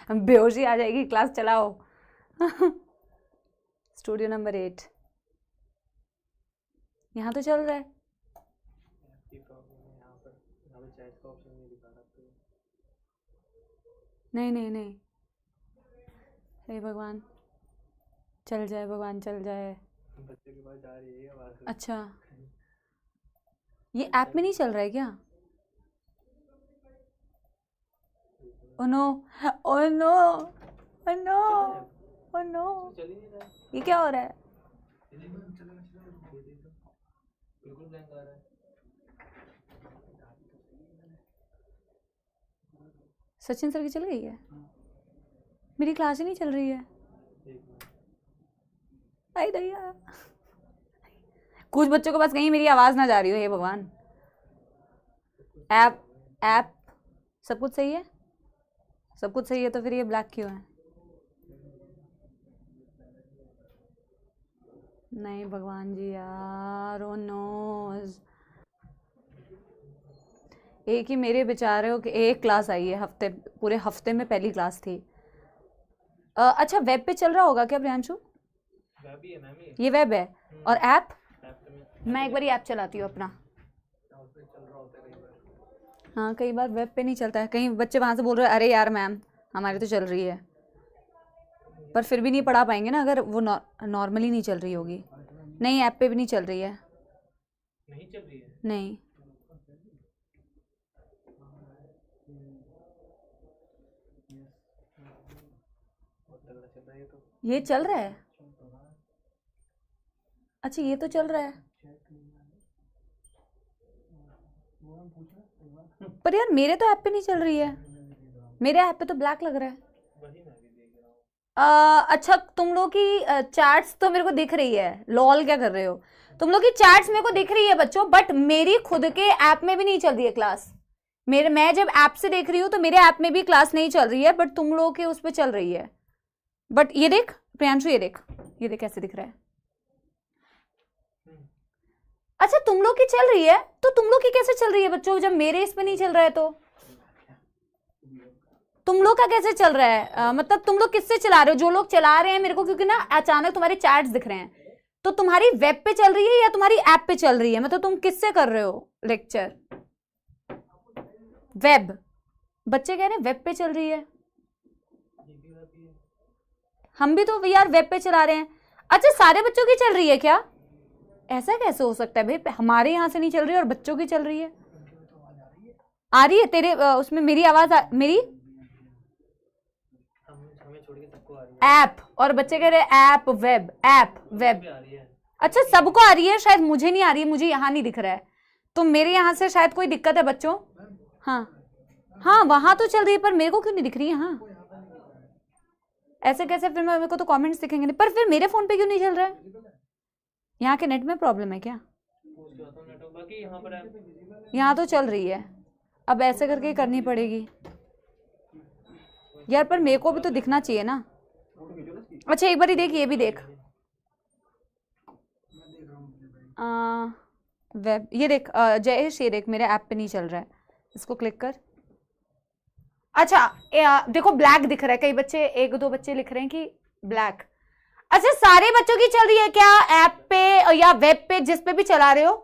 बेहोशी आ जाएगी, क्लास चलाओ। स्टूडियो नंबर 8 यहाँ तो चल रहा है। नहीं नहीं नहीं, हे भगवान चल जाए, भगवान चल जाए। बच्चे के पास जा रही है आवाज। अच्छा, ये ऐप में नहीं चल रहा है क्या? Oh no, oh no, oh no, oh no, ये क्या हो रहा है? बिल्कुल ब्लैंक आ रहा है। सचिन सर की चल गई है, मेरी क्लास ही नहीं चल रही है। आई दैया, कुछ बच्चों के पास कहीं मेरी आवाज ना जा रही हो, हे भगवान। ऐप ऐप सब कुछ सही है, सब कुछ सही है, तो फिर ये ब्लैक क्यों है? नहीं भगवान जी यार, ओ नोज। एक ही मेरे बेचारे हो कि एक क्लास आई है हफ्ते, पूरे हफ्ते में पहली क्लास थी। अच्छा, वेब पे चल रहा होगा क्या प्रियांशु? वेब ही है मैम, ये वेब है। और ऐप? मैं एक बार ऐप चलाती हूँ अपना। हाँ, कई बार वेब पे नहीं चलता है, कहीं बच्चे वहाँ से बोल रहे हैं अरे यार मैम हमारी तो चल रही है, पर फिर भी नहीं पढ़ा पाएंगे ना अगर वो नॉर्मली नहीं चल रही होगी। नहीं, ऐप पे भी नहीं चल रही है। नहीं चल रही है? नहीं, ये चल रहा है। अच्छा, ये तो चल रहा है, पर यार मेरे तो ऐप पे नहीं चल रही है, मेरे ऐप पे तो ब्लैक लग रहा है। अच्छा, तुम लोग की चैट्स तो मेरे को दिख रही है। लॉल क्या कर रहे हो? तुम लोग की चैट्स मेरे को दिख रही है बच्चों, बट मेरी खुद के ऐप में भी नहीं चल रही है क्लास। मैं जब ऐप से देख रही हूँ तो मेरे ऐप में भी क्लास नहीं चल रही है, बट तुम लोग के उस पर चल रही है। बट ये देख प्रियांशु, ये देख कैसे दिख रहा है। अच्छा, तुम लोग की चल रही है, तो तुम लोग की कैसे चल रही है बच्चों, जब मेरे इस पे नहीं चल रहा है? तो तुम लोग का कैसे चल रहा है? मतलब तुम लोग किससे चला रहे हो? जो लोग चला रहे हैं मेरे को, क्योंकि ना अचानक तुम्हारे चैट्स दिख रहे हैं, तो तुम्हारी वेब पे चल रही है या तुम्हारी ऐप पे चल रही है? मतलब तुम किससे कर रहे हो लेक्चर? वेब, बच्चे कह रहे हैं वेब पे चल रही है। हम भी तो यार वेब पे चला रहे हैं। अच्छा, सारे बच्चों की चल रही है क्या? ऐसा कैसे हो सकता है भाई, हमारे यहाँ से नहीं चल रही है और बच्चों की चल रही है? आ रही है तेरे उसमें मेरी आवाज मेरी ऐप, और बच्चे कह रहे हैं ऐप वेब, ऐप वेब। अच्छा, सबको आ रही है, शायद मुझे नहीं आ रही है, मुझे यहाँ नहीं दिख रहा है, तो मेरे यहाँ से शायद कोई दिक्कत है बच्चों। हाँ हाँ, वहां तो चल रही है, पर मेरे को क्यों नहीं दिख रही है? हाँ, ऐसे कैसे? फिर मेरे को तो कमेंट्स दिखेंगे नहीं, पर फिर मेरे फोन पे क्यों नहीं चल रहा है? यहाँ के नेट में प्रॉब्लम है क्या? यहाँ तो चल रही है, अब ऐसे करके करनी पड़ेगी यार, पर मेरे को भी तो दिखना चाहिए ना। अच्छा, एक बार ही देख, ये भी देख वेब, ये देख जयेश, ये देख मेरे ऐप पे नहीं चल रहा है, इसको क्लिक कर। अच्छा, देखो ब्लैक दिख रहा है, कई बच्चे, एक दो बच्चे लिख रहे हैं कि ब्लैक। अच्छा, सारे बच्चों की चल रही है क्या ऐप पे या वेब पे, जिस पे भी चला रहे हो?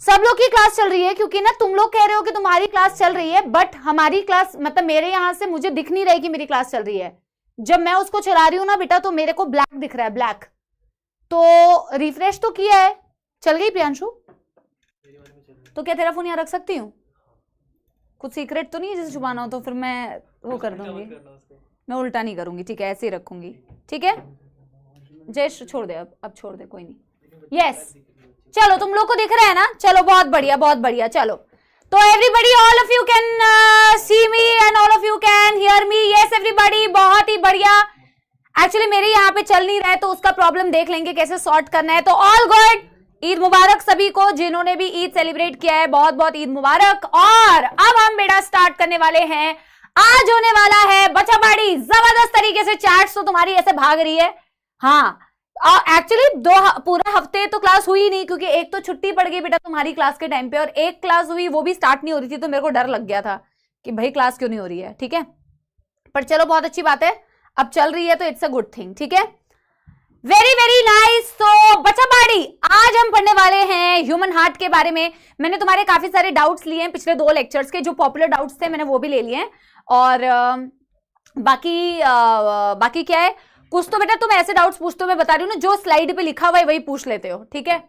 सब लोग की क्लास चल रही है, क्योंकि ना तुम लोग कह रहे हो कि तुम्हारी क्लास चल रही है, बट हमारी क्लास मतलब मेरे यहां से मुझे दिख नहीं रही कि मेरी क्लास चल रही है। जब मैं उसको चला रही हूँ ना बेटा, तो मेरे को ब्लैक दिख रहा है, ब्लैक। तो रिफ्रेश तो किया है, चल गई प्रियांशु? तो क्या तेरा फोन यहाँ रख सकती हूँ? कुछ सीक्रेट तो नहीं है जिसे छुपाना हो? तो फिर मैं वो कर दूंगी, मैं उल्टा नहीं करूंगी, ठीक है, ऐसे ही रखूंगी, ठीक है। जयेश छोड़ दे, अब छोड़ दे, कोई नहीं। यस, चलो तुम लोग को दिख रहा है ना? चलो बहुत बढ़िया, बहुत बढ़िया। चलो तो everybody, all of you can see me and all of you can hear me. Yes everybody, बहुत ही बढ़िया। एक्चुअली मेरे यहाँ पे चल नहीं रहा है, तो उसका प्रॉब्लम देख लेंगे कैसे सॉर्ट करना है। तो ऑल गुड, ईद मुबारक सभी को जिन्होंने भी ईद सेलिब्रेट किया है, बहुत बहुत ईद मुबारक। और अब हम बेटा स्टार्ट करने वाले हैं। आज होने वाला है बच्चा पार्टी, जबरदस्त तरीके से। चैट्स तो तुम्हारी ऐसे भाग रही है। हाँ, एक्चुअली पूरा हफ्ते तो क्लास हुई नहीं, क्योंकि एक तो छुट्टी पड़ गई बेटा तुम्हारी क्लास के टाइम पे, और एक क्लास हुई वो भी स्टार्ट नहीं हो रही थी, तो मेरे को डर लग गया था कि भाई क्लास क्यों नहीं हो रही है, ठीक है। पर चलो बहुत अच्छी बात है, अब चल रही है तो इट्स अ गुड थिंग, ठीक है। Very very nice. तो बच्चा पार्टी, आज हम पढ़ने वाले हैं ह्यूमन हार्ट के बारे में। मैंने तुम्हारे काफी सारे डाउट्स लिए हैं पिछले 2 लेक्चर्स के, जो पॉपुलर डाउट्स थे मैंने वो भी ले लिए हैं। और बाकी क्या है, कुछ तो बेटा तुम ऐसे डाउट्स पूछते हो, मैं बता रही हूँ ना, जो स्लाइड पे लिखा हुआ है वही पूछ लेते हो, ठीक है।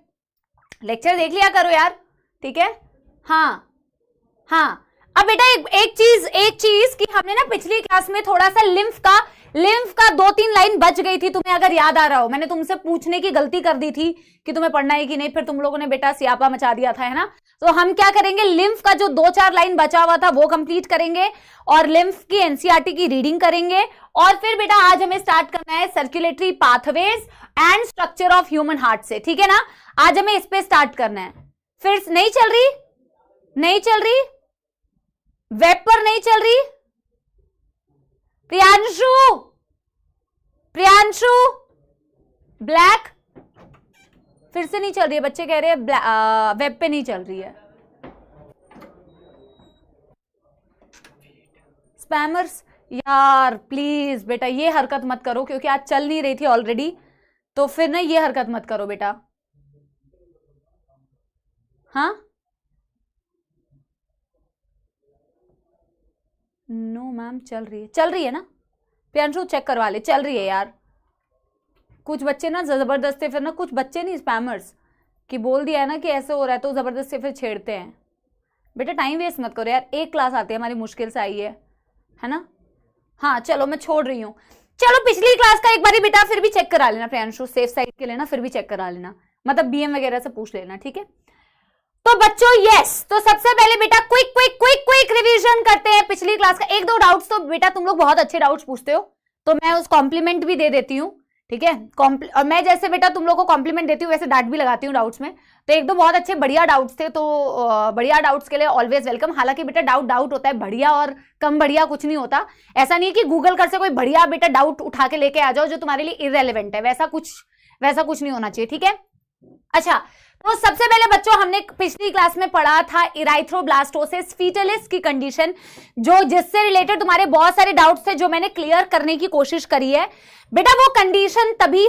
लेक्चर देख लिया करो यार, ठीक है। हाँ हाँ, अब बेटा एक चीज कि हमने ना पिछली क्लास में थोड़ा सा लिम्फ का 2-3 लाइन बच गई थी, तुम्हें अगर याद आ रहा हो। मैंने तुमसे पूछने की गलती कर दी थी कि तुम्हें पढ़ना है कि नहीं, फिर तुम लोगों ने बेटा सियापा मचा दिया था, है ना। तो हम क्या करेंगे, लिम्फ का जो 2-4 लाइन बचा हुआ था वो कंप्लीट करेंगे, और लिम्फ की एनसीईआरटी की रीडिंग करेंगे। और फिर बेटा आज हमें स्टार्ट करना है circulatory pathways and structure of human heart से, ठीक है ना। आज हमें इस पे स्टार्ट करना है। फिर नहीं चल रही वेब पर, नहीं चल रही। प्रियांशु ब्लैक फिर से नहीं चल रही है, बच्चे कह रहे हैं वेब पे नहीं चल रही है। स्पैमर्स यार प्लीज बेटा ये हरकत मत करो, क्योंकि आज चल नहीं रही थी ऑलरेडी, तो फिर ना ये हरकत मत करो बेटा। हाँ, नो मैम, चल रही है ना। प्रियांशु चेक करवा ले, चल रही है यार। कुछ बच्चे ना जबरदस्ती, फिर ना कुछ बच्चे नहीं, स्पैमर्स कि बोल दिया है ना कि ऐसे हो रहा है, तो जबरदस्ती फिर छेड़ते हैं। बेटा टाइम वेस्ट मत करो यार, एक क्लास आती है हमारी, मुश्किल से आई है ना। हाँ चलो मैं छोड़ रही हूँ। चलो पिछली क्लास का एक बार बेटा फिर भी चेक करा लेना प्रियांशु, सेफ साइड के लेना, फिर भी चेक करा लेना, मतलब बीएम वगैरह से पूछ लेना, ठीक है। तो बच्चों यस, तो सबसे पहले बेटा क्विक रिवीजन करते हैं पिछली क्लास का। 1-2 डाउट्स तो बेटा तुम लोग बहुत अच्छे डाउट्स पूछते हो, तो मैं उस कॉम्प्लीमेंट भी दे देती हूँ, ठीक है। और मैं जैसे बेटा तुम लोग को कॉम्प्लीमेंट देती हूँ, वैसे डांट भी लगाती हूँ डाउट्स में। तो 1-2 बहुत अच्छे बढ़िया डाउट्स थे, तो बढ़िया डाउट्स के लिए ऑलवेज वेलकम। हालांकि बेटा डाउट होता है, बढ़िया और कम बढ़िया कुछ नहीं होता। ऐसा नहीं कि गूगल कर से कोई बढ़िया बेटा डाउट उठा के लेके आ जाओ जो तुम्हारे लिए इररेलेवेंट है, वैसा कुछ नहीं होना चाहिए, ठीक है। अच्छा, तो सबसे पहले बच्चों हमने पिछली क्लास में पढ़ा था इराइथ्रोब्लास्टोसिस फीटलिस की कंडीशन, जिससे रिलेटेड तुम्हारे बहुत सारे डाउट्स थे, जो मैंने क्लियर करने की कोशिश करी है। बेटा वो कंडीशन तभी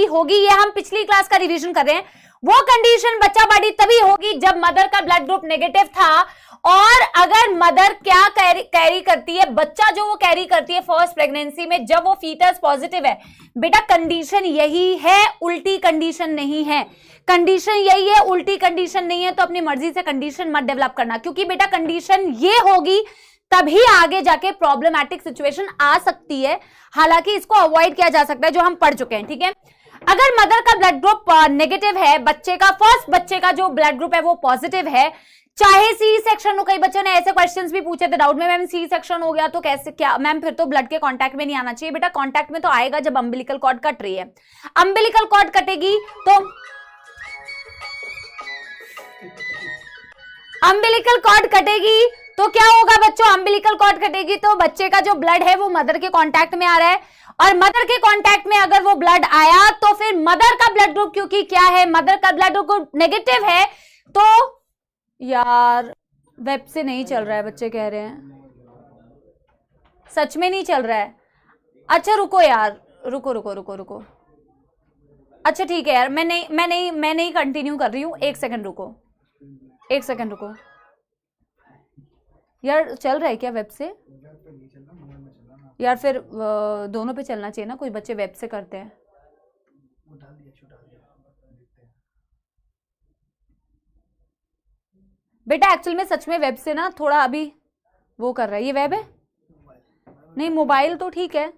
होगी, ये हम पिछली क्लास का रिवीजन कर रहे हैं। वो कंडीशन बच्चा बड़ी तभी होगी जब मदर का ब्लड ग्रुप नेगेटिव था, और अगर मदर क्या कैरी करती है, बच्चा जो वो कैरी करती है फर्स्ट प्रेगनेंसी में, जब वो फीटस पॉजिटिव है। बेटा कंडीशन यही है, उल्टी कंडीशन नहीं है। कंडीशन यही है, उल्टी कंडीशन नहीं है। तो अपनी मर्जी से कंडीशन मत डेवलप करना, क्योंकि बेटा कंडीशन ये होगी तभी आगे जाके प्रॉब्लमैटिक सिचुएशन आ सकती है। हालांकि इसको अवॉइड किया जा सकता है, जो हम पढ़ चुके हैं, ठीक है। अगर मदर का ब्लड ग्रुप नेगेटिव है, फर्स्ट बच्चे का जो ब्लड ग्रुप है वो पॉजिटिव है, चाहे सी सेक्शन हो। कई बच्चों ने ऐसे क्वेश्चंस भी पूछे थे डाउट में, मैम सी सेक्शन हो गया तो कैसे, क्या मैम फिर तो ब्लड के कांटेक्ट में नहीं आना चाहिए। बेटा कांटेक्ट में तो आएगा जब अम्बिलिकल कॉर्ड कट रही है। अम्बिलिकल कॉर्ड कटेगी तो क्या होगा बच्चों, अम्बिलिकल कॉर्ड कटेगी तो बच्चे का जो ब्लड है वो मदर के कांटेक्ट में आ रहा है, और मदर के कांटेक्ट में अगर वो ब्लड आया तो फिर मदर का ब्लड ग्रुप, क्योंकि क्या है, मदर का ब्लड ग्रुप नेगेटिव है, तो यार वेब से नहीं चल रहा है, बच्चे कह रहे हैं सच में नहीं चल रहा है। अच्छा रुको यार, रुको। अच्छा ठीक है यार, मैं नहीं कंटिन्यू कर रही हूँ, एक सेकंड रुको यार। चल रहा है क्या वेब से यार? फिर दोनों पे चलना चाहिए ना, कोई बच्चे वेब से करते हैं। बेटा एक्चुअल में सच में वेब से ना थोड़ा अभी वो कर रहा है। ये वेब है नहीं, मोबाइल तो ठीक है।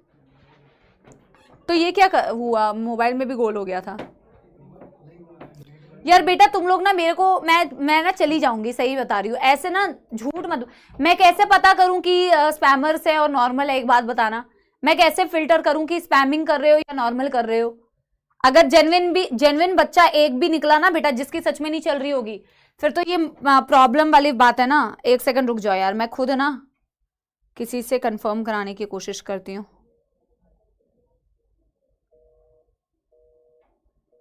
तो ये क्या हुआ, मोबाइल में भी गोल हो गया था यार। बेटा तुम लोग ना मेरे को, मैं ना चली जाऊंगी, सही बता रही हूँ। ऐसे ना झूठ मत, मैं कैसे पता करूं कि स्पैमर्स है और नॉर्मल है? एक बात बताना, मैं कैसे फिल्टर करूं कि स्पैमिंग कर रहे हो या नॉर्मल कर रहे हो? अगर जेन्युइन बच्चा एक भी निकला ना बेटा, जिसकी सच में नहीं चल रही होगी, फिर तो ये प्रॉब्लम वाली बात है ना। एक सेकंड रुक जाओ यार, मैं खुद ना किसी से कंफर्म कराने की कोशिश करती हूँ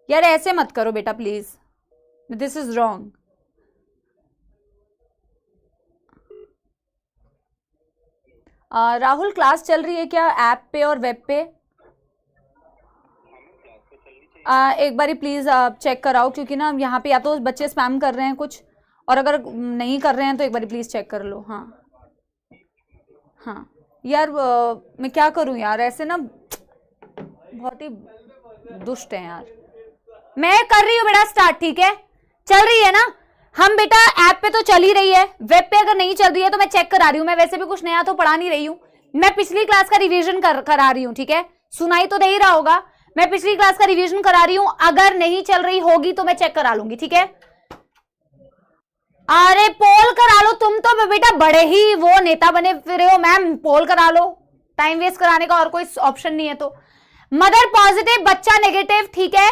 यार। ऐसे मत करो बेटा please, this is wrong. Rahul class चल रही है क्या ऐप पे और वेब पे? एक बारी प्लीज चेक कराओ, क्योंकि ना यहाँ पे या तो बच्चे स्पैम कर रहे हैं कुछ, और अगर नहीं कर रहे हैं तो एक बारी प्लीज चेक कर लो। हाँ यार, मैं क्या करूँ यार, ऐसे ना बहुत ही दुष्ट है यार। मैं कर रही हूँ बेटा स्टार्ट, ठीक है? चल रही है ना हम बेटा, ऐप पे तो चल ही रही है, वेब पे अगर नहीं चल रही है तो मैं चेक करा रही हूँ। मैं वैसे भी कुछ नया तो पढ़ा नहीं रही हूँ, मैं पिछली क्लास का रिवीजन करा रही हूँ, ठीक है? सुनाई तो दे ही रहा होगा, मैं पिछली क्लास का रिवीजन करा रही हूँ। अगर नहीं चल रही होगी तो मैं चेक करा लूंगी, ठीक है? अरे पोल करा लो, तुम तो बेटा बड़े ही वो नेता बने फिरे हो मैम, पोल करा लो, टाइम वेस्ट कराने का और कोई ऑप्शन नहीं है। तो मदर पॉजिटिव बच्चा नेगेटिव, ठीक है?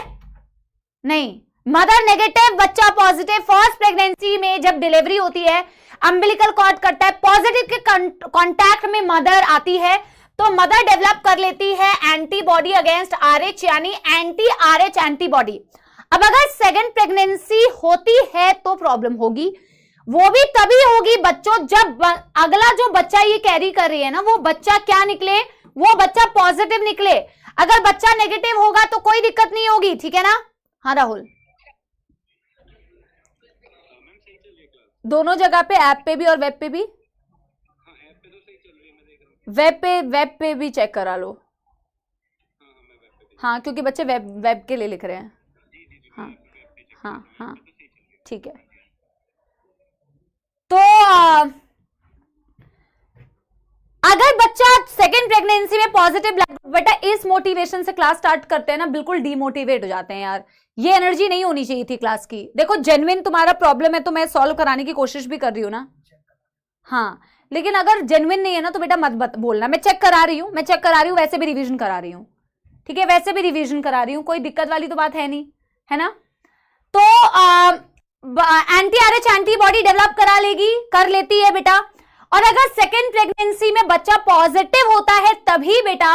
नहीं, मदर नेगेटिव बच्चा पॉजिटिव। फर्स्ट प्रेगनेंसी में जब डिलीवरी होती है, अम्बिलिकल कॉर्ड कटता है, पॉजिटिव के कांटेक्ट में मदर आती है, तो मदर डेवलप कर लेती है एंटीबॉडी अगेंस्ट RH, यानी एंटी RH एंटीबॉडी। अब अगर सेकंड प्रेगनेंसी होती है तो प्रॉब्लम होगी, वो भी तभी होगी बच्चों जब अगला जो बच्चा ये कैरी कर रही है ना, वो बच्चा क्या निकले, वो बच्चा पॉजिटिव निकले। अगर बच्चा नेगेटिव होगा तो कोई दिक्कत नहीं होगी, ठीक है ना? हाँ राहुल, दोनों जगह पे, ऐप पे भी और वेब पे भी। वेब पे भी चेक करा लो। हाँ, क्योंकि बच्चे वेब के लिए लिख रहे हैं। हाँ ठीक है। तो अगर बच्चा सेकेंड प्रेगनेंसी में पॉजिटिव, बेटा इस मोटिवेशन से क्लास स्टार्ट करते हैं ना, बिल्कुल डीमोटिवेट हो जाते हैं यार। ये एनर्जी नहीं होनी चाहिए थी क्लास की। देखो जेन्युइन तुम्हारा प्रॉब्लम है तो मैं सॉल्व कराने की कोशिश भी कर रही हूँ ना। हाँ, लेकिन अगर जेन्युइन नहीं है ना तो बेटा मत बोलना। मैं चेक करा रही हूँ, वैसे भी रिवीजन करा रही हूँ, ठीक है? वैसे भी रिवीजन करा रही हूँ, कोई दिक्कत वाली तो बात है नहीं, है ना? तो एंटी RH एंटीबॉडी डेवलप कर लेती है बेटा। और अगर सेकेंड प्रेगनेंसी में बच्चा पॉजिटिव होता है तभी बेटा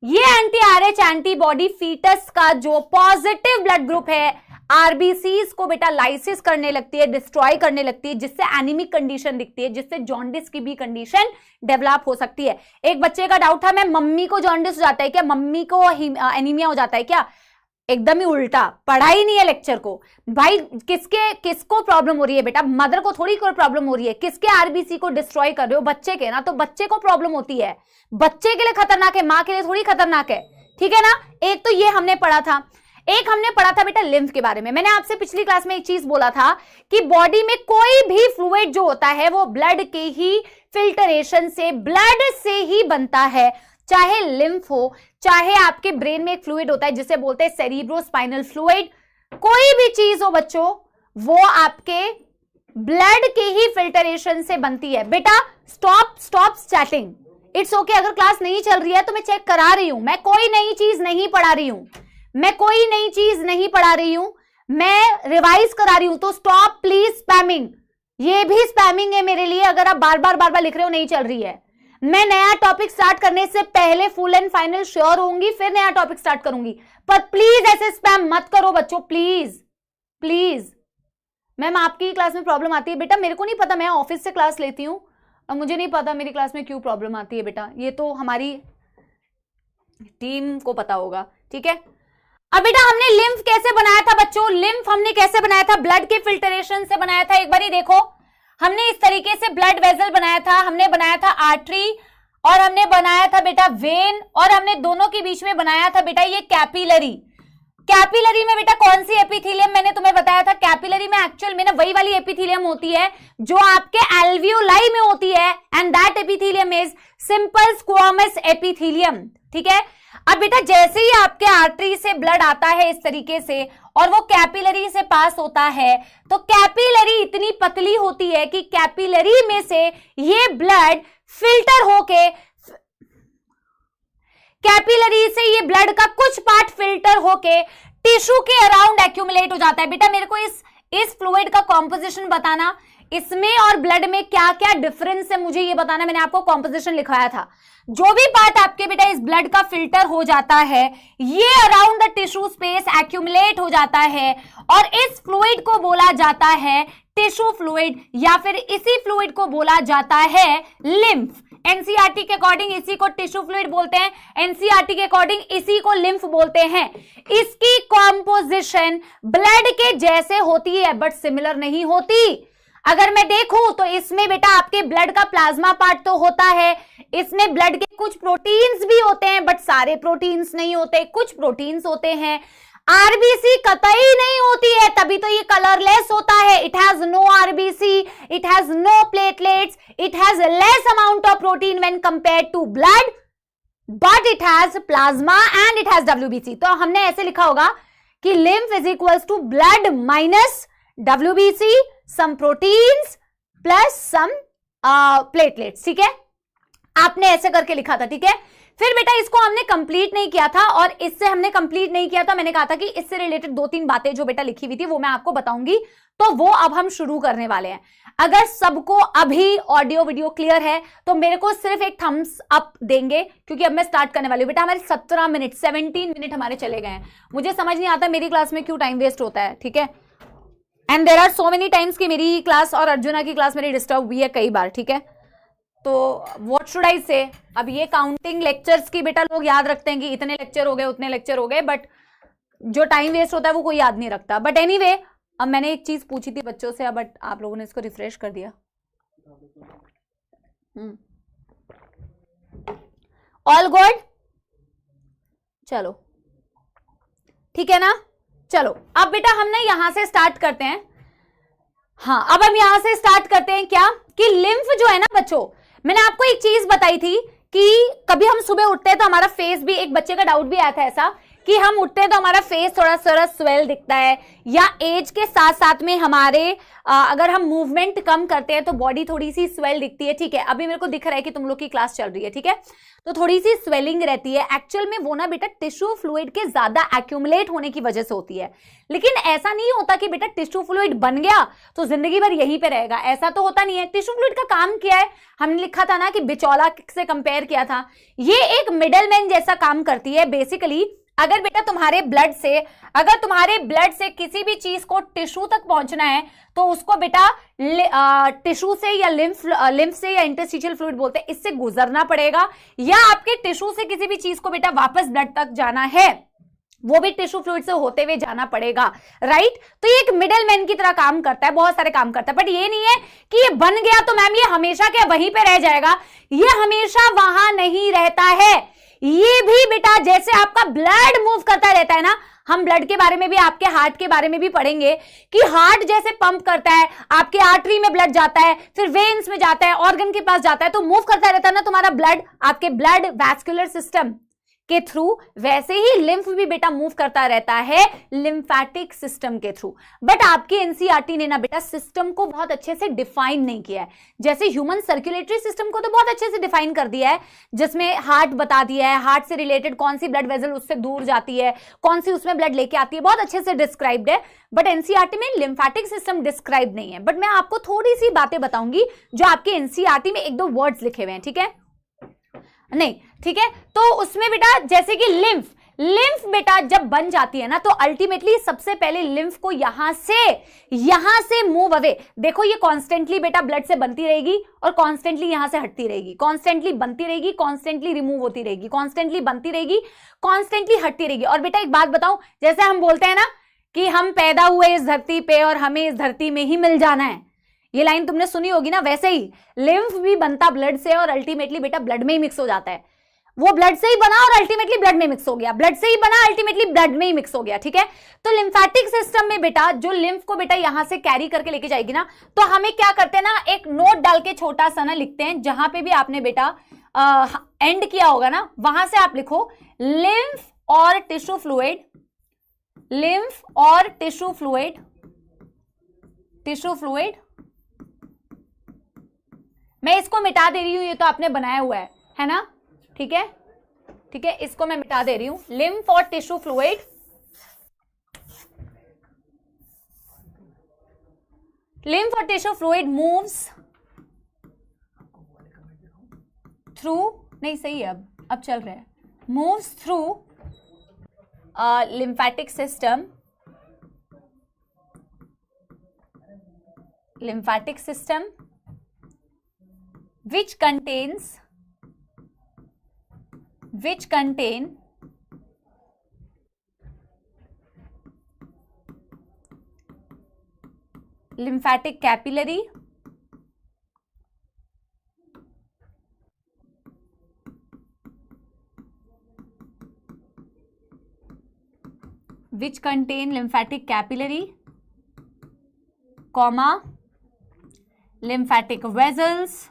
ये एंटी RH एंटीबॉडी फीटस का जो पॉजिटिव ब्लड ग्रुप है, RBCs को बेटा लाइसिस करने लगती है, डिस्ट्रॉय करने लगती है, जिससे एनीमिक कंडीशन दिखती है, जिससे जॉन्डिस की भी कंडीशन डेवलप हो सकती है। एक बच्चे का डाउट था, मैं मम्मी को जॉन्डिस हो जाता है क्या, मम्मी को एनीमिया हो जाता है क्या? एकदम ही उल्टा, पढ़ा ही नहीं है लेक्चर को भाई। किसको प्रॉब्लम हो रही है बेटा? मदर को थोड़ी कोई प्रॉब्लम हो रही है। किसके RBC को डिस्ट्रॉय कर रहे हो? बच्चे के ना, तो बच्चे को प्रॉब्लम होती है। बच्चे के लिए खतरनाक है, माँ के लिए थोड़ी खतरनाक है, ठीक है ना? एक तो ये हमने पढ़ा था। एक हमने पढ़ा था बेटा लिम्फ के बारे में। मैंने आपसे पिछली क्लास में एक चीज बोला था कि बॉडी में कोई भी फ्लूइड जो होता है वो ब्लड के ही फिल्टरेशन से, ब्लड से ही बनता है। चाहे लिम्फ हो, चाहे आपके ब्रेन में एक फ्लूइड होता है जिसे बोलते हैं सेरिब्रोस्पाइनल फ्लूइड, कोई भी चीज हो बच्चों, वो आपके ब्लड के ही फिल्टरेशन से बनती है। बेटा स्टॉप चैटिंग, इट्स ओके। अगर क्लास नहीं चल रही है तो मैं चेक करा रही हूं, मैं कोई नई चीज नहीं पढ़ा रही हूं, मैं रिवाइज करा रही हूं। तो स्टॉप प्लीज स्पैमिंग, ये भी स्पैमिंग है मेरे लिए अगर आप बार बार लिख रहे हो नहीं चल रही है। मैं नया टॉपिक स्टार्ट करने से पहले फुल एंड फाइनल श्योर होंगी, फिर नया टॉपिक स्टार्ट करूंगी। पर प्लीज ऐसे स्पैम मत करो बच्चों, प्लीज। मैम आपकी क्लास में प्रॉब्लम आती है बेटा? मेरे को नहीं पता, मैं ऑफिस से क्लास लेती हूँ और मुझे नहीं पता मेरी क्लास में क्यों प्रॉब्लम आती है बेटा। ये तो हमारी टीम को पता होगा, ठीक है? अब बेटा हमने लिम्फ कैसे बनाया था बच्चों, लिम्फ हमने कैसे बनाया था, ब्लड के फिल्टरेशन से बनाया था। एक बार ही देखो, हमने इस तरीके से ब्लड वेसल बनाया था, हमने बनाया था आर्टरी, और हमने बनाया था बेटा वेन, और हमने दोनों के बीच में बनाया था बेटा ये कैपिलरी। कैपिलरी में बेटा कौन सी एपिथेलियम मैंने तुम्हें बताया था, कैपिलरी में एक्चुअल में ना वही वाली एपिथेलियम होती है जो आपके एल्वियोलाई में होती है, and that epithelium is simple squamous epithelium. ठीक है, अब बेटा जैसे ही आपके आर्टरी से ब्लड आता है इस तरीके से और वो कैपिलरी से पास होता है, तो कैपिलरी इतनी पतली होती है कि कैपिलरी में से ये ब्लड फिल्टर होके, कैपिलरी से ये ब्लड का कुछ पार्ट फिल्टर होके टिश्यू के अराउंड एक्यूमुलेट हो जाता है। बेटा मेरे को इस फ्लूइड का कॉम्पोजिशन बताना, इसमें और ब्लड में क्या क्या डिफरेंस है मुझे ये बताना। मैंने आपको कॉम्पोजिशन लिखवाया था। जो भी पार्ट आपके बेटा इस ब्लड का फिल्टर हो जाता है, ये around the tissue space accumulate हो जाता है, और इस फ्लूइड को बोला जाता है टिश्यू फ्लूइड, या फिर इसी फ्लूइड को बोला जाता है लिम्फ। एनसीईआरटी के अकॉर्डिंग इसी को टिश्यू फ्लूइड बोलते हैं, एनसीईआरटी के अकॉर्डिंग इसी को लिम्फ बोलते हैं। इसकी कॉम्पोजिशन ब्लड के जैसे होती है बट सिमिलर नहीं होती। अगर मैं देखूं तो इसमें बेटा आपके ब्लड का प्लाज्मा पार्ट तो होता है, इसमें ब्लड के कुछ प्रोटीन्स भी होते हैं बट सारे प्रोटीन्स नहीं होते, कुछ प्रोटीन्स होते हैं। आरबीसी कतई नहीं होती है, तभी तो ये कलरलेस होता है। It has no RBC, it has no platelets, it has less amount of protein when compared to blood, but it has plasma and it has WBC. तो हमने ऐसे लिखा होगा कि lymph is equals to blood minus WBC, some proteins plus some platelets. ठीक है, आपने ऐसे करके लिखा था। ठीक है, फिर बेटा इसको हमने कंप्लीट नहीं किया था, और इससे हमने कंप्लीट नहीं किया था। मैंने कहा था कि इससे रिलेटेड 2-3 बातें जो बेटा लिखी हुई थी वो मैं आपको बताऊंगी, तो वो अब हम शुरू करने वाले हैं। अगर सबको अभी ऑडियो वीडियो क्लियर है तो मेरे को सिर्फ एक थम्स अप देंगे, क्योंकि अब मैं स्टार्ट करने वाली हूं। बेटा हमारे 17 मिनट हमारे चले गए हैं। मुझे समझ नहीं आता मेरी क्लास में क्यों टाइम वेस्ट होता है। ठीक है, and there are so many times कि मेरी क्लास और अर्जुना की क्लास मेरी डिस्टर्ब हुई है कई बार। ठीक है, तो व्हाट शुड आई से, अब ये काउंटिंग लेक्चर्स की बेटा लोग याद रखते हैं कि इतने लेक्चर हो गए उतने लेक्चर हो गए, बट जो टाइम वेस्ट होता है वो कोई याद नहीं रखता। बट एनीवे, अब मैंने एक चीज पूछी थी बच्चों से, बट आप लोगों ने इसको रिफ्रेश कर दिया। ऑल गुड, चलो ठीक है ना। चलो अब बेटा हम ना यहां से स्टार्ट करते हैं। हाँ, अब हम यहां से स्टार्ट करते हैं क्या, कि लिम्फ जो है ना बच्चों, मैंने आपको एक चीज बताई थी कि कभी हम सुबह उठते हैं तो हमारा फेस भी, एक बच्चे का डाउट भी आया था ऐसा कि हम उठते हैं तो हमारा फेस थोड़ा सा स्वेल दिखता है, या एज के साथ साथ में हमारे अगर हम मूवमेंट कम करते हैं तो बॉडी थोड़ी सी स्वेल दिखती है। ठीक है, अभी मेरे को दिख रहा है कि तुम लोग की क्लास चल रही है। ठीक है, तो थोड़ी सी स्वेलिंग रहती है। एक्चुअल में वो ना बेटा टिश्यू फ्लूइड के ज्यादा एक्यूमुलेट होने की वजह से होती है। लेकिन ऐसा नहीं होता कि बेटा टिश्यू फ्लूइड बन गया तो जिंदगी भर यहीं पे रहेगा, ऐसा तो होता नहीं है। टिश्यू फ्लूइड का काम क्या है, हमने लिखा था ना कि बिचौला से कंपेयर किया था। ये एक मिडलमैन जैसा काम करती है बेसिकली। अगर बेटा तुम्हारे ब्लड से किसी भी चीज को टिश्यू तक पहुंचना है तो उसको बेटा टिश्यू से या लिम्फ से या इंटरस्टिशियल फ्लूइड बोलते हैं, इससे गुजरना पड़ेगा, या आपके टिश्यू से किसी भी चीज को बेटा वापस ब्लड तक जाना है वो भी टिश्यू फ्लूइड से होते हुए जाना पड़ेगा। राइट, तो ये एक मिडलमैन की तरह काम करता है, बहुत सारे काम करता है। बट ये नहीं है कि ये बन गया तो मैम ये हमेशा क्या वहीं पे रह जाएगा, ये हमेशा वहां नहीं रहता है। ये भी बेटा जैसे आपका ब्लड मूव करता रहता है ना, हम ब्लड के बारे में भी, आपके हार्ट के बारे में भी पढ़ेंगे कि हार्ट जैसे पंप करता है, आपके आर्टरी में ब्लड जाता है, फिर वेन्स में जाता है, ऑर्गन के पास जाता है, तो मूव करता रहता है ना तुम्हारा ब्लड, आपके ब्लड वैस्कुलर सिस्टम के थ्रू, वैसे ही लिम्फ भी बेटा मूव करता रहता है लिम्फेटिक सिस्टम के थ्रू। बट आपकी एनसीईआरटी ने ना बेटा सिस्टम को बहुत अच्छे से डिफाइन नहीं किया है। जैसे ह्यूमन सर्कुलेटरी सिस्टम को तो बहुत अच्छे से डिफाइन कर दिया है, जिसमें हार्ट बता दिया है, हार्ट से रिलेटेड कौन सी ब्लड वेसल उससे दूर जाती है, कौन सी उसमें ब्लड लेके आती है, बहुत अच्छे से डिस्क्राइब्ड है। बट एनसीईआरटी में लिम्फेटिक सिस्टम डिस्क्राइब नहीं है। बट मैं आपको थोड़ी सी बातें बताऊंगी जो आपके एनसीईआरटी में 1-2 वर्ड्स लिखे हुए हैं। ठीक है नहीं, ठीक है, तो उसमें बेटा जैसे कि लिम्फ बेटा जब बन जाती है ना तो अल्टीमेटली सबसे पहले लिम्फ को यहां से मूव अवे, देखो ये कॉन्स्टेंटली बेटा ब्लड से बनती रहेगी और कॉन्स्टेंटली यहां से हटती रहेगी, कॉन्स्टेंटली बनती रहेगी, कॉन्स्टेंटली रिमूव होती रहेगी, कॉन्स्टेंटली बनती रहेगी, कॉन्स्टेंटली हटती रहेगी। और बेटा एक बात बताऊं, जैसे हम बोलते हैं ना कि हम पैदा हुए इस धरती पे और हमें इस धरती में ही मिल जाना है, ये लाइन तुमने सुनी होगी ना, वैसे ही लिम्फ भी बनता ब्लड से और अल्टीमेटली बेटा ब्लड में ही मिक्स हो जाता है। वो ब्लड से ही बना और अल्टीमेटली ब्लड में मिक्स हो गया, ब्लड से ही बना अल्टीमेटली ब्लड में ही मिक्स हो गया, ठीक है। तो लिम्फेटिक सिस्टम में बेटा जो लिम्फ को बेटा यहां से कैरी करके लेके जाएगी ना, तो हमें क्या करते हैं ना, एक नोट डाल के छोटा सा ना लिखते हैं, जहां पे भी आपने बेटा एंड किया होगा ना वहां से आप लिखो लिम्फ और टिश्यू फ्लूइड, लिम्फ और टिश्यू फ्लूइड, टिश्यू फ्लूइड। मैं इसको मिटा दे रही हूं, ये तो आपने बनाया हुआ है ना, ठीक है, ठीक है, इसको मैं मिटा दे रही हूं। लिम्फ और टिश्यू फ्लूइड, लिम्फ और टिश्यू फ्लूइड मूव्स थ्रू, नहीं सही है, अब चल रहा है, moves through lymphatic system, lymphatic system which contain lymphatic capillary, which contain lymphatic capillary, comma, lymphatic vessels,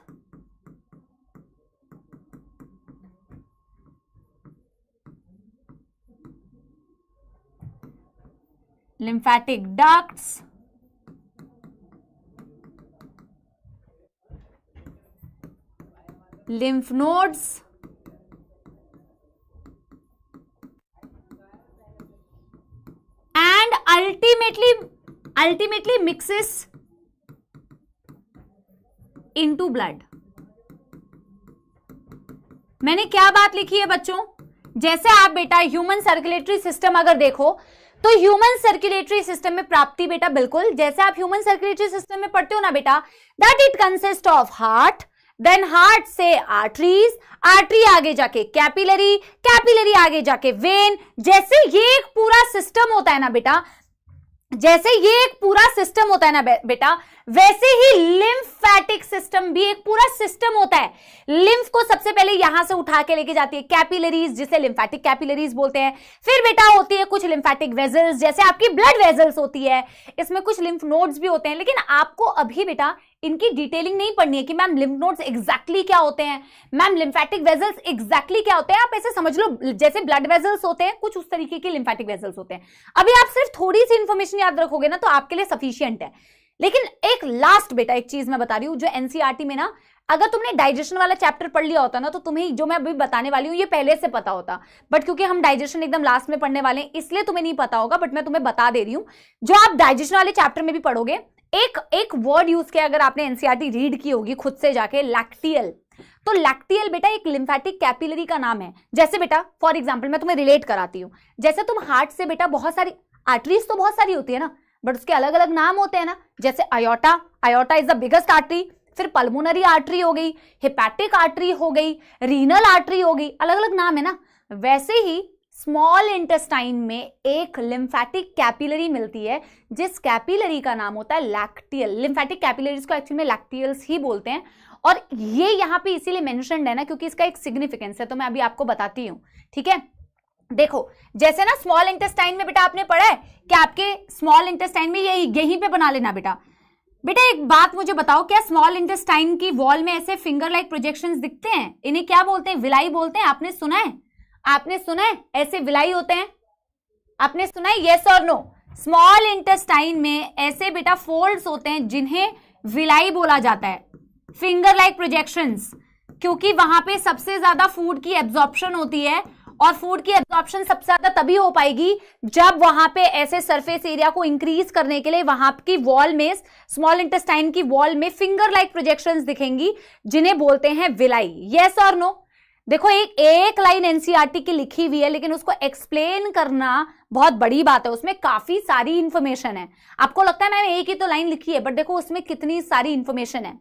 lymphatic ducts, lymph nodes, and ultimately mixes into blood। मैंने क्या बात लिखी है बच्चों, जैसे आप बेटा ह्यूमन सर्कुलेटरी सिस्टम अगर देखो तो ह्यूमन सर्कुलेटरी सिस्टम में प्राप्ति बेटा बिल्कुल जैसे आप ह्यूमन सर्कुलेटरी सिस्टम में पढ़ते हो ना बेटा, that it consist of heart, then heart से आर्टरीज, आर्टरी आगे जाके कैपिलरी, कैपिलरी आगे जाके वेन। जैसे ये एक पूरा सिस्टम होता है ना बेटा, जैसे ये एक पूरा सिस्टम होता है ना बेटा, वैसे ही लिम्फेटिक सिस्टम भी एक पूरा सिस्टम होता है। लिम्फ को सबसे पहले यहां से उठा के लेके जाती है कैपिलरीज, जिसे लिम्फेटिक कैपिलरीज बोलते हैं। फिर बेटा होती है कुछ लिम्फेटिक वेजल्स, जैसे आपकी ब्लड वेजल्स होती है, इसमें कुछ लिम्फ नोड्स भी होते हैं। लेकिन आपको अभी बेटा इनकी डिटेलिंग नहीं पढ़नी है कि मैम लिम्फ नोड्स एग्जैक्टली क्या होते हैं, मैम लिम्फेटिक वेजल्स एग्जैक्टली क्या होते हैं। आप ऐसे समझ लो जैसे ब्लड वेजल्स होते हैं, कुछ उस तरीके के लिम्फेटिक वेजल्स होते हैं। अभी आप सिर्फ थोड़ी सी इंफॉर्मेशन याद रखोगे ना तो आपके लिए सफिशिएंट है। लेकिन एक लास्ट बेटा एक चीज मैं बता रही हूं, जो एनसीईआरटी में ना अगर तुमने डाइजेशन वाला चैप्टर पढ़ लिया होता ना तो तुम्हें जो मैं अभी बताने वाली हूं ये पहले से पता होता, बट क्योंकि हम डाइजेशन एकदम लास्ट में पढ़ने वाले हैं इसलिए तुम्हें नहीं पता होगा, बट मैं तुम्हें बता दे रही हूं। जो आप डाइजेशन वाले चैप्टर में भी पढ़ोगे, एक वर्ड यूज किया अगर आपने एनसीईआरटी रीड की होगी खुद से जाके, लैक्टियल। तो लैक्टियल बेटा एक लिम्फेटिक कैपिलरी का नाम है। जैसे बेटा फॉर एग्जांपल मैं तुम्हें रिलेट कराती हूं, जैसे तुम हार्ट से बेटा बहुत सारी आर्टरीज तो बहुत सारी होती है ना, बट उसके अलग अलग नाम होते हैं ना। जैसे aorta, aorta is the biggest artery, फिर पल्मोनरी आर्टरी हो गई, हिपैटिक आर्टरी हो गई, रीनल आर्टरी हो गई, अलग अलग नाम है ना। वैसे ही स्मॉल इंटेस्टाइन में एक लिम्फेटिक कैपिलरी मिलती है जिस कैपिलरी का नाम होता है लैक्टियल। लिम्फेटिक कैपिलरीज को एक्चुअली में लैक्टियल्स ही बोलते हैं, और ये यहाँ पे इसीलिए मेंशन्ड है ना क्योंकि इसका एक सिग्निफिकेंस है, तो मैं अभी आपको बताती हूँ, ठीक है। देखो जैसे ना स्मॉल इंटेस्टाइन में बेटा आपने पढ़ा है कि आपके स्मॉल इंटेस्टाइन में यहीं पे बना लेना बेटा। बेटा एक बात मुझे बताओ, क्या स्मॉल इंटेस्टाइन की वॉल में ऐसे फिंगर लाइक प्रोजेक्शंस दिखते हैं? इन्हें क्या बोलते हैं? विलाई बोलते हैं। आपने सुना है? आपने सुना है ऐसे विलाई होते हैं? आपने सुना है? यस और नो? स्मॉल इंटेस्टाइन में ऐसे बेटा फोल्ड्स होते हैं जिन्हें विलाई बोला जाता है, फिंगर लाइक प्रोजेक्शंस, क्योंकि वहां पे सबसे ज्यादा फूड की एब्जॉर्प्शन होती है, और फूड की एब्जॉर्प्शन सबसे ज्यादा तभी हो पाएगी जब वहां पे ऐसे सरफेस एरिया को इंक्रीज करने के लिए वहां की वॉल में, स्मॉल इंटेस्टाइन की वॉल में फिंगर लाइक प्रोजेक्शंस दिखेंगी जिन्हें बोलते हैं विलाई। यस और नो? देखो एक लाइन एनसीईआरटी की लिखी हुई है, लेकिन उसको एक्सप्लेन करना बहुत बड़ी बात है, उसमें काफी सारी इंफॉर्मेशन है। आपको लगता है मैम एक ही तो लाइन लिखी है, बट देखो उसमें कितनी सारी इंफॉर्मेशन है।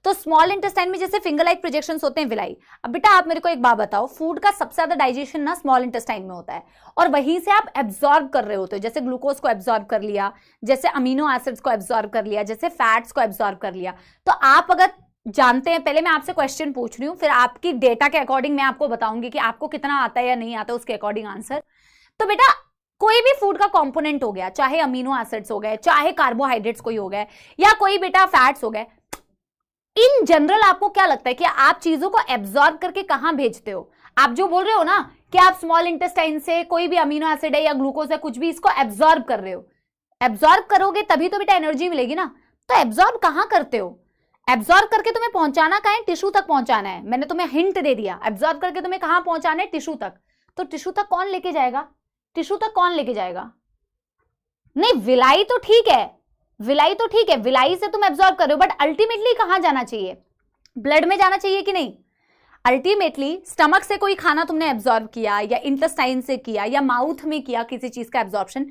तो स्मॉल इंटेस्टाइन में जैसे फिंगर लाइक प्रोजेक्शंस होते हैं विलाई। अब बेटा आप मेरे को एक बात बताओ, फूड का सबसे ज्यादा डाइजेशन ना स्मॉल इंटेस्टाइन में होता है, और वहीं से आप एब्जॉर्ब कर रहे होते हो। जैसे ग्लूकोज को एब्जॉर्ब कर लिया, जैसे अमीनो एसिड्स को एब्जॉर्ब कर लिया, जैसे फैट्स को एब्जॉर्ब कर लिया। तो आप अगर जानते हैं, पहले मैं आपसे क्वेश्चन पूछ रही हूँ, फिर आपकी डेटा के अकॉर्डिंग मैं आपको बताऊंगी कि आपको कितना आता है या नहीं आता, उसके अकॉर्डिंग आंसर। तो बेटा कोई भी फूड का कंपोनेंट हो गया, चाहे अमीनो एसिड्स हो गए, चाहे कार्बोहाइड्रेट्स कोई हो गए, या कोई बेटा फैट्स हो गए, इन जनरल आपको क्या लगता है कि आप चीजों को एब्जॉर्ब करके कहां भेजते हो? आप जो बोल रहे हो ना कि आप स्मॉल इंटेस्टाइन से कोई भी अमीनो एसिड है या ग्लूकोज है कुछ भी, इसको एब्जॉर्ब कर रहे हो। एब्जॉर्ब करोगे तभी तो बेटा एनर्जी मिलेगी ना। तो एब्जॉर्ब कहां करते हो? एब्जॉर्ब करके तुम्हें पहुंचाना कहां है? टिश्यू तक पहुंचाना है। मैंने तुम्हें हिंट दे दिया, एब्जॉर्ब करके तुम्हें कहां पहुंचाना है? टिश्यू तक। तो टिश्यू तक कौन लेके जाएगा? टिश्यू तक कौन लेके जाएगा? नहीं, विलाई तो ठीक है, विलाई तो ठीक है, विलाई से तुम एब्जॉर्ब कर रहे हो, बट अल्टीमेटली कहां जाना चाहिए? ब्लड में जाना चाहिए कि नहीं? अल्टीमेटली स्टमक से कोई खाना तुमने एब्जॉर्ब किया, या इंटेस्टाइन से किया, या माउथ में किया किसी चीज का एब्जॉर्प्शन,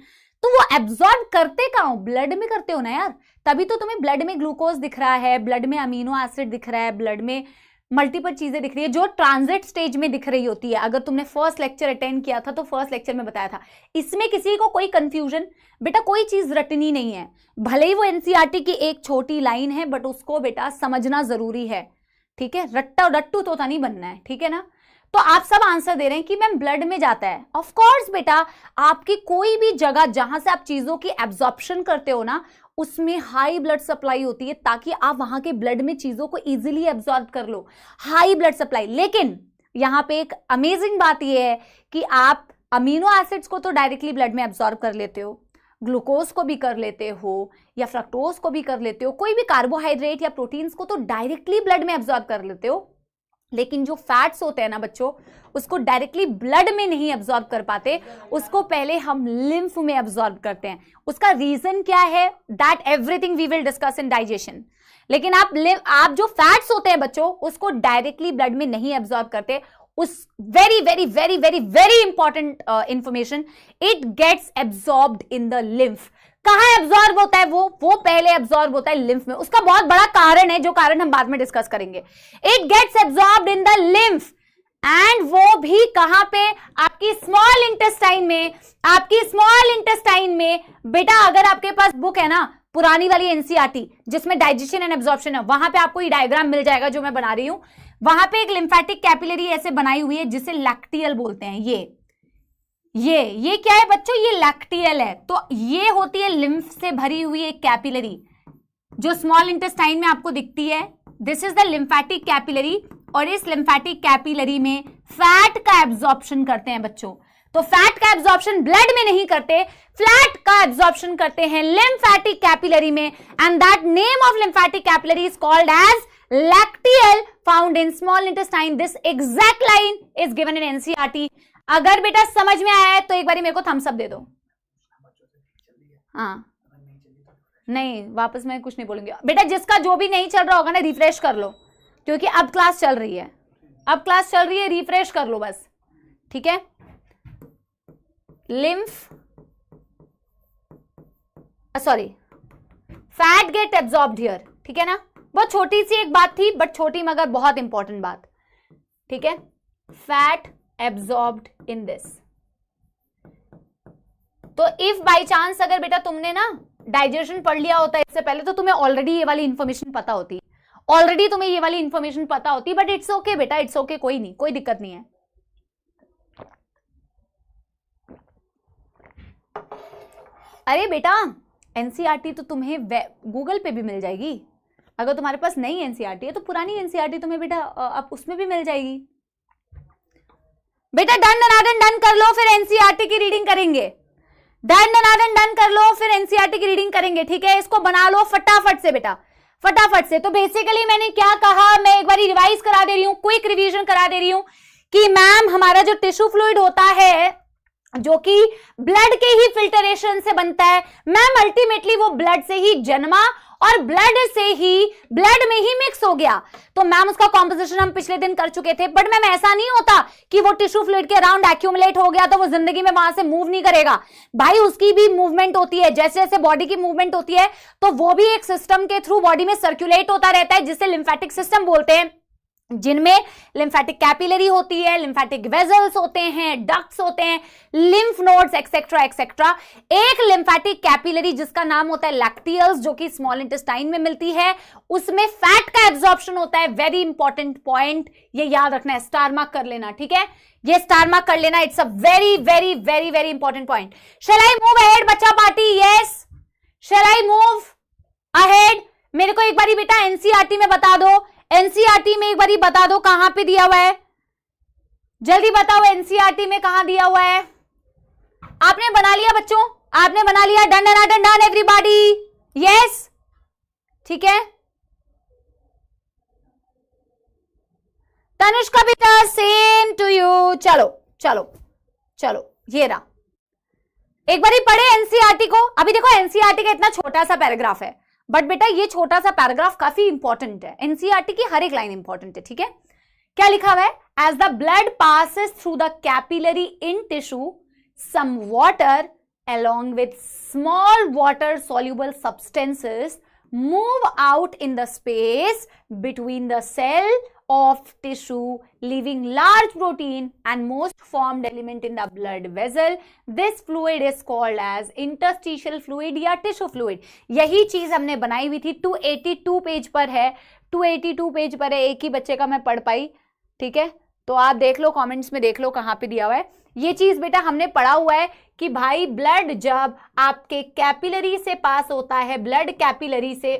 तो वो एब्जॉर्ब करते कहां हो? ब्लड में करते हो ना यार। तभी तो तुम्हें ब्लड में ग्लूकोज दिख रहा है, ब्लड में अमीनो एसिड दिख रहा है, ब्लड में मल्टीपल चीजें दिख रही है, जो ट्रांजिट स्टेज में दिख रही होती है। अगर तुमने फर्स्ट लेक्चर अटेंड किया था तो फर्स्ट लेक्चर में बताया था। इसमें किसी को कोई कंफ्यूजन? बेटा कोई चीज रटनी नहीं है, भले ही वो एनसीईआरटी की एक छोटी लाइन है, बट उसको बेटा समझना जरूरी है, ठीक है? रट्टू तोता नहीं बनना है, ठीक है ना? तो आप सब आंसर दे रहे हैं कि मैम ब्लड में जाता है। ऑफ कोर्स बेटा, आपकी कोई भी जगह जहां से आप चीजों की एब्जॉर्प्शन करते हो ना, उसमें हाई ब्लड सप्लाई होती है, ताकि आप वहां के ब्लड में चीजों को इजीली एब्जॉर्ब कर लो, हाई ब्लड सप्लाई। लेकिन यहां पे एक अमेजिंग बात यह है कि आप अमीनो एसिड्स को तो डायरेक्टली ब्लड में एब्जॉर्ब कर लेते हो, ग्लूकोज को भी कर लेते हो, या फ्रक्टोज को भी कर लेते हो, कोई भी कार्बोहाइड्रेट या प्रोटीन्स को तो डायरेक्टली ब्लड में एब्जॉर्ब कर लेते हो। लेकिन जो फैट्स होते हैं ना बच्चों, उसको डायरेक्टली ब्लड में नहीं एब्जॉर्ब कर पाते, उसको पहले हम लिम्फ में एब्जॉर्ब करते हैं। उसका रीजन क्या है? That everything we will discuss in digestion. लेकिन आप जो फैट्स होते हैं बच्चों, उसको डायरेक्टली ब्लड में नहीं एब्जॉर्ब करते। उस very very very very very important information, it gets absorbed in the lymph. कहां एब्जॉर्ब होता है वो पहले एब्जॉर्ब होता है लिम्फ में। उसका बहुत बड़ा कारण है, जो कारण हम बाद में डिस्कस करेंगे। It gets absorbed in the lymph, and वो भी कहां पे? आपकी स्मॉल इंटेस्टाइन में। आपकी स्मॉल इंटेस्टाइन में बेटा, अगर आपके पास बुक है ना पुरानी वाली एनसीईआरटी जिसमें डाइजेशन एंड एब्जॉर्प्शन है, वहां पे आपको ये डायग्राम मिल जाएगा जो मैं बना रही हूं। वहां पे एक लिम्फेटिक कैपिलरी ऐसे बनाई हुई है जिसे लैक्टियल बोलते हैं। ये क्या है बच्चों? ये लैक्टियल है। तो ये होती है लिम्फ से भरी हुई एक कैपिलरी जो स्मॉल इंटेस्टाइन में आपको दिखती है। This is the lymphatic capillary, और इस लिम्फेटिक कैपिलरी में फैट का एब्जॉर्प्शन करते हैं बच्चों। तो फैट का एब्जॉर्प्शन ब्लड में नहीं करते, फैट का एब्जॉर्प्शन करते हैं लिम्फेटिक कैपिलरी में, and that name of lymphatic capillary is called as lacteal, found in small intestine. This exact line is given in NCERT. अगर बेटा समझ में आया है तो एक बार मेरे को थम्स अप दे दो। हाँ, नहीं वापस मैं कुछ नहीं बोलूंगी बेटा। जिसका जो भी नहीं चल रहा होगा ना, रिफ्रेश कर लो, क्योंकि अब क्लास चल रही है, अब क्लास चल रही है, रिफ्रेश कर लो बस, ठीक है? Lymph, sorry, fat get absorbed here, ठीक है ना? बहुत छोटी सी एक बात थी, बट छोटी मगर बहुत इंपॉर्टेंट बात, ठीक है? Fat absorbed in this. तो इफ बाय चांस अगर बेटा तुमने ना डाइजेशन पढ़ लिया होता है इससे पहले, तो तुम्हें ऑलरेडी ये वाली इंफॉर्मेशन पता होती, ऑलरेडी तुम्हें ये वाली इंफॉर्मेशन पता होती, बट इट्स ओके बेटा, इट्स ओके, कोई नहीं, कोई दिक्कत नहीं है। अरे बेटा एनसीईआरटी तो तुम्हें गूगल पे भी मिल जाएगी। अगर तुम्हारे पास नई एनसीईआरटी है तो पुरानी एनसीईआरटी तुम्हें बेटा अब उसमें भी मिल जाएगी। बेटा डन दनादन डन कर लो, फिर एनसीईआरटी की रीडिंग करेंगे। डन दनादन डन कर लो, फिर एनसीईआरटी की रीडिंग करेंगे, ठीक है? इसको बना लो फटाफट से बेटा, फटाफट से। तो बेसिकली मैंने क्या कहा, मैं एक बार रिवाइज करा दे रही हूं, क्विक रिवीजन करा दे रही हूं कि मैम हमारा जो टिश्यू फ्लूइड होता है, जो कि ब्लड के ही फिल्टरेशन से बनता है, मैम अल्टीमेटली वो ब्लड से ही जन्मा और ब्लड से ही, ब्लड में ही मिक्स हो गया, तो मैम उसका कॉम्पोजिशन हम पिछले दिन कर चुके थे। बट मैम ऐसा नहीं होता कि वो टिश्यू फ्लूइड के अराउंड एक्यूमुलेट हो गया तो वो जिंदगी में वहां से मूव नहीं करेगा भाई, उसकी भी मूवमेंट होती है, जैसे जैसे बॉडी की मूवमेंट होती है तो वो भी एक सिस्टम के थ्रू बॉडी में सर्कुलेट होता रहता है, जिसे लिम्फेटिक सिस्टम बोलते हैं, जिनमें लिम्फेटिक कैपिलरी होती है, लिम्फेटिक वेजल्स होते हैं, डक्ट्स होते हैं, लिम्फ नोड्स एक्सेट्रा एक्सेट्रा। एक लिम्फेटिक कैपिलरी जिसका नाम होता है लैक्टियल्स, जो कि स्मॉल इंटेस्टाइन में मिलती है, उसमें फैट का एब्जॉर्प्शन होता है। वेरी इंपॉर्टेंट पॉइंट, ये याद रखना है, स्टार मार्क कर लेना, ठीक है, ये स्टार मार्क कर लेना, it's a very very very very important point. Shall I move ahead बच्चा party? Yes, shall I move ahead? मेरे को एक बारी बेटा एनसीईआरटी में बता दो, एनसीईआरटी में एक बारी बता दो कहां पे दिया हुआ है, जल्दी बताओ एनसीईआरटी में कहां दिया हुआ है। आपने बना लिया बच्चों, आपने बना लिया? Done done done done everybody, yes, ठीक है। तनुष्का बेटा सेम टू यू। चलो चलो चलो, ये रहा, एक बारी पढ़े एनसीईआरटी को। अभी देखो एनसीईआरटी का इतना छोटा सा पैराग्राफ है, बट बेटा ये छोटा सा पैराग्राफ काफी इंपॉर्टेंट है, एनसीईआरटी की हर एक लाइन इंपॉर्टेंट है, ठीक है। क्या लिखा हुआ है? As the blood passes through the capillary in tissue, some water along with small water soluble substances move out in the space between the cell of tissue, leaving large protein and most formed element in the blood vessel. This fluid is called as interstitial fluid या tissue fluid. यही चीज हमने बनाई हुई थी, 282 page पर है, 282 page पर है, एक ही बच्चे का मैं पढ़ पाई, ठीक है। तो आप देख लो, कमेंट्स में देख लो कहां पे दिया हुआ है ये चीज। बेटा हमने पढ़ा हुआ है कि भाई ब्लड जब आपके कैपिलरी से पास होता है, ब्लड कैपिलरी से,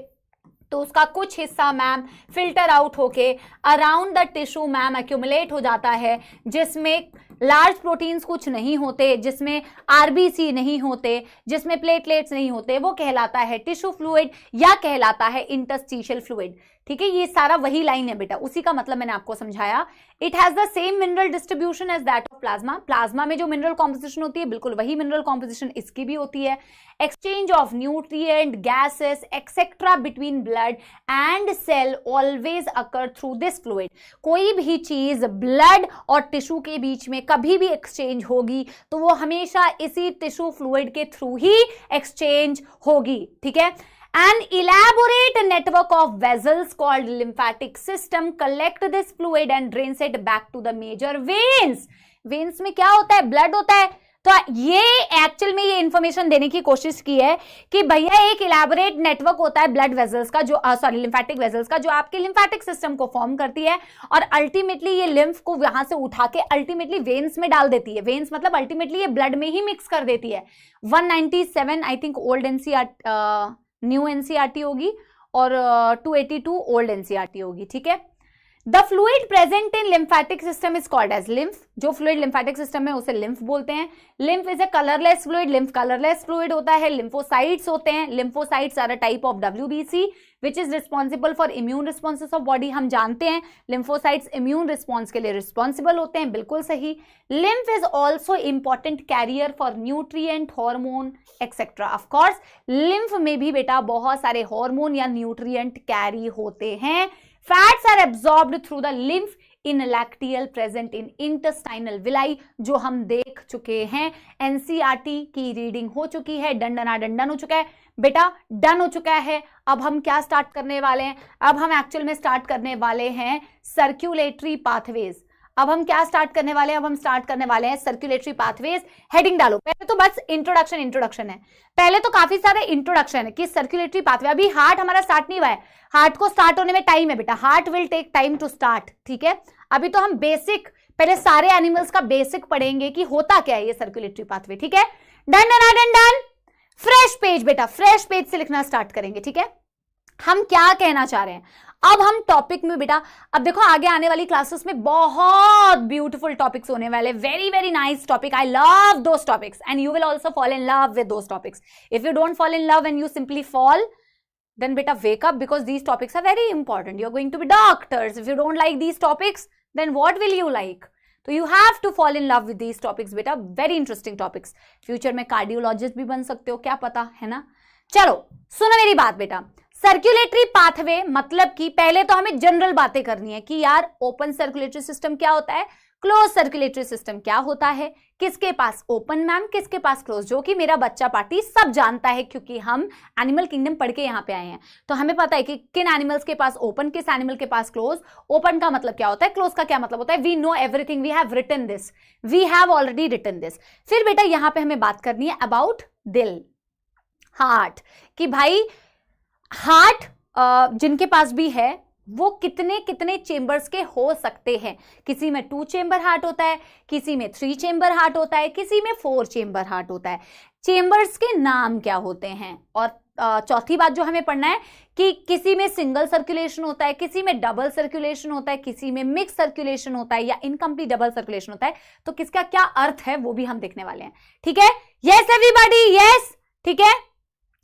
तो उसका कुछ हिस्सा मैम फिल्टर आउट होके around the tissue ma'am accumulate हो जाता है, जिसमें लार्ज प्रोटीन्स कुछ नहीं होते, जिसमें आरबीसी नहीं होते, जिसमें प्लेटलेट्स नहीं होते, वो कहलाता है टिश्यू फ्लूइड या कहलाता है इंटरस्टिशियल फ्लूइड, ठीक है। ये सारा वही लाइन है बेटा, उसी का मतलब मैंने आपको समझाया। It has the same mineral distribution as that of plasma. Plasma में जो मिनरल कॉम्पोजिशन होती है बिल्कुल वही मिनरल कॉम्पोजिशन इसकी भी होती है। Exchange of nutrient, gases etcetera between blood and cell always occur through this fluid. कोई भी चीज ब्लड और टिश्यू के बीच में कभी भी एक्सचेंज होगी तो वो हमेशा इसी टिश्यू फ्लूइड के थ्रू ही एक्सचेंज होगी, ठीक है। An elaborate network of vessels called lymphatic system collect this fluid and drains it back to the major veins. Veins में क्या होता है? ब्लड होता है। तो ये एक्चुअल में ये इंफॉर्मेशन देने की कोशिश की है कि भैया एक इलेबोरेट नेटवर्क होता है ब्लड वेजल्स का, जो लिम्फेटिक वेजल्स का, जो आपके लिम्फेटिक सिस्टम को फॉर्म करती है और अल्टीमेटली ये लिम्फ को यहां से उठा के अल्टीमेटली वेन्स में डाल देती है। वेन्स मतलब अल्टीमेटली ये ब्लड में ही मिक्स कर देती है। 197 I think old NCERT, new NCERT होगी, और 282 ओल्ड एनसीईआरटी होगी, ठीक है। The fluid present in lymphatic system is called as lymph. जो फ्लूइड लिम्फेटिक सिस्टम है उसे लिम्फ बोलते हैं। Lymph is a colourless fluid, lymph colourless fluid होता है। लिम्फोसाइट्स होते हैं। Lymphocytes are a type of WBC which is responsible for immune responses of body. हम जानते हैं लिम्फोसाइट्स इम्यून रिस्पॉन्स के लिए रिस्पॉन्सिबल होते हैं, बिल्कुल सही। Lymph is also important carrier for nutrient, hormone etcetera. Of course lymph में भी बेटा बहुत सारे हार्मोन या न्यूट्रिएंट कैरी होते हैं। Fats are absorbed through the lymph in lacteal present in intestinal villi, जो हम देख चुके हैं। एनसीईआरटी की रीडिंग हो चुकी है, डन हो चुका है बेटा, डन हो चुका है। अब हम क्या स्टार्ट करने वाले हैं? अब हम एक्चुअल में स्टार्ट करने वाले हैं सर्कुलेटरी पाथवेज। अब हम क्या स्टार्ट करने वाले हैं? अब हम स्टार्ट करने वाले हैं सर्कुलेटरी पाथवेज। हेडिंग डालो। पहले तो बस इंट्रोडक्शन है, पहले तो काफी सारे इंट्रोडक्शन है कि सर्कुलेटरी पाथवे। अभी हार्ट हमारा स्टार्ट नहीं हुआ है, हार्ट को स्टार्ट होने में टाइम है बेटा, heart will take time to start, ठीक है। अभी तो हम बेसिक, पहले सारे एनिमल्स का बेसिक पढ़ेंगे कि होता क्या है ये सर्कुलेटरी पाथवे, ठीक है। डन। फ्रेश पेज बेटा, फ्रेश पेज से लिखना स्टार्ट करेंगे, ठीक है। हम क्या कहना चाह रहे हैं अब हम टॉपिक में बेटा, अब देखो आगे आने वाली क्लासेस में बहुत ब्यूटीफुल टॉपिक्स होने वाले, very very nice topic. I love those topics and you will also fall in love with those topics. If you don't fall in love and you simply fall, then beta wake up, because these topics are very important. You're going to be doctors. If you don't like these topics, then what will you like? So you have to fall in love with these topics beta, very interesting topics. Future में cardiologist भी बन सकते हो, क्या पता है ना। चलो सुनो मेरी बात बेटा, सर्कुलेटरी पाथवे मतलब कि पहले तो हमें जनरल बातें करनी है कि यार ओपन सर्कुलेटरी सिस्टम क्या होता है, क्लोज सर्कुलेटरी सिस्टम क्या होता है, किसके पास ओपन मैम, किसके पास क्लोज, जो कि मेरा बच्चा पार्टी सब जानता है क्योंकि हम एनिमल किंगडम पढ़ के यहाँ पे आए हैं। तो हमें पता है कि किन एनिमल्स के पास ओपन, किस एनिमल के पास क्लोज, ओपन का मतलब क्या होता है, क्लोज का क्या मतलब होता है। We know everything, we have written this, we have already written this. फिर बेटा यहाँ पे हमें बात करनी है अबाउट दिल, हार्ट, कि भाई हार्ट जिनके पास भी है वो कितने कितने चेंबर्स के हो सकते हैं। किसी में 2 चेंबर हार्ट होता है, किसी में 3 चेंबर हार्ट होता है, किसी में 4 चेंबर हार्ट होता है। चेंबर्स के नाम क्या होते हैं। और चौथी बात जो हमें पढ़ना है कि किसी में सिंगल सर्कुलेशन होता है, किसी में डबल सर्कुलेशन होता है, किसी में मिक्स सर्कुलेशन होता है या इनकम्प्लीट डबल सर्कुलेशन होता है। तो किसका क्या अर्थ है वो भी हम देखने वाले हैं। ठीक है, यस एवरीबॉडी, यस, ठीक है,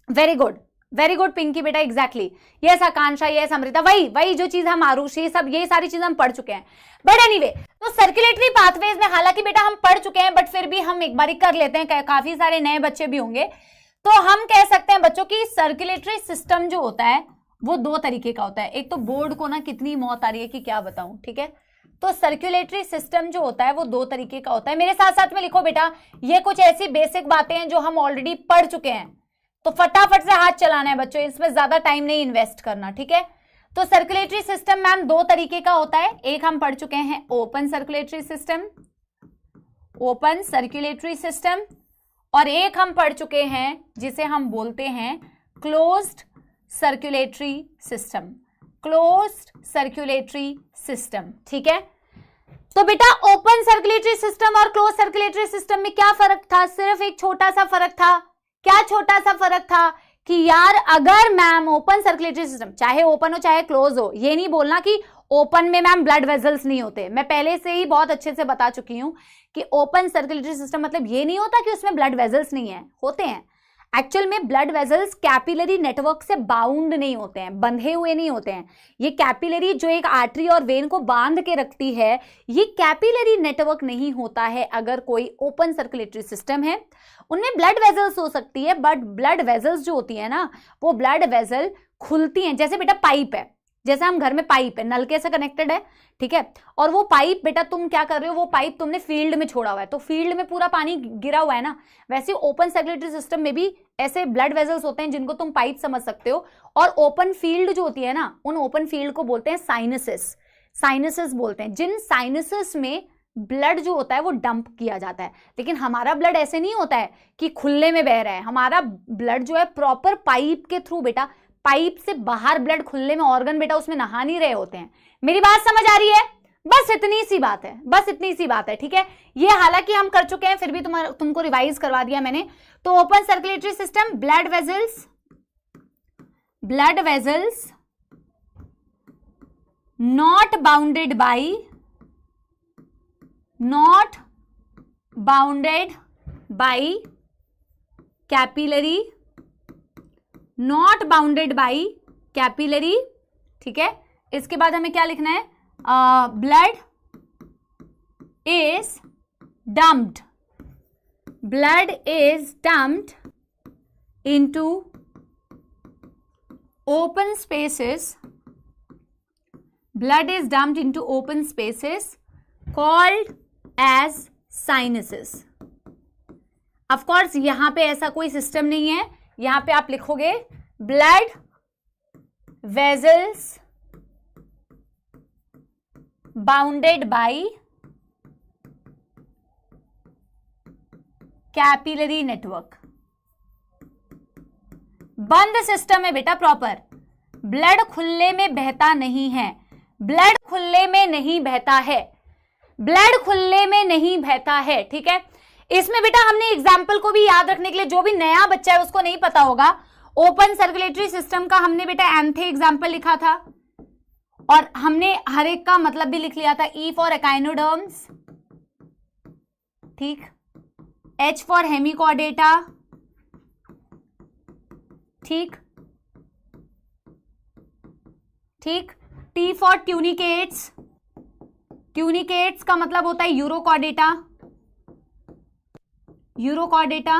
very good, very good Pinky बेटा, exactly, yes Akanksha, yes Amrita, वही जो चीज हम आरुषि, सब ये सारी चीज हम पढ़ चुके हैं। बट एनीवे, तो सर्कुलेटरी पाथवेज में हालांकि बेटा हम पढ़ चुके हैं, बट फिर भी हम एक बार कर लेते हैं, काफी सारे नए बच्चे भी होंगे। तो हम कह सकते हैं बच्चों की सर्कुलेटरी सिस्टम जो होता है वो 2 तरीके का होता है। एक तो बोर्ड को ना कितनी मौत आ रही है कि क्या बताऊं, ठीक है। तो सर्कुलेटरी सिस्टम जो होता है वो 2 तरीके का होता है। मेरे साथ साथ में लिखो बेटा, ये कुछ ऐसी बेसिक बातें हैं जो हम ऑलरेडी पढ़ चुके हैं, तो फटाफट से हाथ चलाना है बच्चों, इसमें ज्यादा टाइम नहीं इन्वेस्ट करना, ठीक है। तो सर्कुलेटरी सिस्टम मैम 2 तरीके का होता है। एक हम पढ़ चुके हैं open circulatory system, open circulatory system, और एक हम पढ़ चुके हैं जिसे हम बोलते हैं closed circulatory system, closed circulatory system, ठीक है। तो बेटा ओपन सर्कुलेटरी सिस्टम और क्लोज सर्कुलेटरी सिस्टम में क्या फर्क था, सिर्फ एक छोटा सा फर्क था। क्या छोटा सा फर्क था कि यार अगर मैम ओपन सर्कुलेटरी सिस्टम, चाहे ओपन हो चाहे क्लोज हो, ये नहीं बोलना कि ओपन में मैम ब्लड वेजल्स नहीं होते। मैं पहले से ही बहुत अच्छे से बता चुकी हूं कि ओपन सर्कुलेटरी सिस्टम मतलब ये नहीं होता कि उसमें ब्लड वेजल्स नहीं है, होते हैं। एक्चुअल में ब्लड वेजल्स कैपिलरी नेटवर्क से बाउंड नहीं होते हैं, बंधे हुए नहीं होते हैं। ये कैपिलरी जो एक आर्टरी और वेन को बांध के रखती है, ये कैपिलरी नेटवर्क नहीं होता है अगर कोई ओपन सर्कुलेटरी सिस्टम है। उनमें ब्लड वेजल्स हो सकती है, बट ब्लड वेजल्स जो होती है ना, वो ब्लड वेजल खुलती हैं। जैसे बेटा पाइप है, जैसे हम घर में पाइप है, नलके से कनेक्टेड है, ठीक है, और वो पाइप बेटा तुम क्या कर रहे हो, वो पाइप तुमने फील्ड में छोड़ा हुआ है, तो फील्ड में पूरा पानी गिरा हुआ है ना, वैसे ओपन सर्कुलेटरी सिस्टम में भी ऐसे ब्लड वेजल्स होते हैं जिनको तुम पाइप समझ सकते हो। और ओपन फील्ड जो होती है ना, उन ओपन फील्ड को बोलते हैं साइनसेस, साइनसेस बोलते हैं, जिन साइनसेस में ब्लड जो होता है वो डंप किया जाता है। लेकिन हमारा ब्लड ऐसे नहीं होता है कि खुले में बह रहा है, हमारा ब्लड जो है प्रॉपर पाइप के थ्रू, बेटा पाइप से बाहर ब्लड खुले में, ऑर्गन बेटा उसमें नहा नहीं रहे होते हैं। मेरी बात समझ आ रही है? बस इतनी सी बात है, बस इतनी सी बात है, ठीक है। ये हालांकि हम कर चुके हैं, फिर भी तुमको रिवाइज करवा दिया मैंने। तो open circulatory system, blood vessels, blood vessels not bounded by, not bounded by capillary, not bounded by capillary, ठीक है। इसके बाद हमें क्या लिखना है, blood is dumped, blood is dumped into open spaces, blood is dumped into open spaces called as sinuses। Of course यहां पे ऐसा कोई सिस्टम नहीं है, यहां पे आप लिखोगे blood vessels bounded by capillary network. बंद सिस्टम है बेटा प्रॉपर, ब्लड खुले में बहता नहीं है, ब्लड खुले में नहीं बहता है, ब्लड खुले में नहीं बहता है, ठीक है। इसमें बेटा हमने एग्जाम्पल को भी याद रखने के लिए, जो भी नया बच्चा है उसको नहीं पता होगा, ओपन सर्कुलेटरी सिस्टम का हमने बेटा एंथे एग्जाम्पल लिखा था, और हमने हर एक का मतलब भी लिख लिया था। ई फॉर एकाइनोडर्म्स, ठीक, एच फॉर हेमिकॉर्डेटा, ठीक ठीक, टी फॉर ट्यूनिकेट्स, ट्यूनिकेट्स का मतलब होता है यूरोकॉर्डेटा, यूरोकॉर्डेटा।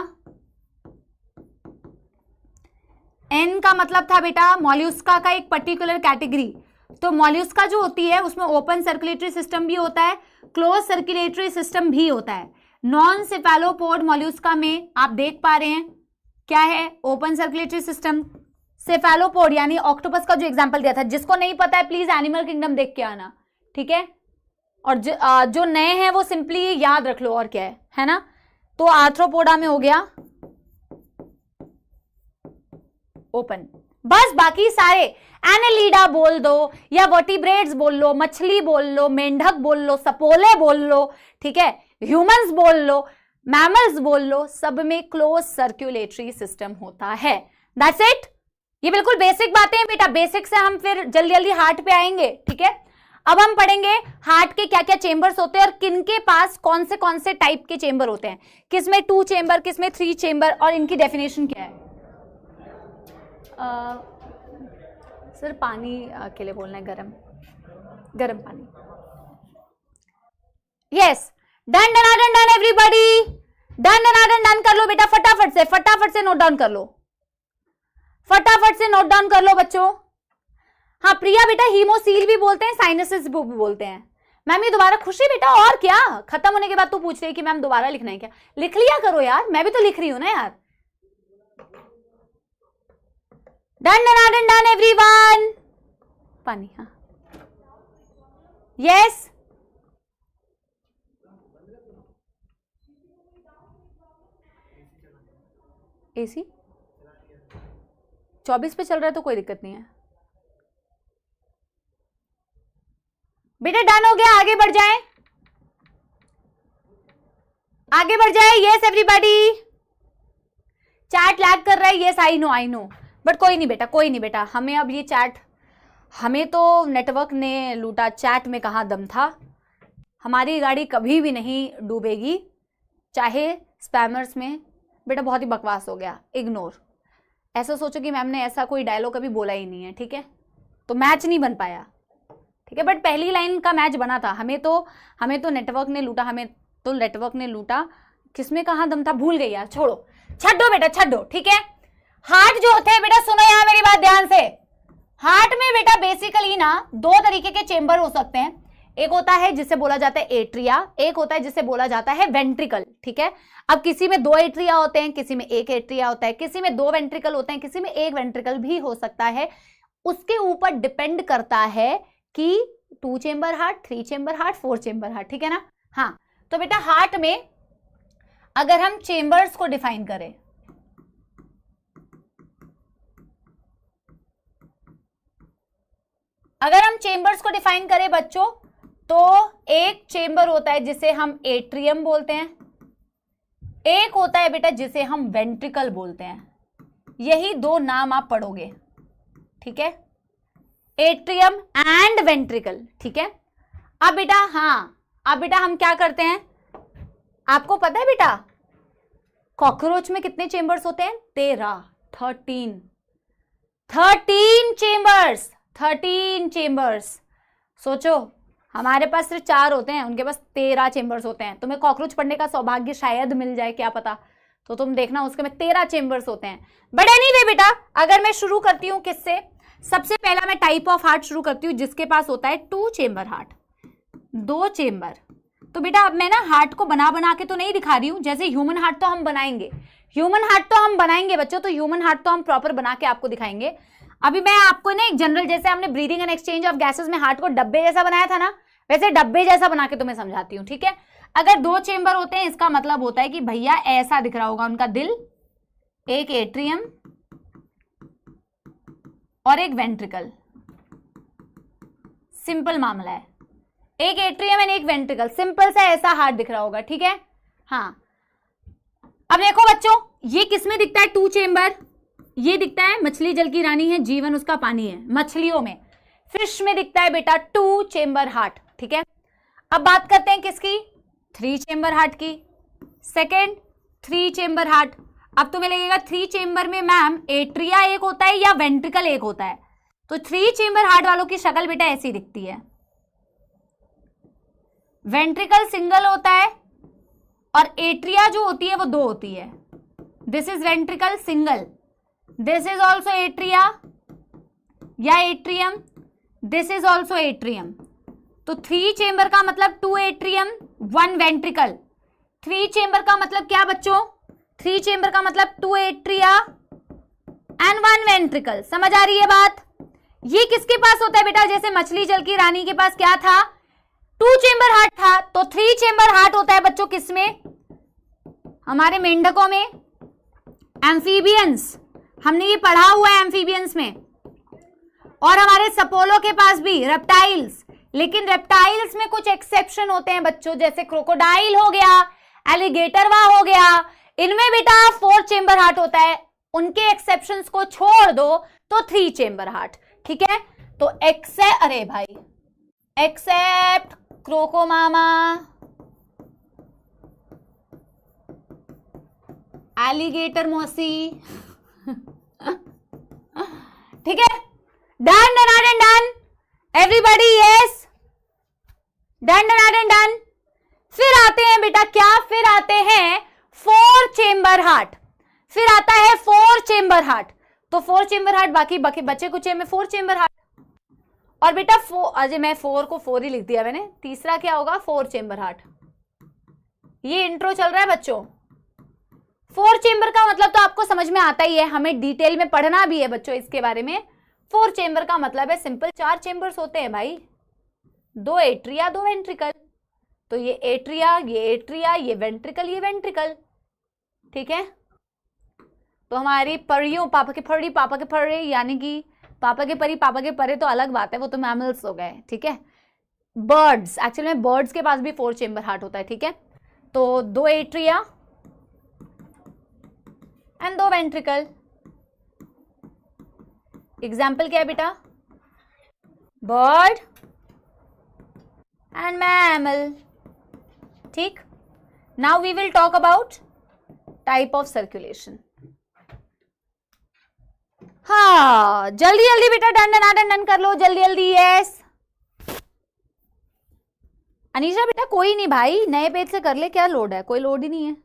एन का मतलब था बेटा मॉल्यूस्का का एक पर्टिकुलर कैटेगरी। तो मॉल्यूस्का जो होती है उसमें ओपन सर्कुलेटरी सिस्टम भी होता है, क्लोज सर्कुलेटरी सिस्टम भी होता है। नॉन सेफेलोपोड मॉल्यूस्का में आप देख पा रहे हैं क्या है, ओपन सर्कुलेटरी सिस्टम। सेफेलोपोड यानी ऑक्टोपस का जो एग्जांपल दिया था, जिसको नहीं पता है प्लीज एनिमल किंगडम देख के आना, ठीक है। और जो नए हैं वो सिंपली याद रख लो और क्या है ना। तो आर्थ्रोपोडा में हो गया ओपन, बस बाकी सारे एनेलिडा बोल दो या वर्टिब्रेट्स बोल लो, मछली बोल लो, मेंढक बोल लो, सपोले बोल लो, ठीक है, ह्यूमंस बोल लो, मैमल्स बोल लो, सब में क्लोज सर्कुलेटरी सिस्टम होता है। That's it. ये बिल्कुल बेसिक बातें हैं बेटा, बेसिक से हम फिर जल्दी जल्दी हार्ट पे आएंगे, ठीक है। अब हम पढ़ेंगे हार्ट के क्या क्या चेंबर्स होते हैं और किन के पास कौन से टाइप के चेंबर होते हैं, किसमें 2 चेंबर, किसमें 3 चेंबर, और इनकी डेफिनेशन क्या है। सर पानी के लिए बोलना है, गरम पानी। Yes, done done done done everybody, done done done कर लो बेटा, फटाफट से नोट डाउन कर लो, फटाफट से नोट डाउन कर लो बच्चों। हाँ प्रिया बेटा, हीमोसील भी बोलते हैं, साइनसेस भी बोलते हैं। मैम ये दोबारा, खुशी बेटा और क्या, खत्म होने के बाद तू पूछ रही है कि मैम दोबारा लिखना है क्या, लिख लिया करो यार, मैं भी तो लिख रही हूं ना यार। डन डन डन एवरीवन, पानी, हाँ यस। एसी 24 पे चल रहा है तो कोई दिक्कत नहीं है बेटा, डन हो गया, आगे बढ़ जाएं, आगे बढ़ जाए। यस एवरीबॉडी, चैट लैग कर रहा है, यस आई नो, बट कोई नहीं बेटा, कोई नहीं बेटा, हमें अब ये चैट, हमें तो नेटवर्क ने लूटा, चैट में कहाँ दम था। हमारी गाड़ी कभी भी नहीं डूबेगी, चाहे स्पैमर्स में। बेटा बहुत ही बकवास हो गया, इग्नोर। ऐसा सोचो कि मैम ने ऐसा कोई डायलॉग कभी बोला ही नहीं है, ठीक है, तो मैच नहीं बन पाया, ठीक है, बट पहली लाइन का मैच बना था। हमें तो नेटवर्क ने लूटा, किसमें कहाँ दम था भूल गई यार, छोड़ो, छड्डो बेटा छड्डो, ठीक है। हार्ट जो होते हैं बेटा, सुनो यहाँ मेरी बात ध्यान से, हार्ट में बेटा बेसिकली ना 2 तरीके के चेंबर हो सकते हैं, एक होता है जिसे बोला जाता है एट्रिया, एक होता है जिसे बोला जाता है वेंट्रिकल, ठीक है। अब किसी में 2 एट्रिया होते हैं, किसी में 1 एट्रिया होता है, किसी में 2 वेंट्रिकल होते हैं, किसी में 1 वेंट्रिकल भी हो सकता है। उसके ऊपर डिपेंड करता है कि 2 chamber heart, 3 chamber heart, 4 chamber heart, ठीक है ना। हाँ तो बेटा हार्ट में अगर हम चेंबर्स को डिफाइन करें, बच्चों, तो एक चेंबर होता है जिसे हम एट्रियम बोलते हैं, एक होता है बेटा जिसे हम वेंट्रिकल बोलते हैं। यही 2 नाम आप पढ़ोगे, ठीक है, एट्रियम एंड वेंट्रिकल, ठीक है। अब बेटा हम क्या करते हैं, आपको पता है बेटा कॉकरोच में कितने चेंबर्स होते हैं, 13 चेंबर्स। सोचो हमारे पास सिर्फ 4 होते हैं, उनके पास 13 चेंबर्स होते हैं। तुम्हें कॉकरोच पढ़ने का सौभाग्य शायद मिल जाए, क्या पता, तो तुम देखना उसके में 13 चेंबर्स होते हैं। बट एनीवे बेटा, अगर मैं शुरू करती हूं किससे, सबसे पहला मैं टाइप ऑफ हार्ट शुरू करती हूँ जिसके पास होता है 2 चेंबर हार्ट, 2 चेंबर। तो बेटा अब मैं ना हार्ट को बना के तो नहीं दिखा रही हूँ, जैसे ह्यूमन हार्ट तो हम बनाएंगे, बच्चों, तो ह्यूमन हार्ट तो हम प्रॉपर बना के आपको दिखाएंगे। अभी मैं आपको ना एक जनरल, जैसे हमने breathing and exchange of gases में हार्ट को डब्बे जैसा बनाया था ना, वैसे डब्बे जैसा बना के तुम्हें समझाती हूँ, ठीक है। अगर 2 चेंबर होते हैं इसका मतलब होता है कि भैया ऐसा दिख रहा होगा उनका दिल, एक एट्रियम और एक वेंट्रिकल, सिंपल मामला है, एक एट्रियम एंड एक वेंट्रिकल, सिंपल सा ऐसा हार्ट दिख रहा होगा, ठीक है। हाँ अब देखो बच्चों, ये किसमें दिखता है 2 चेंबर, ये दिखता है, मछली जल की रानी है, जीवन उसका पानी है, मछलियों में, फिश में दिखता है बेटा 2 चेंबर हार्ट, ठीक है। अब बात करते हैं किसकी, 3 चेंबर हार्ट की। सेकेंड 3 चेंबर हार्ट, अब तुम्हें लगेगा 3 चेंबर में मैम एट्रिया एक होता है या वेंट्रिकल एक होता है, तो 3 चेंबर हार्ट वालों की शक्ल बेटा ऐसी दिखती है, वेंट्रिकल सिंगल होता है और एट्रिया जो होती है वो 2 होती है। This is ventricle single, this is also atria या atrium, this is also atrium. तो 3 चेंबर का मतलब 2 एट्रियम 1 वेंट्रिकल। 3 चेंबर का मतलब क्या बच्चों? 3 चेंबर का मतलब 2 एट्रिया एंड 1 वेंट्रिकल। समझ आ रही है बात? ये किसके पास होता है बेटा? जैसे मछली जल की रानी के पास क्या था? 2 चेंबर हार्ट था, तो 3 चेंबर हार्ट होता है बच्चों किसमें? हमारे मेंढकों में, एम्फीबियंस। हमने ये पढ़ा हुआ है एम्फीबियंस में। और हमारे सपोलो के पास भी रेप्टाइल्स, लेकिन रेप्टाइल्स में कुछ एक्सेप्शन होते हैं बच्चों, जैसे क्रोकोडाइल हो गया, एलिगेटरवा हो गया, इनमें बेटा 4 चेंबर हार्ट होता है। उनके एक्सेप्शंस को छोड़ दो तो 3 चेंबर हार्ट। ठीक है, तो अरे भाई, एक्सेप्ट क्रोकोमामा, एलिगेटर मौसी। ठीक है, done done done done everybody, yes, done done done done. फिर आते हैं बेटा क्या? फिर आते हैं 4 चेंबर हार्ट। फिर आता है 4 चेंबर हार्ट। तो 4 चेंबर हार्ट बाकी बचे कुछ में 4 चेंबर हार्ट। और बेटा अजय मैं 4 को 4 ही लिख दिया मैंने। तीसरा क्या होगा? 4 चेंबर हार्ट। ये इंट्रो चल रहा है बच्चों। 4 चेंबर का मतलब तो आपको समझ में आता ही है, हमें डिटेल में पढ़ना भी है बच्चों इसके बारे में। 4 चेंबर का मतलब है सिंपल 4 चेंबर्स होते हैं भाई, 2 एट्रिया 2 वेंट्रिकल। तो ये एट्रिया, ये एट्रिया, ये वेंट्रिकल, ये वेंट्रिकल। ठीक है, तो हमारी परियों, पापा के फड़ी पापा के फड़े, यानी कि पापा के परी पापा के परे तो अलग बात है, वो तो मैमल्स हो गए। ठीक है, बर्ड्स, एक्चुअली में बर्ड्स के पास भी 4 चेंबर हार्ट होता है। ठीक है, तो 2 एट्रिया एंड 2 वेंट्रिकल। एग्जाम्पल क्या है बेटा? Bird and mammal. ठीक, now we will talk about type of circulation. हाँ, जल्दी जल्दी बेटा डन डन डन डन कर लो, जल्दी जल्दी। यस अनीशा बेटा, कोई नहीं भाई, नए पेज से कर ले, क्या लोड है? कोई लोड ही नहीं है।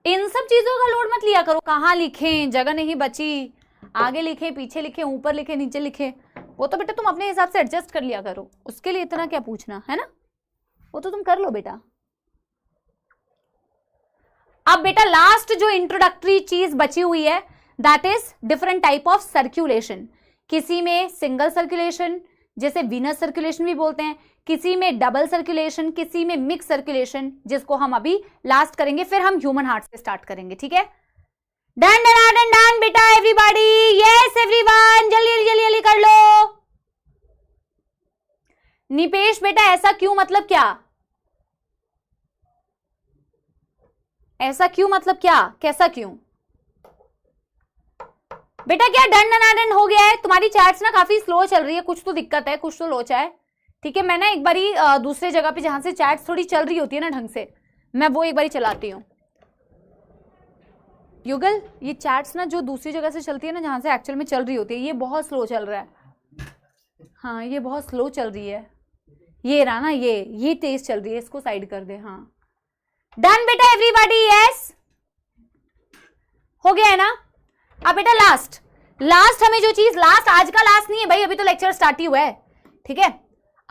इन सब चीजों का लोड मत लिया करो। कहाँ लिखें, जगह नहीं बची, आगे लिखे, पीछे लिखे, ऊपर लिखे, नीचे लिखे, वो तो बेटा तुम अपने हिसाब से एडजस्ट कर लिया करो। उसके लिए इतना क्या पूछना है ना, वो तो तुम कर लो बेटा। अब बेटा लास्ट जो इंट्रोडक्टरी चीज बची हुई है, that is different type of circulation. किसी में सिंगल सर्कुलेशन, जैसे वीनस सर्कुलेशन भी बोलते हैं, किसी में डबल सर्कुलेशन, किसी में मिक्स सर्कुलेशन, जिसको हम अभी लास्ट करेंगे, फिर हम ह्यूमन हार्ट से स्टार्ट करेंगे। ठीक है, डन डन डन डन बेटा एवरीबॉडी, यस एवरीवन, जल्दी जल्दी जल्दी कर लो। निपेश बेटा ऐसा क्यों, मतलब क्या? ऐसा क्यों मतलब क्या? कैसा क्यों बेटा? क्या डन डन डन हो गया है? तुम्हारी चैट्स ना काफी स्लो चल रही है, कुछ तो दिक्कत है, कुछ तो लोचा है। ठीक है, मैं ना एक बारी दूसरे जगह पे जहां से चैट्स थोड़ी चल रही होती है ना ढंग से, मैं वो एक बारी चलाती हूँ। युगल, ये चैट्स ना जो दूसरी जगह से चलती है ना, जहां से एक्चुअल में चल रही होती है, ये बहुत स्लो चल रहा है। हाँ, ये बहुत स्लो चल रही है। ये रहा ना, ये तेज चल रही है, इसको साइड कर दे। हाँ, डन बेटा एवरीबॉडी, यस हो गया है ना। अब बेटा लास्ट हमें जो चीज, लास्ट आज का लास्ट नहीं है भाई, अभी तो लेक्चर स्टार्ट ही हुआ है। ठीक है,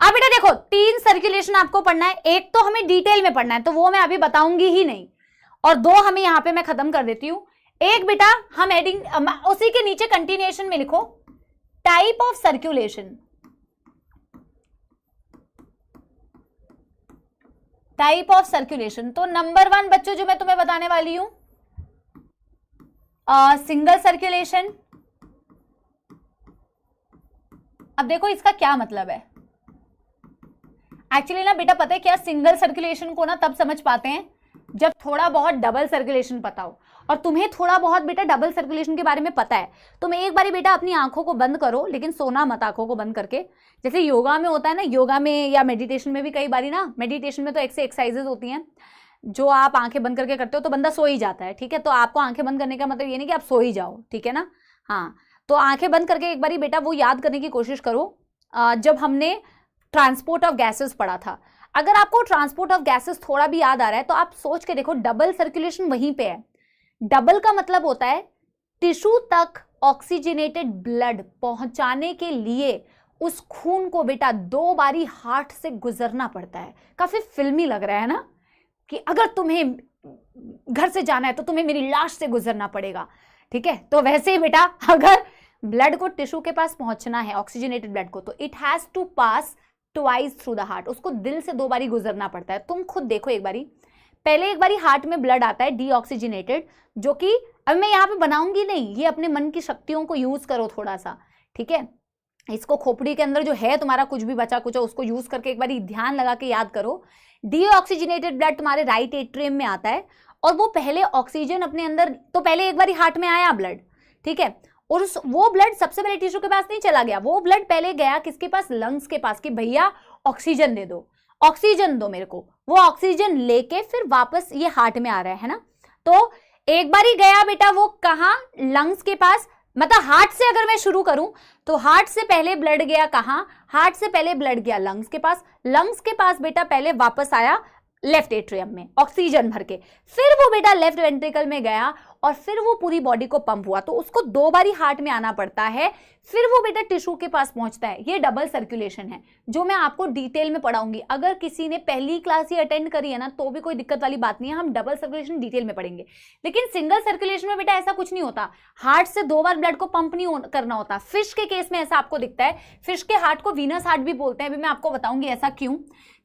अब बेटा देखो 3 सर्कुलेशन आपको पढ़ना है। एक तो हमें डिटेल में पढ़ना है, तो वो मैं अभी बताऊंगी ही नहीं, और 2 हमें यहां पे मैं खत्म कर देती हूं। एक बेटा हम एडिंग, उसी के नीचे कंटिन्यूएशन में लिखो type of circulation. Type of circulation, तो नंबर 1 बच्चों जो मैं तुम्हें बताने वाली हूं, सिंगल सर्कुलेशन। अब देखो इसका क्या मतलब है। एक्चुअली ना बेटा पता है क्या, सिंगल सर्कुलेशन को ना तब समझ पाते हैं जब थोड़ा बहुत डबल सर्कुलेशन पता हो। और तुम्हें थोड़ा बहुत बेटा डबल सर्कुलेशन के बारे में पता है, तुम एक बारी बेटा अपनी आंखों को बंद करो, लेकिन सोना मत आंखों को बंद करके। जैसे योगा में होता है ना, योगा में या मेडिटेशन में भी कई बारी ना, मेडिटेशन में तो एक से एक्सरसाइजेज होती हैं जो आप आंखें बंद करके करते हो तो बंदा सो ही जाता है। ठीक है, तो आपको आंखें बंद करने का मतलब ये नहीं कि आप सो ही जाओ। ठीक है ना, हाँ, तो आंखें बंद करके एक बारी बेटा वो याद करने की कोशिश करो जब हमने ट्रांसपोर्ट ऑफ गैसेस पढ़ा था। अगर आपको ट्रांसपोर्ट ऑफ गैसेस थोड़ा भी याद आ रहा है तो आप सोच के देखो, डबल सर्कुलेशन वहीं पे है। डबल का मतलब होता है टिश्यू तक ऑक्सीजनेटेड ब्लड पहुंचाने के लिए उस खून को बेटा 2 बारी हार्ट से गुजरना पड़ता है। काफी फिल्मी लग रहा है ना, कि अगर तुम्हें घर से जाना है तो तुम्हें मेरी लाश से गुजरना पड़ेगा, ठीक है। तो वैसे ही बेटा अगर ब्लड को टिश्यू के पास पहुंचना है, ऑक्सीजनेटेड ब्लड को, तो it has to pass twice through the heart, उसको दिल से 2 बारी गुजरना पड़ता है। तुम खुद देखो एक बारी, पहले एक बारी हार्ट में ब्लड आता है डीऑक्सीजनेटेड, जो कि अब मैं यहाँ पे बनाऊंगी नहीं, ये अपने मन की शक्तियों को यूज करो थोड़ा सा, ठीक है। इसको खोपड़ी के अंदर जो है तुम्हारा कुछ भी बचा कुछ, उसको यूज करके एक बारी ध्यान लगा के याद करो। डीऑक्सीजनेटेड ब्लड तुम्हारे राइट एट्रियम में आता है, और वो पहले ऑक्सीजन अपने अंदर, तो पहले एक बारी हार्ट में आया ब्लड, ठीक है, और वो ब्लड सबसे पहले टिश्यू के पास नहीं चला गया, वो ब्लड पहले गया किसके पास, लंग्स के पास, कि भैया ऑक्सीजन दे दो, ऑक्सीजन दो मेरे को। वो ऑक्सीजन लेके फिर वापस ये हार्ट में आ रहा है ना। तो एक बारी गया बेटा वो कहां, लंग्स के पास, मतलब हार्ट से अगर मैं शुरू करूं तो हार्ट से पहले ब्लड गया कहां, हार्ट से पहले ब्लड गया लंग्स के पास, लंग्स के पास बेटा पहले वापस आया लेफ्ट एट्रियम में ऑक्सीजन भर के, फिर वो बेटा लेफ्ट वेंट्रिकल में गया, और फिर वो पूरी बॉडी को पंप हुआ। तो उसको 2 बारी हार्ट में आना पड़ता है, फिर वो बेटा टिश्यू के पास पहुंचता है। ये डबल सर्कुलेशन है, जो मैं आपको डिटेल में पढ़ाऊंगी। अगर किसी ने पहली क्लास ही अटेंड करी है ना, तो भी कोई दिक्कत वाली बात नहीं है, हम डबल सर्कुलेशन डिटेल में पढ़ेंगे। लेकिन सिंगल सर्कुलेशन में बेटा ऐसा कुछ नहीं होता, हार्ट से 2 बार ब्लड को पंप नहीं करना होता। फिश के केस में ऐसा आपको दिखता है, फिश के हार्ट को वीनस हार्ट भी बोलते हैं, अभी मैं आपको बताऊंगी ऐसा क्यों।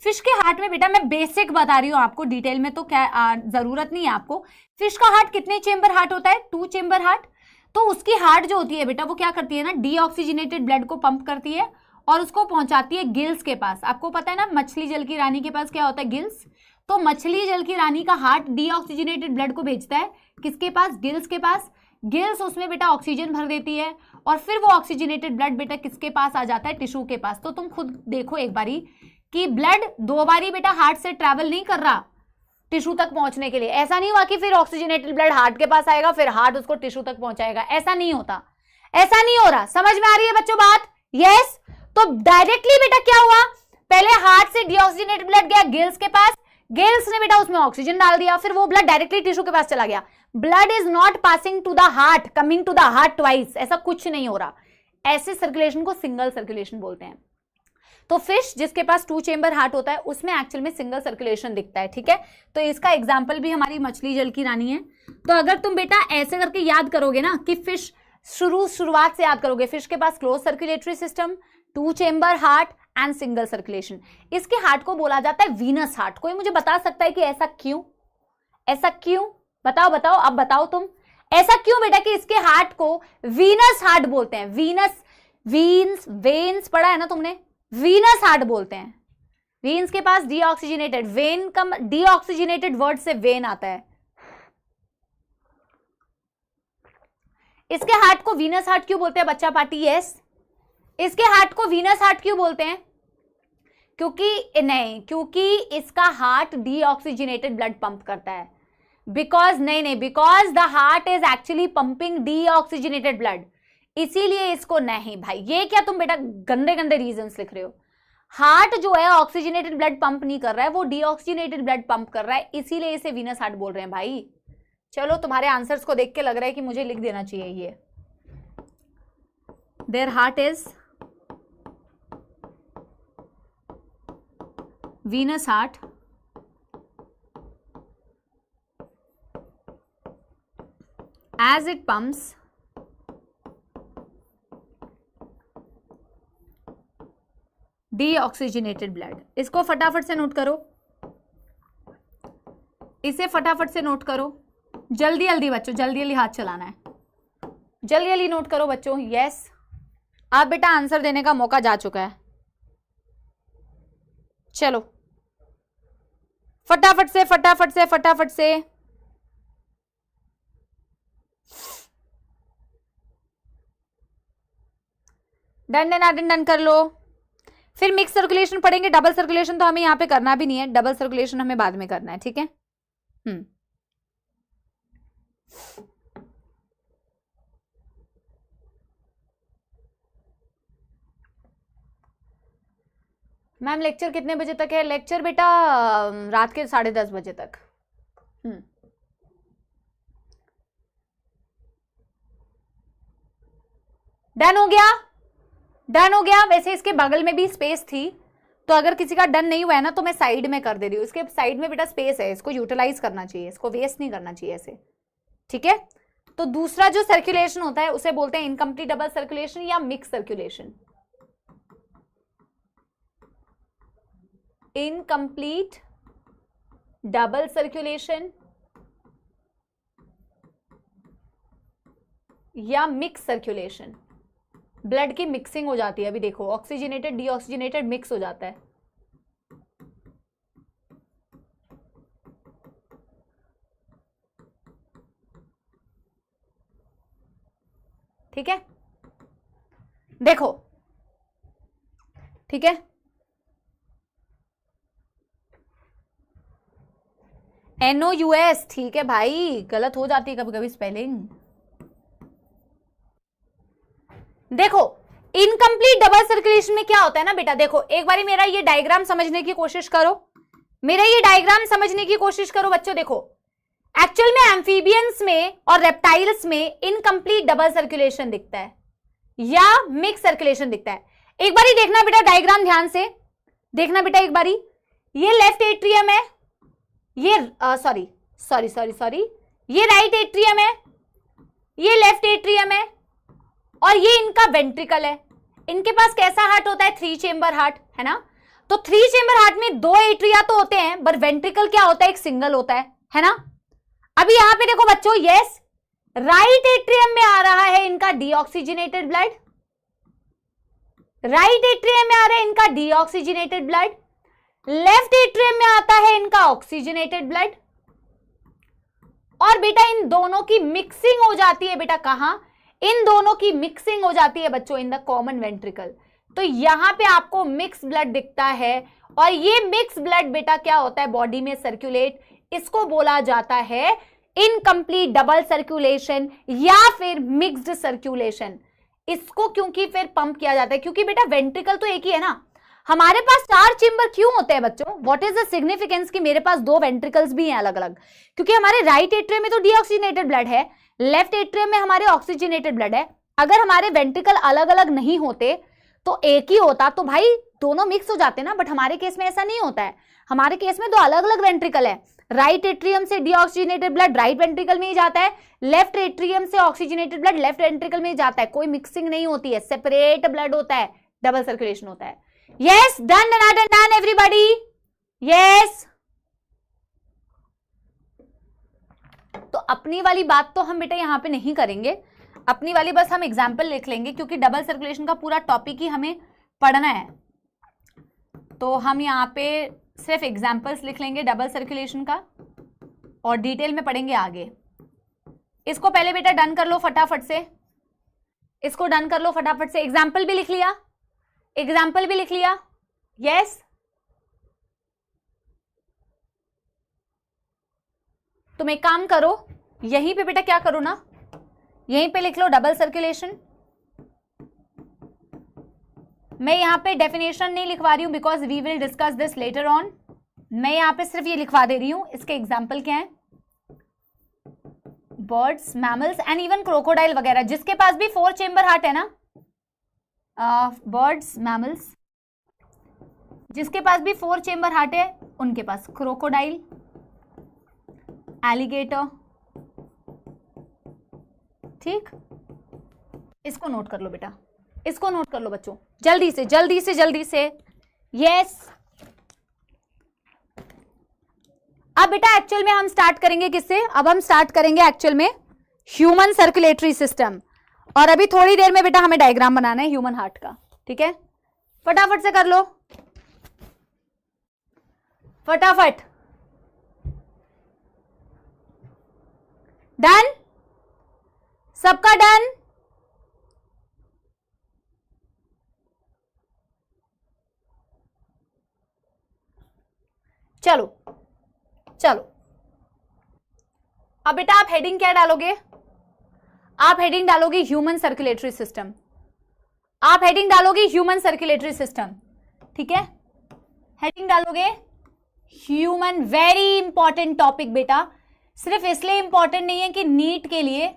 फिश के हार्ट में बेटा मैं बेसिक बता रही हूँ आपको, डिटेल में तो क्या जरूरत नहीं है आपको। फिश का हार्ट कितने चेंबर हार्ट होता है, 2 चेंबर हार्ट। तो उसकी हार्ट जो होती है बेटा वो क्या करती है ना, डीऑक्सीजनेटेड ब्लड को पंप करती है और उसको पहुंचाती है गिल्स के पास। आपको पता है ना मछली जल की रानी के पास क्या होता है, गिल्स। तो मछली जल की रानी का हार्ट डीऑक्सीजनेटेड ब्लड को भेजता है किसके पास, गिल्स के पास। गिल्स उसमें बेटा ऑक्सीजन भर देती है, और फिर वो ऑक्सीजनेटेड ब्लड बेटा किसके पास आ जाता है, टिश्यू के पास। तो तुम खुद देखो एक बारी कि ब्लड 2 बारी बेटा हार्ट से ट्रैवल नहीं कर रहा टिश्यू तक पहुंचने के लिए। ऐसा नहीं हुआ कि फिर ऑक्सीजनेटेड ब्लड हार्ट के पास आएगा फिर हार्ट उसको टिश्यू तक पहुंचाएगा, ऐसा नहीं होता, ऐसा नहीं हो रहा। समझ में आ रही है बच्चों बात? यस। तो डायरेक्टली बेटा क्या हुआ, पहले हार्ट से डीऑक्सीजनेटेड ब्लड गया गिल्स के पास, गिल्स ने बेटा उसमें ऑक्सीजन डाल दिया, फिर वो ब्लड डायरेक्टली टिश्यू के पास चला गया। Blood is not passing to the heart, coming to the heart twice, ऐसा कुछ नहीं हो रहा। ऐसे सर्कुलेशन को सिंगल सर्कुलेशन बोलते हैं। तो फिश जिसके पास 2 चेंबर हार्ट होता है उसमें एक्चुअल में सिंगल सर्कुलेशन दिखता है, ठीक है। तो इसका एग्जांपल भी हमारी मछली जल की रानी है। तो अगर तुम बेटा ऐसे करके याद करोगे ना कि फिश शुरुआत से याद करोगे, फिश के पास close circulatory system, 2 chamber heart and single circulation. इसके हार्ट को बोला जाता है वीनस हार्ट। कोई मुझे बता सकता है कि ऐसा क्यों, ऐसा क्यों? बताओ बताओ, अब बताओ तुम, ऐसा क्यों बेटा कि इसके हार्ट को वीनस हार्ट बोलते हैं? वीनस, वीन्स, वेन्स पढ़ा है ना तुमने, वीनस हार्ट बोलते हैं। वीन्स के पास डीऑक्सीजनेटेड, वेन का डीऑक्सीजनेटेड वर्ड से वेन आता है। इसके हार्ट को वीनस हार्ट क्यों बोलते हैं बच्चा पार्टी? यस। इसके हार्ट को वीनस हार्ट क्यों बोलते हैं? क्योंकि इसका हार्ट डीऑक्सीजनेटेड ब्लड पंप करता है। Because because the heart is actually pumping deoxygenated blood, इसीलिए इसको नहीं। भाई ये क्या तुम बेटा गंदे गंदे रीजंस लिख रहे हो। हार्ट जो है ऑक्सीजनेटेड ब्लड पंप नहीं कर रहा है, वो डीऑक्सीजनेटेड ब्लड पंप कर रहा है, इसीलिए इसे वीनस हार्ट बोल रहे हैं भाई। चलो तुम्हारे आंसर्स को देख के लग रहा है कि मुझे लिख देना चाहिए ये, their heart is venous heart as it pumps deoxygenated blood। इसको फटाफट से नोट करो, इसे फटाफट से नोट करो, जल्दी जल्दी बच्चों, जल्दी जल्दी हाथ चलाना है, जल्दी जल्दी नोट करो बच्चों। यस, आप बेटा आंसर देने का मौका जा चुका है। चलो फटाफट से फटाफट से फटाफट से। डन डन डन डन कर लो। फिर मिक्स सर्कुलेशन पढ़ेंगे, डबल सर्कुलेशन तो हमें यहाँ पे करना भी नहीं है, डबल सर्कुलेशन हमें बाद में करना है, ठीक है। मैम लेक्चर कितने बजे तक है? लेक्चर बेटा रात के 10:30 बजे तक। डन हो गया, डन हो गया। वैसे इसके बगल में भी स्पेस थी, तो अगर किसी का डन नहीं हुआ है ना तो मैं साइड में कर दे रही हूँ। इसके साइड में बेटा स्पेस है, इसको यूटिलाइज करना चाहिए, इसको वेस्ट नहीं करना चाहिए ऐसे, ठीक है। तो दूसरा जो सर्कुलेशन होता है उसे बोलते हैं इनकम्प्लीट डबल सर्कुलेशन या mix circulation. Incomplete double circulation या मिक्स सर्कुलेशन। ब्लड की मिक्सिंग हो जाती है। अभी देखो ऑक्सीजनेटेड डीऑक्सीजनेटेड मिक्स हो जाता है, ठीक है। देखो ठीक है, NOUS, ठीक है भाई, गलत हो जाती है कभी कभी स्पेलिंग। देखो इनकम्प्लीट डबल सर्कुलेशन में क्या होता है ना बेटा, देखो एक बारी मेरा ये डायग्राम समझने की कोशिश करो, मेरा ये डायग्राम समझने की कोशिश करो बच्चों। देखो एक्चुअल में एम्फीबियंस में और रेप्टाइल्स में इनकम्प्लीट डबल सर्कुलेशन दिखता है या मिक्स सर्कुलेशन दिखता है। एक बारी देखना बेटा डायग्राम ध्यान से देखना बेटा एक बारी। ये लेफ्ट एट्रियम है, ये सॉरी ये राइट एट्रियम है, ये लेफ्ट एट्रियम है और ये इनका वेंट्रिकल है। इनके पास कैसा हार्ट होता है, 3 चेंबर हार्ट, है ना। तो 3 चेंबर हार्ट में 2 एट्रिया तो होते हैं, बट वेंट्रिकल क्या होता है, एक सिंगल होता है ना। अभी यहां पे देखो बच्चों, यस राइट एट्रियम में आ रहा है इनका डीऑक्सीजनेटेड ब्लड, राइट एट्रियम में आ रहा है इनका डीऑक्सीजनेटेड ब्लड, लेफ्ट एट्रियम में आता है इनका ऑक्सीजनेटेड ब्लड। और बेटा इन दोनों की मिक्सिंग हो जाती है बेटा, कहां, इन दोनों की मिक्सिंग हो जाती है बच्चों इन द कॉमन वेंट्रिकल। तो यहां पे आपको मिक्स ब्लड दिखता है और ये मिक्स ब्लड बेटा क्या होता है बॉडी में सर्कुलेट, इसको बोला जाता है इनकम्प्लीट डबल सर्कुलेशन या फिर मिक्स्ड सर्कुलेशन। इसको क्योंकि फिर पंप किया जाता है, क्योंकि बेटा वेंट्रिकल तो एक ही है ना। हमारे पास 4 चेंबर क्यों होते हैं बच्चों, व्हाट इज द सिग्निफिकेंस कि मेरे पास 2 वेंट्रिकल्स भी हैं अलग अलग, क्योंकि हमारे राइट एट्रियम में तो डीऑक्सीजनेटेड ब्लड है, लेफ्ट एट्रियम में हमारे ऑक्सीजनेटेड ब्लड है। अगर हमारे वेंट्रिकल अलग अलग नहीं होते तो एक ही होता, तो भाई दोनों मिक्स हो जाते ना, बट हमारे केस में ऐसा नहीं होता है। हमारे केस में 2 अलग अलग वेंट्रिकल है, राइट एट्रियम से डीऑक्सीजनेटेड ब्लड राइट वेंट्रिकल में ही जाता है, लेफ्ट एट्रियम से ऑक्सीजनेटेड ब्लड लेफ्ट वेंट्रिकल में ही जाता है, कोई मिक्सिंग नहीं होती है, सेपरेट ब्लड होता है, डबल सर्कुलेशन होता है। Yes done done done everybody, yes. तो अपनी वाली बात तो हम बेटा यहां पे नहीं करेंगे, अपनी वाली बस हम एग्जाम्पल लिख लेंगे, क्योंकि डबल सर्कुलेशन का पूरा टॉपिक ही हमें पढ़ना है। तो हम यहाँ पे सिर्फ एग्जाम्पल्स लिख लेंगे डबल सर्कुलेशन का और डिटेल में पढ़ेंगे आगे। इसको पहले बेटा डन कर लो फटाफट से, इसको डन कर लो फटाफट से। एग्जाम्पल भी लिख लिया, एग्जाम्पल भी लिख लिया, यस। तुम एक काम करो, यहीं पे बेटा क्या करो ना, यहीं पे लिख लो डबल सर्कुलेशन। मैं यहां पे डेफिनेशन नहीं लिखवा रही हूं because we will discuss this later on. मैं यहां पे सिर्फ ये लिखवा दे रही हूं इसके एग्जाम्पल क्या है, birds, mammals and even crocodile वगैरह, जिसके पास भी 4 चेंबर हार्ट है ना, बर्ड्स मैमल्स जिसके पास भी 4 चेंबर हार्ट है उनके पास क्रोकोडाइल, एलिगेटर, ठीक। इसको नोट कर लो बेटा, इसको नोट कर लो बच्चों, जल्दी से जल्दी से जल्दी से, यस। अब बेटा एक्चुअल में हम स्टार्ट करेंगे किससे, अब हम स्टार्ट करेंगे एक्चुअल में ह्यूमन सर्कुलेटरी सिस्टम, और अभी थोड़ी देर में बेटा हमें डायग्राम बनाना है ह्यूमन हार्ट का, ठीक है। फटाफट से कर लो, फटाफट, डन, सबका डन। चलो चलो, अब बेटा आप हेडिंग क्या डालोगे, आप हेडिंग डालोगे ह्यूमन सर्कुलेटरी सिस्टम, आप हेडिंग डालोगे ह्यूमन सर्कुलेटरी सिस्टम, ठीक है। हेडिंग डालोगे ह्यूमन, वेरी इंपॉर्टेंट टॉपिक बेटा, सिर्फ इसलिए इंपॉर्टेंट नहीं है कि नीट के लिए,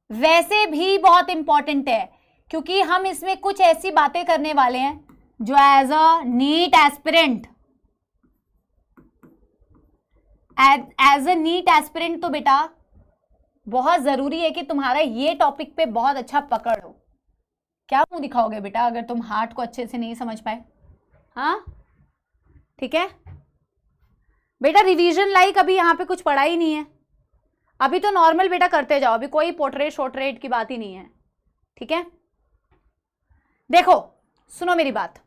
वैसे भी बहुत इंपॉर्टेंट है। क्योंकि हम इसमें कुछ ऐसी बातें करने वाले हैं जो as a NEET aspirant, as a NEET aspirant तो बेटा बहुत जरूरी है कि तुम्हारा ये टॉपिक पे बहुत अच्छा पकड़ हो। क्या मुंह दिखाओगे बेटा अगर तुम हार्ट को अच्छे से नहीं समझ पाए? हाँ ठीक है बेटा, रिवीजन लाइक अभी यहाँ पे कुछ पढ़ा ही नहीं है, अभी तो नॉर्मल बेटा करते जाओ, अभी कोई पोर्ट्रेट शॉर्ट्रेट की बात ही नहीं है। ठीक है, देखो सुनो मेरी बात,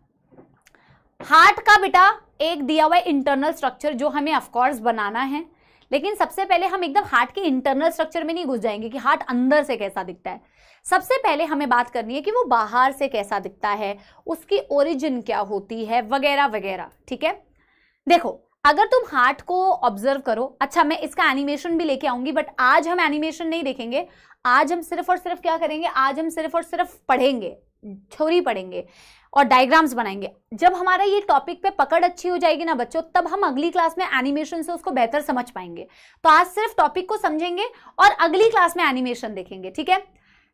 हार्ट का बेटा एक दिया हुआ इंटरनल स्ट्रक्चर जो हमें ऑफकोर्स बनाना है, लेकिन सबसे पहले हम एकदम हार्ट के इंटरनल स्ट्रक्चर में नहीं घुस जाएंगे कि हार्ट अंदर से कैसा दिखता है। सबसे पहले हमें बात करनी है कि वो बाहर से कैसा दिखता है, उसकी ओरिजिन क्या होती है, वगैरह वगैरह। ठीक है, देखो अगर तुम हार्ट को ऑब्जर्व करो, अच्छा मैं इसका एनिमेशन भी लेके आऊंगी, बट आज हम एनिमेशन नहीं देखेंगे, आज हम सिर्फ और सिर्फ क्या करेंगे, आज हम सिर्फ और सिर्फ पढ़ेंगे, थ्योरी पढ़ेंगे और डायग्राम्स बनाएंगे। जब हमारा ये टॉपिक पे पकड़ अच्छी हो जाएगी ना बच्चों, तब हम अगली क्लास में एनिमेशन से उसको बेहतर समझ पाएंगे। तो आज सिर्फ टॉपिक को समझेंगे और अगली क्लास में एनिमेशन देखेंगे। ठीक है,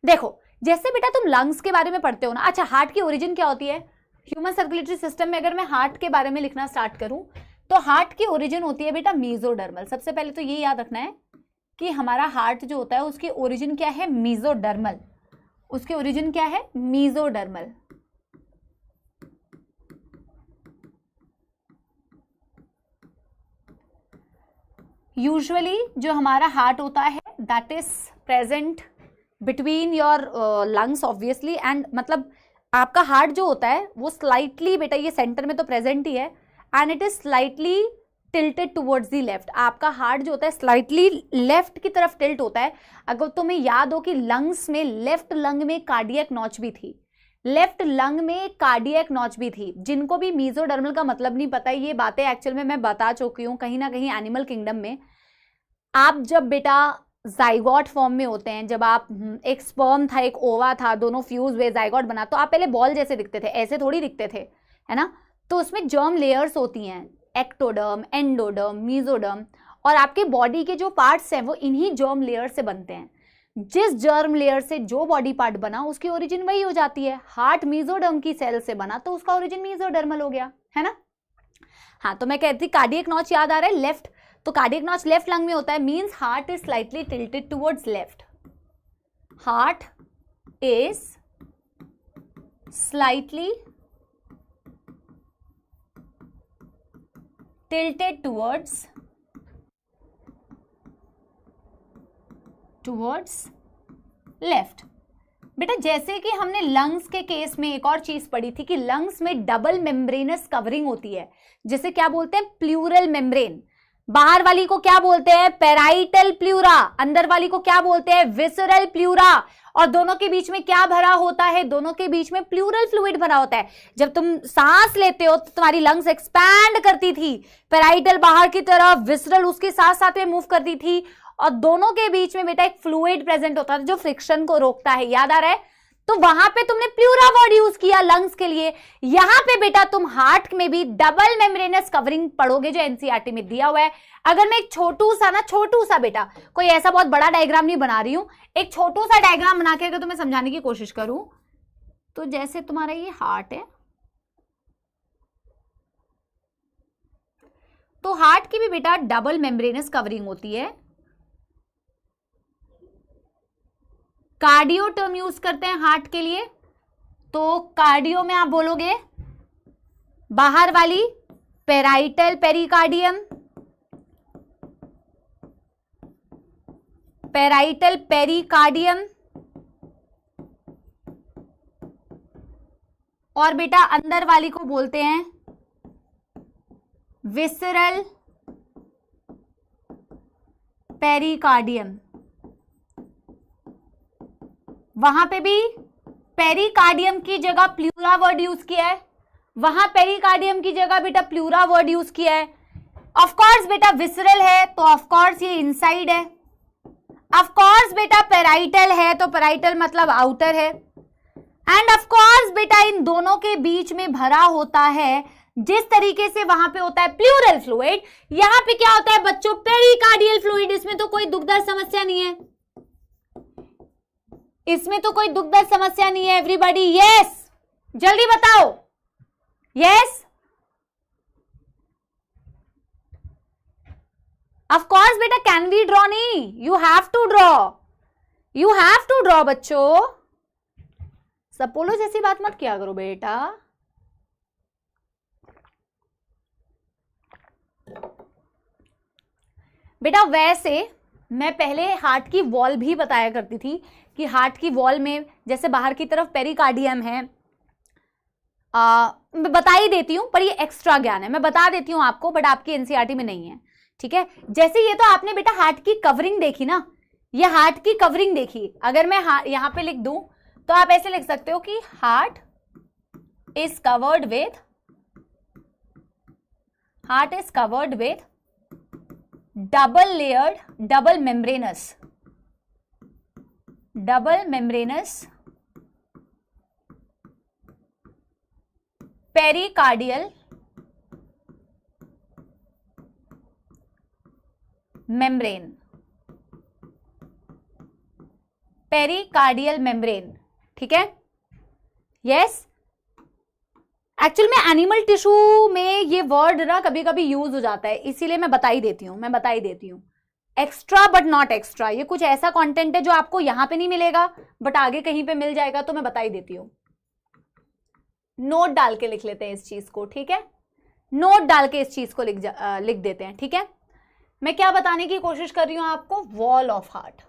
देखो जैसे बेटा तुम लंग्स के बारे में पढ़ते हो ना, अच्छा हार्ट की ओरिजिन क्या होती है, ह्यूमन सर्कुलेटरी सिस्टम में अगर मैं हार्ट के बारे में लिखना स्टार्ट करूं तो हार्ट की ओरिजिन होती है बेटा मीजोडर्मल। सबसे पहले तो ये याद रखना है कि हमारा हार्ट जो होता है उसकी ओरिजिन क्या है, मीजोडर्मल। उसकी ओरिजिन क्या है, मीजोडर्मल। यूजुअली जो हमारा हार्ट होता है that is present between your lungs obviously, and मतलब आपका हार्ट जो होता है वो स्लाइटली बेटा ये सेंटर में तो प्रेजेंट ही है, and it is slightly tilted towards the left. आपका हार्ट जो होता है स्लाइटली लेफ्ट की तरफ टिल्ट होता है। अगर तुम्हें याद हो कि लंग्स में लेफ्ट लंग में कार्डियक नॉच भी थी, लेफ्ट लंग में कार्डियक नॉच भी थी। जिनको भी मीजोडर्मल का मतलब नहीं पता, ये बातें एक्चुअल में मैं बता चुकी हूँ कहीं ना कहीं एनिमल किंगडम में। आप जब बेटा जाइगोट फॉर्म में होते हैं, जब आप एक स्पर्म था एक ओवा था, दोनों फ्यूज हुए जाइगोट बना, तो आप पहले बॉल जैसे दिखते थे, ऐसे थोड़ी दिखते थे, है ना। तो उसमें जर्म लेयर्स होती हैं, एक्टोडर्म, एंडोडर्म, मीजोडर्म, और आपके बॉडी के जो पार्ट्स हैं वो इन्हीं जर्म लेयर से बनते हैं। जिस जर्म लेयर से जो बॉडी पार्ट बना उसकी ओरिजिन वही हो जाती है। हार्ट मीजोडर्म की सेल से बना तो उसका ओरिजिन मीजोडर्मल हो गया, है ना। हाँ, तो मैं कहती कार्डियक नॉच याद आ रहा है, लेफ्ट, तो कार्डियक नॉच लेफ्ट लंग में होता है, means heart is slightly tilted towards left. Heart is slightly tilted towards left। बेटा जैसे कि हमने लंग्स के केस में एक और चीज पढ़ी थी कि लंग्स में डबल मेम्ब्रेनस कवरिंग होती है, जिसे क्या बोलते हैं, प्लूरल मेम्ब्रेन। बाहर वाली को क्या बोलते हैं, पेराइटल प्लूरा, अंदर वाली को क्या बोलते हैं, विसरल प्लूरा। और दोनों के बीच में क्या भरा होता है, दोनों के बीच में प्लूरल फ्लूइड भरा होता है। जब तुम सांस लेते हो तो तुम्हारी लंग्स एक्सपैंड करती थी, पेराइटल बाहर की तरफ, विसरल उसके साथ साथ में मूव करती थी, और दोनों के बीच में बेटा एक फ्लूइड प्रेजेंट होता था जो फ्रिक्शन को रोकता है। याद आ रहा है, तो वहां पे तुमने प्लूरा वर्ड यूज किया लंग्स के लिए। यहां पे बेटा तुम हार्ट में भी डबल मेम्ब्रेनस कवरिंग पढ़ोगे जो एनसीईआरटी में दिया हुआ है। अगर मैं एक छोटू सा बेटा, कोई ऐसा बहुत बड़ा डायग्राम नहीं बना रही हूं, एक छोटू सा डायग्राम बना के अगर तुम्हें समझाने की कोशिश करूं, तो जैसे तुम्हारा ये हार्ट है, तो हार्ट की भी बेटा डबल मेम्ब्रेनस कवरिंग होती है। कार्डियो टर्म यूज करते हैं हार्ट के लिए, तो कार्डियो में आप बोलोगे बाहर वाली पेराइटल पेरिकार्डियम, पेराइटल पेरिकार्डियम, और बेटा अंदर वाली को बोलते हैं विसरल पेरिकार्डियम। वहां पे भी पेरिकार्डियम की जगह प्लूरा वर्ड यूज किया है, वहां पेरिकार्डियम की जगह बेटा प्लूरा वर्ड यूज किया है। ऑफ कोर्स बेटा विसरल है तो ऑफ कोर्स ये इनसाइड है, ऑफ कोर्स बेटा पेराइटल है तो पेराइटल मतलब आउटर है, एंड ऑफ कोर्स बेटा इन दोनों के बीच में भरा होता है जिस तरीके से वहां पे होता है प्लूरल फ्लूइड, यहां पे क्या होता है बच्चों, पेरिकार्डियल फ्लूइड। इसमें तो कोई दुखदार समस्या नहीं है। इसमें तो कोई दुख दर्द समस्या नहीं है एवरीबॉडी। यस, जल्दी बताओ। यस, ऑफ कोर्स बेटा, कैन वी ड्रॉ? नहीं, you have to draw, you have to draw बच्चों। सपोलो जैसी बात मत किया करो बेटा। बेटा वैसे मैं पहले हार्ट की वॉल भी बताया करती थी कि हार्ट की वॉल में जैसे बाहर की तरफ पेरिकार्डियम है, मैं बता ही देती हूं, पर ये एक्स्ट्रा ज्ञान है, मैं बता देती हूं आपको, बट आपकी एनसीईआरटी में नहीं है, ठीक है। जैसे ये तो आपने बेटा हार्ट की कवरिंग देखी ना, ये हार्ट की कवरिंग देखी। अगर मैं यहां पे लिख दूं तो आप ऐसे लिख सकते हो कि heart is covered with double layered, double membranous pericardial membrane, ठीक है। यस, एक्चुअल में एनिमल टिश्यू में ये वर्ड ना कभी कभी यूज हो जाता है, इसीलिए मैं बता ही देती हूँ, एक्स्ट्रा बट नॉट एक्स्ट्रा। ये कुछ ऐसा कंटेंट है जो आपको यहां पे नहीं मिलेगा बट आगे कहीं पे मिल जाएगा, तो मैं बता ही देती हूँ। नोट डाल के लिख लेते हैं इस चीज को, ठीक है, नोट डाल के इस चीज को लिख देते हैं, ठीक है। मैं क्या बताने की कोशिश कर रही हूं आपको? Wall of heart.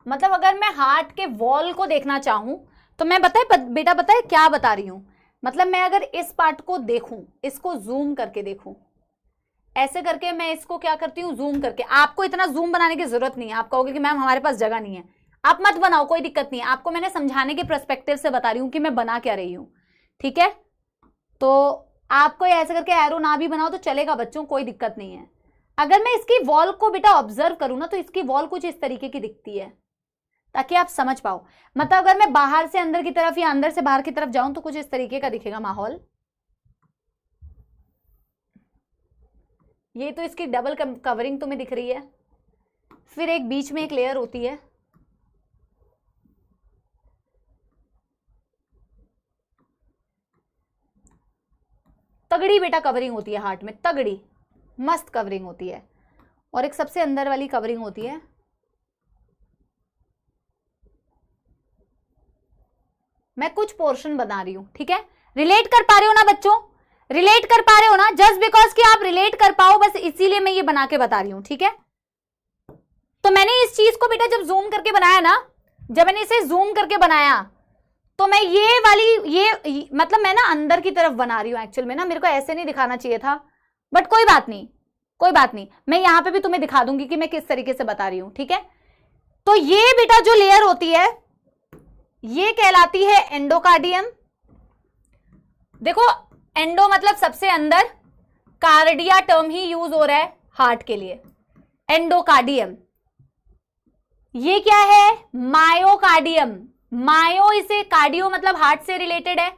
मतलब अगर मैं हार्ट के वॉल को देखना चाहूं तो मैं बेटा बताए क्या बता रही हूं। मतलब मैं अगर इस पार्ट को देखूं, इसको जूम करके देखूं, ऐसे करके मैं इसको क्या करती हूं, जूम करके। आपको इतना जूम बनाने की जरूरत नहीं है, आप कहोगे कि मैम हमारे पास जगह नहीं है, आप मत बनाओ, कोई दिक्कत नहीं है। आपको मैंने समझाने के पर्सपेक्टिव से बता रही हूं कि मैं बना क्या रही हूं, ठीक है। तो आपको ऐसे करके एरो ना भी बनाओ तो चलेगा बच्चों, कोई दिक्कत नहीं है। अगर मैं इसकी वॉल को बेटा ऑब्जर्व करूं ना तो इसकी वॉल कुछ इस तरीके की दिखती है, ताकि आप समझ पाओ। मतलब अगर मैं बाहर से अंदर की तरफ या अंदर से बाहर की तरफ जाऊं तो कुछ इस तरीके का दिखेगा माहौल। ये तो इसकी डबल कवरिंग तुम्हें दिख रही है, फिर एक बीच में एक लेयर होती है, तगड़ी बेटा कवरिंग होती है हार्ट में, तगड़ी मस्त कवरिंग होती है। और एक सबसे अंदर वाली कवरिंग होती है, मैं कुछ पोर्शन बना रही हूं, ठीक है। रिलेट कर पा रहे हो ना बच्चों, रिलेट कर पा रहे हो ना? जस्ट बिकॉज कि आप रिलेट कर पाओ, बस इसीलिए मैं ये बना के बता रही हूं, ठीक है। तो मैंने इस चीज को बेटा जब जूम करके बनाया ना, जब मैंने इसे जूम करके बनाया तो मैं ये वाली ये मतलब मैं ना अंदर की तरफ बना रही हूं। एक्चुअल में ना मेरे को ऐसे नहीं दिखाना चाहिए था, बट कोई बात नहीं, कोई बात नहीं, मैं यहां पे भी तुम्हें दिखा दूंगी कि मैं किस तरीके से बता रही हूं, ठीक है। तो ये बेटा जो लेयर होती है ये कहलाती है एंडोकार्डियम। देखो एंडो मतलब सबसे अंदर, कार्डिया टर्म ही यूज हो रहा है हार्ट के लिए, एंडोकार्डियम। ये क्या है? मायोकार्डियम। मायो इसे कार्डियो मतलब हार्ट से रिलेटेड है।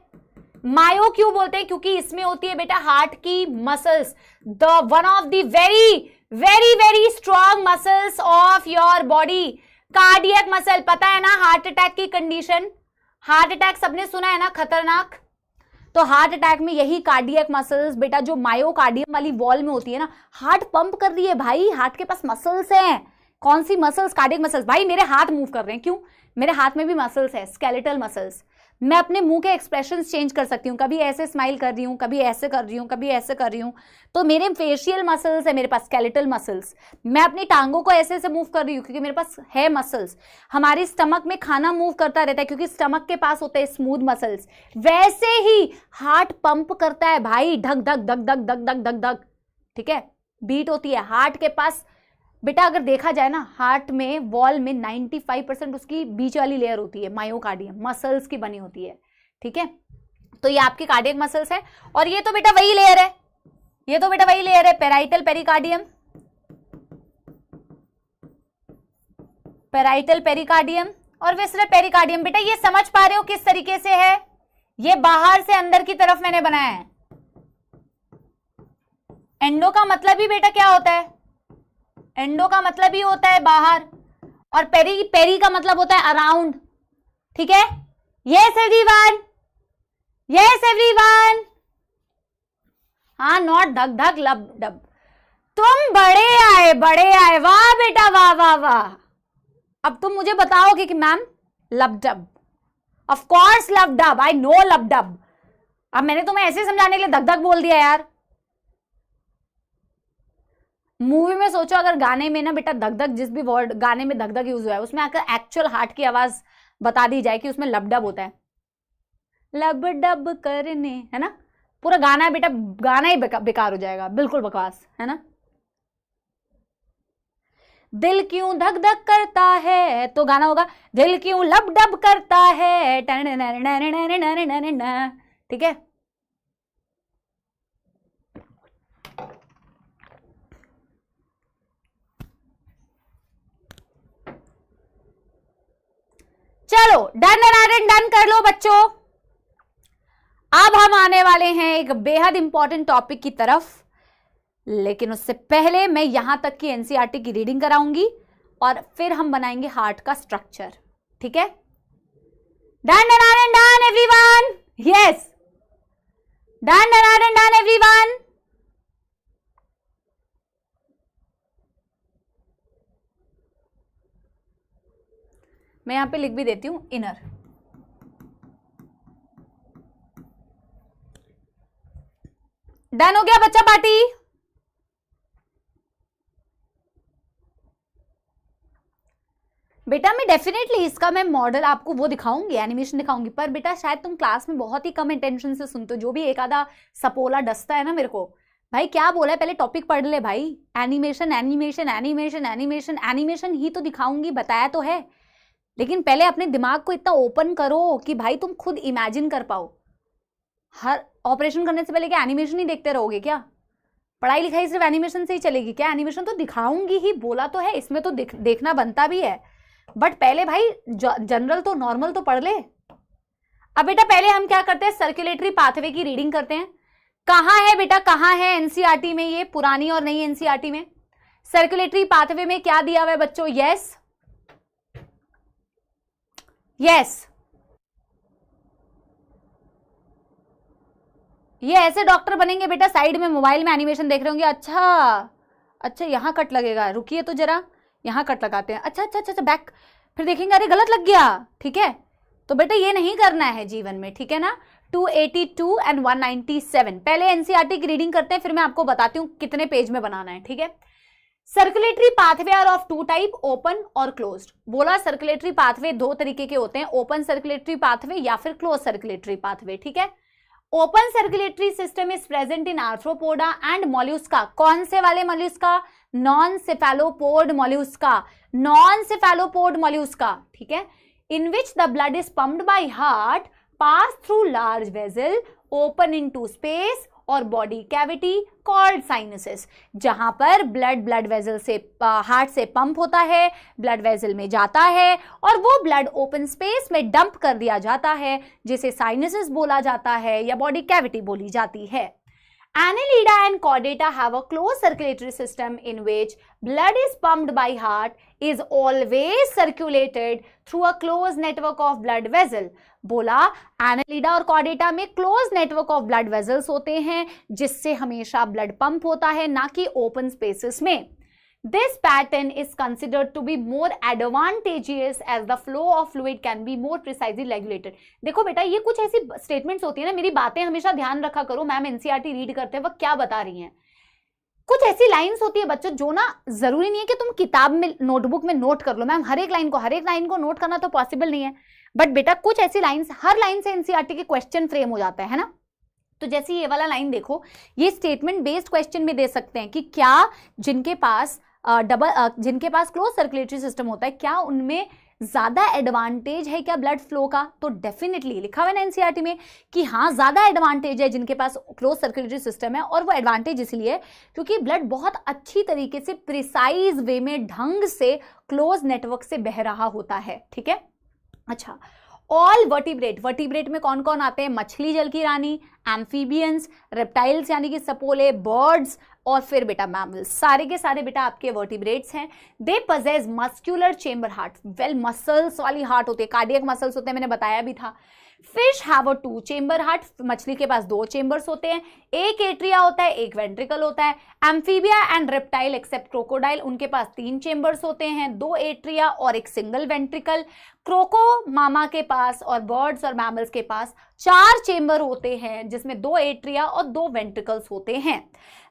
मायो क्यों बोलते हैं? क्योंकि इसमें होती है बेटा हार्ट की muscles, the one of the very very very strong muscles of your body, cardiac muscle. पता है ना हार्ट अटैक की कंडीशन, हार्ट अटैक सबने सुना है ना, खतरनाक। तो हार्ट अटैक में यही कार्डियक मसल्स बेटा जो मायोकार्डियम वाली वॉल में होती है ना, हार्ट पंप कर रही है भाई, हार्ट के पास मसल्स हैं। कौन सी मसल्स? Cardiac muscles. भाई मेरे हाथ मूव कर रहे हैं, क्यों? मेरे हाथ में भी मसल्स है, स्केलेटल मसल्स। मैं अपने मुंह के एक्सप्रेशंस चेंज कर सकती हूँ, कभी ऐसे स्माइल कर रही हूँ, कभी ऐसे कर रही हूँ, कभी ऐसे कर रही हूँ। तो मेरे फेशियल मसल्स है, मेरे पास स्केलेटल मसल्स। मैं अपनी टांगों को ऐसे ऐसे मूव कर रही हूँ क्योंकि मेरे पास है मसल्स। हमारी स्टमक में खाना मूव करता रहता है क्योंकि स्टमक के पास होते हैं स्मूथ मसल्स। वैसे ही हार्ट पंप करता है भाई, धक धक धक धक धक धक धक धक, ठीक है, बीट होती है हार्ट के पास। बेटा अगर देखा जाए ना हार्ट में वॉल में 95% उसकी बीच वाली लेयर होती है मायोकार्डियम, मसल्स की बनी होती है, ठीक है। तो ये आपकी कार्डियक मसल्स है। और ये तो बेटा वही लेयर है, ये तो बेटा वही लेयर है, पेराइटल पेरिकार्डियम, पेराइटल पेरिकार्डियम और विसरल पेरिकार्डियम। बेटा ये समझ पा रहे हो किस तरीके से है? ये बाहर से अंदर की तरफ मैंने बनाया है। एंडो का मतलब ही बेटा क्या होता है? एंडो का मतलब ही होता है बाहर, और पेरी, पेरी का मतलब होता है अराउंड, ठीक है। यस एवरीवन, यस एवरीवन, हाँ, नॉट धक धक लब डब। तुम बड़े आए, बड़े आए, वाह बेटा वाह वाह वाह। अब तुम मुझे बताओगे कि मैम लब डब, ऑफ कोर्स लब डब, आई नो लब डब। अब मैंने तुम्हें ऐसे समझाने के लिए धक धक बोल दिया यार। मूवी में सोचो अगर गाने में ना बेटा धक धक, जिस भी वर्ड गाने में धक धक यूज हुआ है उसमें आकर एक्चुअल हार्ट की आवाज बता दी जाए कि उसमें लब डब होता है, लब डब करने, है ना। पूरा गाना है बेटा, गाना ही बेकार हो जाएगा, बिल्कुल बकवास, है ना। दिल क्यों धक धक करता है, तो गाना होगा दिल क्यों लब डब करता है, ठीक है। चलो डन डन कर लो बच्चों। अब हम आने वाले हैं एक बेहद इंपॉर्टेंट टॉपिक की तरफ, लेकिन उससे पहले मैं यहां तक की एनसीईआरटी की रीडिंग कराऊंगी और फिर हम बनाएंगे हार्ट का स्ट्रक्चर, ठीक है। Done done done everyone, yes, done done done everyone. मैं यहां पे लिख भी देती हूं इनर। डन हो गया बच्चा पार्टी। बेटा मैं डेफिनेटली इसका मैं मॉडल आपको वो दिखाऊंगी, एनिमेशन दिखाऊंगी, पर बेटा शायद तुम क्लास में बहुत ही कम अटेंशन से सुनते हो। जो भी एक आधा सपोला डसता है ना मेरे को, भाई क्या बोला है पहले टॉपिक पढ़ ले भाई। Animation animation animation animation animation ही तो दिखाऊंगी, बताया तो है, लेकिन पहले अपने दिमाग को इतना ओपन करो कि भाई तुम खुद इमेजिन कर पाओ। हर ऑपरेशन करने से पहले क्या एनिमेशन ही देखते रहोगे क्या? पढ़ाई लिखाई सिर्फ एनिमेशन से ही चलेगी क्या? एनिमेशन तो दिखाऊंगी ही, बोला तो है, इसमें तो देखना बनता भी है, बट पहले भाई जनरल तो नॉर्मल तो पढ़ ले। अब बेटा पहले हम क्या करते हैं, सर्कुलेटरी पाथवे की रीडिंग करते हैं। कहां है बेटा, कहां है एनसीईआरटी में, ये पुरानी और नई एनसीईआरटी में सर्कुलेटरी पाथवे में क्या दिया हुआ है बच्चों? यस यस, ये ऐसे डॉक्टर बनेंगे बेटा, साइड में मोबाइल में एनिमेशन देख रहे होंगे। अच्छा अच्छा, यहां कट लगेगा, रुकिए तो जरा, यहां कट लगाते हैं। अच्छा अच्छा अच्छा, बैक, फिर देखेंगे अरे गलत लग गया, ठीक है। तो बेटा ये नहीं करना है जीवन में, ठीक है ना। 282 एंड 197 पहले एनसीईआरटी की रीडिंग करते हैं, फिर मैं आपको बताती हूं कितने पेज में बनाना है, ठीक है। Circulatory pathway are of two type, open और क्लोज्ड। बोला सर्कुलेटरी पाथवे दो तरीके के होते हैं, ओपन सर्कुलेटरी पाथवे या फिर क्लोज सर्कुलेटरी पाथवे, ठीक है। Open circulatory system is present in arthropoda and mollusca. कौन से वाले मोल्यूस्का? नॉन सेफेलोपोड मोल्यूस्का, नॉन सेफेलोपोड मोल्यूस्का, ठीक है। In which the blood is pumped by heart, pass through large vessel, open into space और बॉडी कैविटी कॉल्ड साइनसेस। जहां पर blood vessel से heart से पंप होता है, ब्लड वेसल में जाता है और वो ब्लड ओपन स्पेस में डंप कर दिया जाता है, जिसे साइनसेस बोला जाता है या बॉडी कैविटी बोली जाती है। Annelida and chordata have a closed circulatory system in which blood is pumped by heart is always circulated through a closed network of blood vessel. बोला Annelida और chordata में closed network of blood vessels होते हैं, जिससे हमेशा blood pump होता है, ना कि open spaces में। This pattern is considered to be more advantageous as the flow of fluid can be more precisely regulated. देखो बेटा ये कुछ ऐसी स्टेटमेंट्स होती है ना, मेरी बातें हमेशा ध्यान रखा करो, मैम एनसीईआरटी रीड करते वक्त क्या बता रही हैं। कुछ ऐसी लाइंस होती है बच्चों जो ना जरूरी नहीं है कि तुम किताब में नोटबुक में नोट कर लो, मैम हर एक लाइन को नोट करना तो पॉसिबल नहीं है, बट बेटा कुछ ऐसी लाइंस, हर लाइन से एनसीईआरटी के क्वेश्चन फ्रेम हो जाता है ना। तो जैसे ये वाला लाइन देखो, ये स्टेटमेंट बेस्ड क्वेश्चन में दे सकते हैं कि क्या जिनके पास क्लोज सर्कुलेटरी सिस्टम होता है, क्या उनमें ज्यादा एडवांटेज है क्या ब्लड फ्लो का? तो डेफिनेटली लिखा हुआ है ना एनसीईआरटी में कि हाँ ज्यादा एडवांटेज है जिनके पास क्लोज सर्कुलेटरी सिस्टम है, और वो एडवांटेज इसलिए क्योंकि ब्लड बहुत अच्छी तरीके से प्रिसाइज वे में ढंग से क्लोज नेटवर्क से बह रहा होता है, ठीक है। अच्छा, ऑल वर्टिब्रेट में कौन कौन आते हैं? मछली जल की रानी, एम्फीबियंस, रेप्टाइल्स यानी कि सपोले, बर्ड्स और फिर बेटा मैमल्स, सारे के सारे बेटा आपके वर्टिब्रेट्स हैं। They possess muscular chamber heart, well muscles वाली हार्ट होती है, कार्डियक मसल्स होते हैं, मैंने बताया भी था। Fish have a 2 chamber heart, मछली के पास 2 चेम्बर्स होते हैं, एक एट्रिया होता है, एक वेंट्रिकल होता है। Amphibia and reptile except crocodile, उनके पास 3 चेम्बर्स होते हैं, 2 एट्रिया और एक सिंगल वेंट्रिकल। क्रोको मामा के पास और बर्ड्स और मैमल्स के पास 4 चेम्बर होते हैं, जिसमें 2 एट्रिया और 2 वेंट्रिकल्स होते हैं।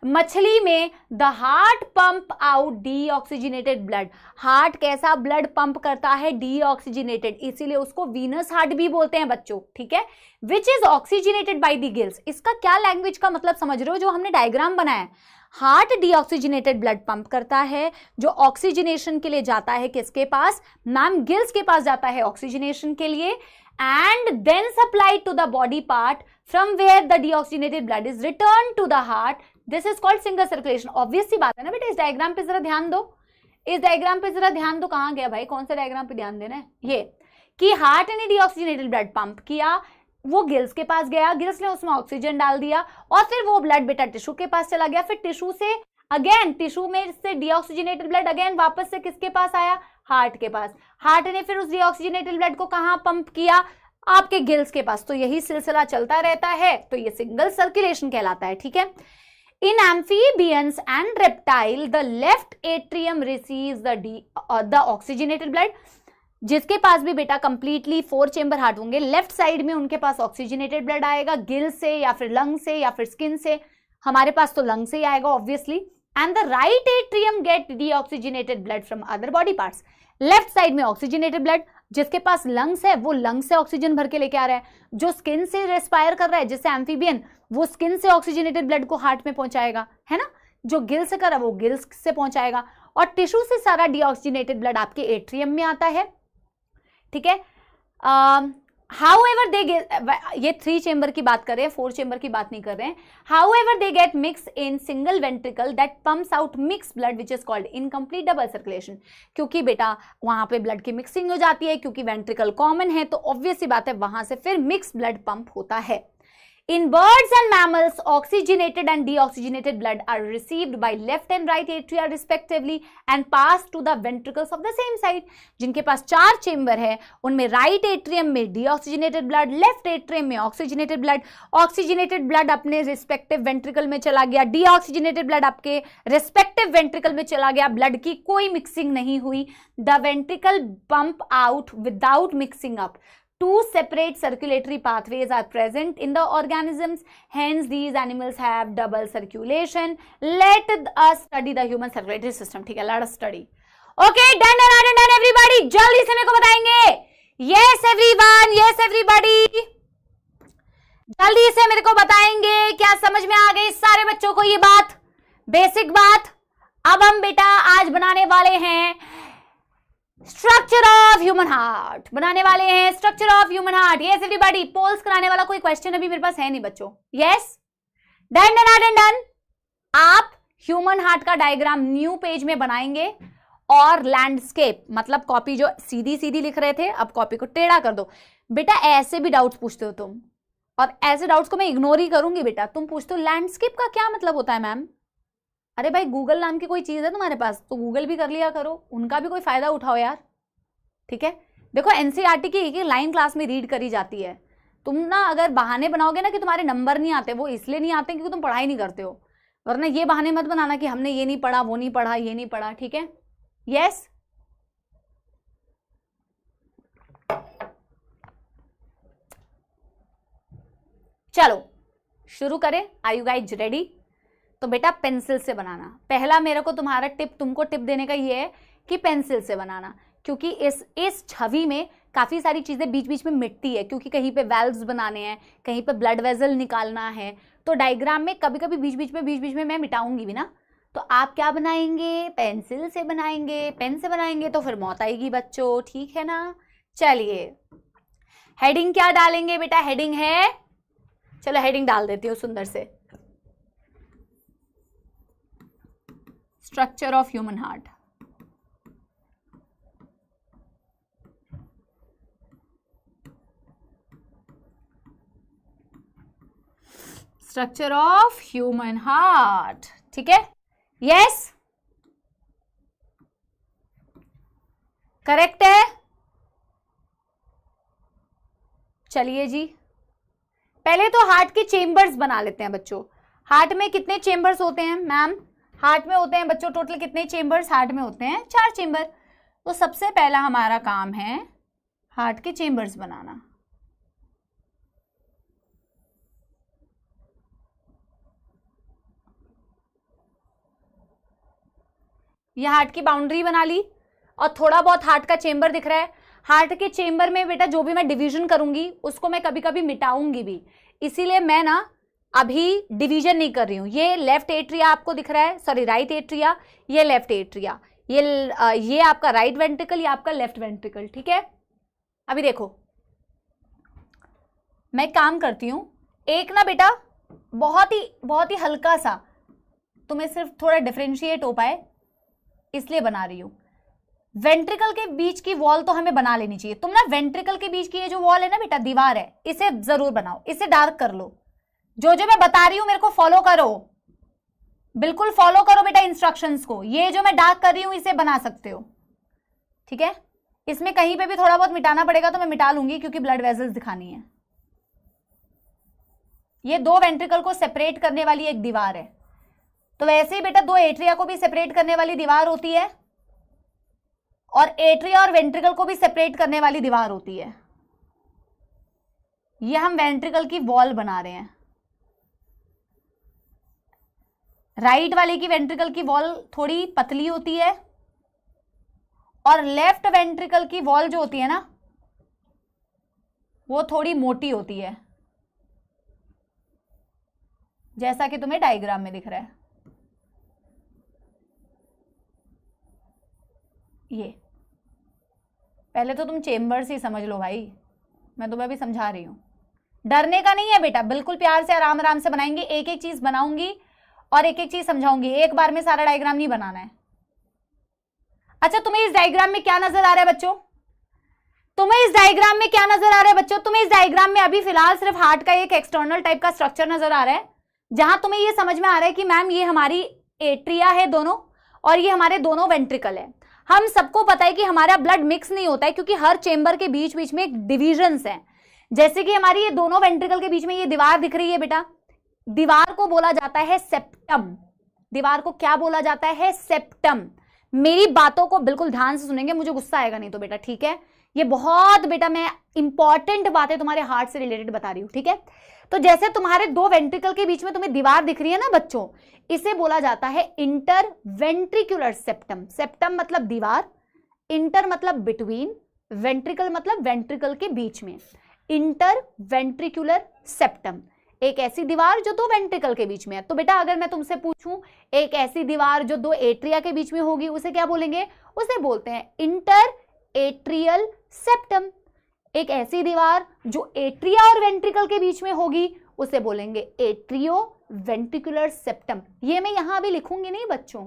मछली में the heart pump out deoxygenated blood, heart कैसा ब्लड पंप करता है, डीऑक्सीजनेटेड, इसीलिए उसको वीनस हार्ट भी बोलते हैं बच्चों, ठीक है। Which is oxygenated by the gills, इसका क्या लैंग्वेज का मतलब समझ रहे हो, जो हमने डायग्राम बनाया है। हार्ट डीऑक्सीजनेटेड ब्लड पंप करता है, जो ऑक्सीजनेशन के लिए जाता है किसके पास, मैम गिल्स के पास जाता है ऑक्सीजनेशन के लिए, and then supplied to the body part from where the deoxygenated blood is return to the heart, this is called single circulation. Obvious सी बात है ना बेटा, इस डायग्राम पे जरा ध्यान दो, इस डायग्राम पे जरा ध्यान दो, कहां गया भाई, कौन सा डायग्राम पे ध्यान देना है, ये कि हार्ट ने डीऑक्सीजनेटेड ब्लड पंप किया, वो गिल्स के पास गया, गिल्स ने उसमें ऑक्सीजन डाल दिया, और फिर वो ब्लड बेटा टिश्यू के पास चला गया, फिर टिश्यू से अगेन, टिश्यू में से डीऑक्सीजनेटेड ब्लड अगेन वापस से किसके पास आया, हार्ट के पास। हार्ट ने फिर उस डीऑक्सीजनेटेड ब्लड को कहां पंप किया, आपके गिल्स के पास। तो यही सिलसिला चलता रहता है, तो ये सिंगल सर्कुलेशन कहलाता है, ठीक है। In amphibians and reptile, the left atrium receives the oxygenated blood, जिसके पास भी बेटा कंप्लीटली 4 चेम्बर हार्ट होंगे, लेफ्ट साइड में उनके पास ऑक्सीजनेटेड ब्लड आएगा, गिल से या फिर लंग से या फिर स्किन से, हमारे पास तो लंग से ही आएगा obviously. And the right atrium get deoxygenated blood from other body parts, left side में ऑक्सीजनेटेड ब्लड, जिसके पास लंग्स है वो लंग से ऑक्सीजन भर के लेके आ रहा है, जो स्किन से रेस्पायर कर रहा है जैसे एम्फीबियन, वो स्किन से ऑक्सीजनेटेड ब्लड को हार्ट में पहुंचाएगा, है ना, जो गिल से कर रहा है वो गिल्स से पहुंचाएगा, और टिश्यू से सारा डीऑक्सीजनेटेड ब्लड आपके एट्रियम में आता है, ठीक है। However they get, ये 3 चेम्बर की बात कर रहे हैं, 4 चेम्बर की बात नहीं कर रहे हैं। However they get mixed in single ventricle that pumps out mixed blood which is called incomplete double circulation, क्योंकि बेटा वहां पे ब्लड की मिक्सिंग हो जाती है, क्योंकि वेंट्रिकल कॉमन है, तो ऑब्वियस सी बात है वहां से फिर मिक्स ब्लड पंप होता है। In birds and mammals, oxygenated and deoxygenated blood are received by left and right atria respectively and pass to the ventricles of the same side. जिनके पास 4 चेम्बर है, उनमें राइट एट्रियम में deoxygenated blood, left atrium में oxygenated blood, oxygenated blood अपने respective ventricle में चला गया, deoxygenated blood आपके रिस्पेक्टिव वेंट्रिकल में चला गया, ब्लड की कोई मिक्सिंग नहीं हुई। The ventricle pump out without mixing up, 2 separate circulatory pathways are present in the organisms, hence these animals have double circulation. Let us study the human circulatory system, ठीक है, let us study. Okay, done everybody, जल्दी से मेरे को बताएंगे, yes everyone, yes everybody, जल्दी से मेरे को बताएंगे, क्या समझ में आ गई सारे बच्चों को ये बात, बेसिक बात। अब हम बेटा आज बनाने वाले हैं स्ट्रक्चर ऑफ ह्यूमन हार्ट, बनाने वाले हैं structure of human heart. Yes everybody, polls कराने वाला कोई क्वेश्चन अभी मेरे पास है नहीं बच्चों। Yes, done done done done. आप ह्यूमन हार्ट का डायग्राम न्यू पेज में बनाएंगे और लैंडस्केप, मतलब कॉपी जो सीधी सीधी लिख रहे थे अब कॉपी को टेढ़ा कर दो। बेटा ऐसे भी डाउट्स पूछते हो तुम, और ऐसे डाउट्स को मैं इग्नोर ही करूंगी बेटा। तुम पूछते हो लैंडस्केप का क्या मतलब होता है मैम, अरे भाई गूगल नाम की कोई चीज है तुम्हारे पास तो गूगल भी कर लिया करो, उनका भी कोई फायदा उठाओ यार, ठीक है। देखो एनसीईआरटी की एक लाइन क्लास में रीड करी जाती है, तुम ना अगर बहाने बनाओगे ना कि तुम्हारे नंबर नहीं आते, वो इसलिए नहीं आते क्योंकि तुम पढ़ाई नहीं करते हो, वरना ये बहाने मत बनाना कि हमने ये नहीं पढ़ा, वो नहीं पढ़ा, ये नहीं पढ़ा, ठीक है। यस, चलो शुरू करें, आर यू गाइज रेडी। तो बेटा पेंसिल से बनाना, पहला मेरे को तुम्हारा टिप, तुमको टिप देने का ये है कि पेंसिल से बनाना, क्योंकि इस छवि में काफी सारी चीजें बीच बीच में मिटती है, क्योंकि कहीं पे वेल्व्स बनाने हैं, कहीं पे ब्लड वेसल निकालना है, तो डायग्राम में कभी कभी बीच बीच में मैं मिटाऊंगी भी ना, तो आप क्या बनाएंगे, पेंसिल से बनाएंगे, पेन से बनाएंगे तो फिर मौत आएगी बच्चों, ठीक है ना। चलिए हेडिंग क्या डालेंगे बेटा, हेडिंग है, चलो हेडिंग डाल देती हूँ सुंदर से, structure of human heart. Structure of human heart, ठीक है, यस करेक्ट है। चलिए जी, पहले तो हार्ट के चेंबर्स बना लेते हैं बच्चों। हार्ट में कितने चेंबर्स होते हैं मैम? हार्ट में होते हैं बच्चों टोटल कितने चेंबर्स? हार्ट में होते हैं 4 चेंबर। तो सबसे पहला हमारा काम है हार्ट के चेंबर्स बनाना। ये हार्ट की बाउंड्री बना ली और थोड़ा बहुत हार्ट का चेंबर दिख रहा है। हार्ट के चेंबर में बेटा जो भी मैं डिवीजन करूंगी उसको मैं कभी कभी मिटाऊंगी भी, इसीलिए मैं ना अभी डिवीजन नहीं कर रही हूं। ये लेफ्ट एट्रिया आपको दिख रहा है, सॉरी राइट एट्रिया, ये लेफ्ट एट्रिया, ये आपका राइट वेंट्रिकल, ये आपका लेफ्ट वेंट्रिकल, ठीक है। अभी देखो मैं काम करती हूं, एक ना बेटा बहुत ही हल्का सा तुम्हें सिर्फ थोड़ा डिफरेंशिएट हो पाए इसलिए बना रही हूं। वेंट्रिकल के बीच की वॉल तो हमें बना लेनी चाहिए। तुम ना वेंट्रिकल के बीच की ये जो वॉल है ना बेटा, दीवार है, इसे जरूर बनाओ, इसे डार्क कर लो। जो जो मैं बता रही हूं मेरे को फॉलो करो, बिल्कुल फॉलो करो बेटा इंस्ट्रक्शंस को। ये जो मैं डार्क कर रही हूं इसे बना सकते हो, ठीक है। इसमें कहीं पे भी थोड़ा बहुत मिटाना पड़ेगा तो मैं मिटा लूंगी क्योंकि ब्लड वेजल्स दिखानी है। ये 2 वेंट्रिकल को सेपरेट करने वाली एक दीवार है। तो वैसे ही बेटा 2 एट्रिया को भी सेपरेट करने वाली दीवार होती है और एट्रिया और वेंट्रिकल को भी सेपरेट करने वाली दीवार होती है। ये हम वेंट्रिकल की वॉल बना रहे हैं। राइट वाले की वेंट्रिकल की वॉल थोड़ी पतली होती है और लेफ्ट वेंट्रिकल की वॉल जो होती है ना वो थोड़ी मोटी होती है, जैसा कि तुम्हें डायग्राम में दिख रहा है। ये पहले तो तुम चेंबर्स ही समझ लो भाई, मैं तुम्हें अभी समझा रही हूं। डरने का नहीं है बेटा, बिल्कुल प्यार से आराम आराम से बनाएंगे। एक एक चीज बनाऊंगी और एक एक चीज समझाऊंगी, एक बार में सारा डायग्राम नहीं बनाना है। अच्छा तुम्हें इस डायग्राम में क्या नजर आ रहा है बच्चों? तुम्हें इस डायग्राम में क्या नजर आ रहा है बच्चों? तुम्हें इस डायग्राम में अभी फिलहाल सिर्फ हार्ट का एक एक्सटर्नल टाइप का स्ट्रक्चर नजर आ रहा है, जहां तुम्हें ये समझ में आ रहा है कि मैम ये हमारी एट्रिया है दोनों और ये हमारे दोनों वेंट्रिकल है। हम सबको पता है कि हमारा ब्लड मिक्स नहीं होता है क्योंकि हर चेंबर के बीच बीच में डिविजन्स हैं। जैसे कि हमारी ये दोनों वेंट्रिकल के बीच में ये दीवार दिख रही है बेटा, दीवार को बोला जाता है सेप्टम। दीवार को क्या बोला जाता है? सेप्टम। मेरी बातों को बिल्कुल ध्यान से सुनेंगे, मुझे गुस्सा आएगा नहीं तो बेटा, ठीक है। ये बहुत बेटा मैं इंपॉर्टेंट बातें तुम्हारे हार्ट से रिलेटेड बता रही हूं, ठीक है। तो जैसे तुम्हारे 2 वेंट्रिकल के बीच में तुम्हें दीवार दिख रही है ना बच्चों, इसे बोला जाता है इंटर वेंट्रिकुलर सेप्टम। सेप्टम मतलब दीवार, इंटर मतलब बिटवीन, वेंट्रिकल मतलब वेंट्रिकल के बीच में। इंटर वेंट्रिकुलर सेप्टम एक ऐसी दीवार जो 2 वेंट्रिकल के बीच में है। तो बेटा अगर मैं तुमसे पूछूं एक ऐसी दीवार जो 2 एट्रिया के बीच में होगी उसे क्या बोलेंगे? उसे बोलते हैं इंटर एट्रियल सेप्टम। एक ऐसी दीवार जो एट्रिया और वेंट्रिकल के बीच में होगी उसे बोलेंगे एट्रियो वेंट्रिकुलर सेप्टम। ये मैं यहां अभी लिखूंगी नहीं बच्चों,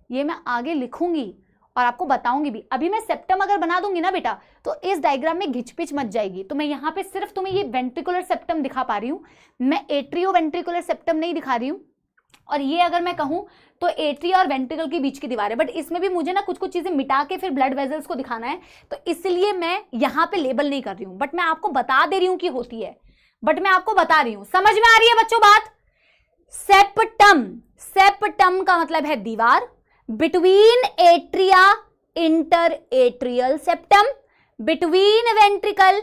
ये मैं आगे लिखूंगी और आपको बताऊंगी भी। अभी मैं सेप्टम अगर बना दूंगी ना बेटा तो इस डायग्राम में घिचपिच मच जाएगी। तो मैं यहाँ पे सिर्फ तुम्हें ये वेंट्रिकुलर सेप्टम दिखा पा रही हूँ, मैं एट्रियो वेंट्रिकुलर सेप्टम नहीं दिखा रही हूँ। और ये अगर मैं कहूँ तो एट्रिया और वेंट्रिकल के बीच की दीवार है, बट इसमें भी मुझे ना कुछ कुछ चीजें मिटा के फिर ब्लड वेजल्स को दिखाना है, तो इसलिए मैं यहाँ पे लेबल नहीं कर रही हूँ, बट मैं आपको बता दे रही हूँ कि होती है, बट मैं आपको बता रही हूँ। समझ में आ रही है बच्चों बात? सेप्टम, सेप्टम का मतलब है दीवार, between atria inter atrial septum, between ventricle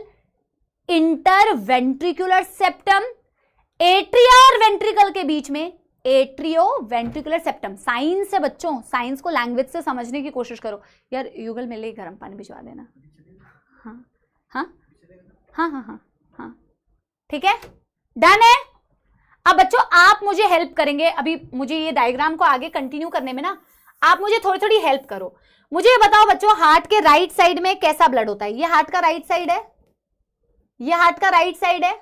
inter ventricular septum, atria और वेंट्रिकल के बीच में एट्रियो वेंट्रिकुलर सेप्टम। साइंस है बच्चों, साइंस को लैंग्वेज से समझने की कोशिश करो। यार युगल मेरे लिए गर्म पानी भिजवा देना। हाँ हाँ हाँ हाँ हाँ हाँ ठीक है, डन है। अब बच्चों आप मुझे हेल्प करेंगे, अभी मुझे ये डायग्राम को आगे कंटिन्यू करने में ना आप मुझे थोड़ी थोड़ी हेल्प करो। मुझे बताओ बच्चों हार्ट के राइट साइड में कैसा ब्लड होता है? ये हार्ट का राइट साइड है, ये हार्ट का राइट साइड है।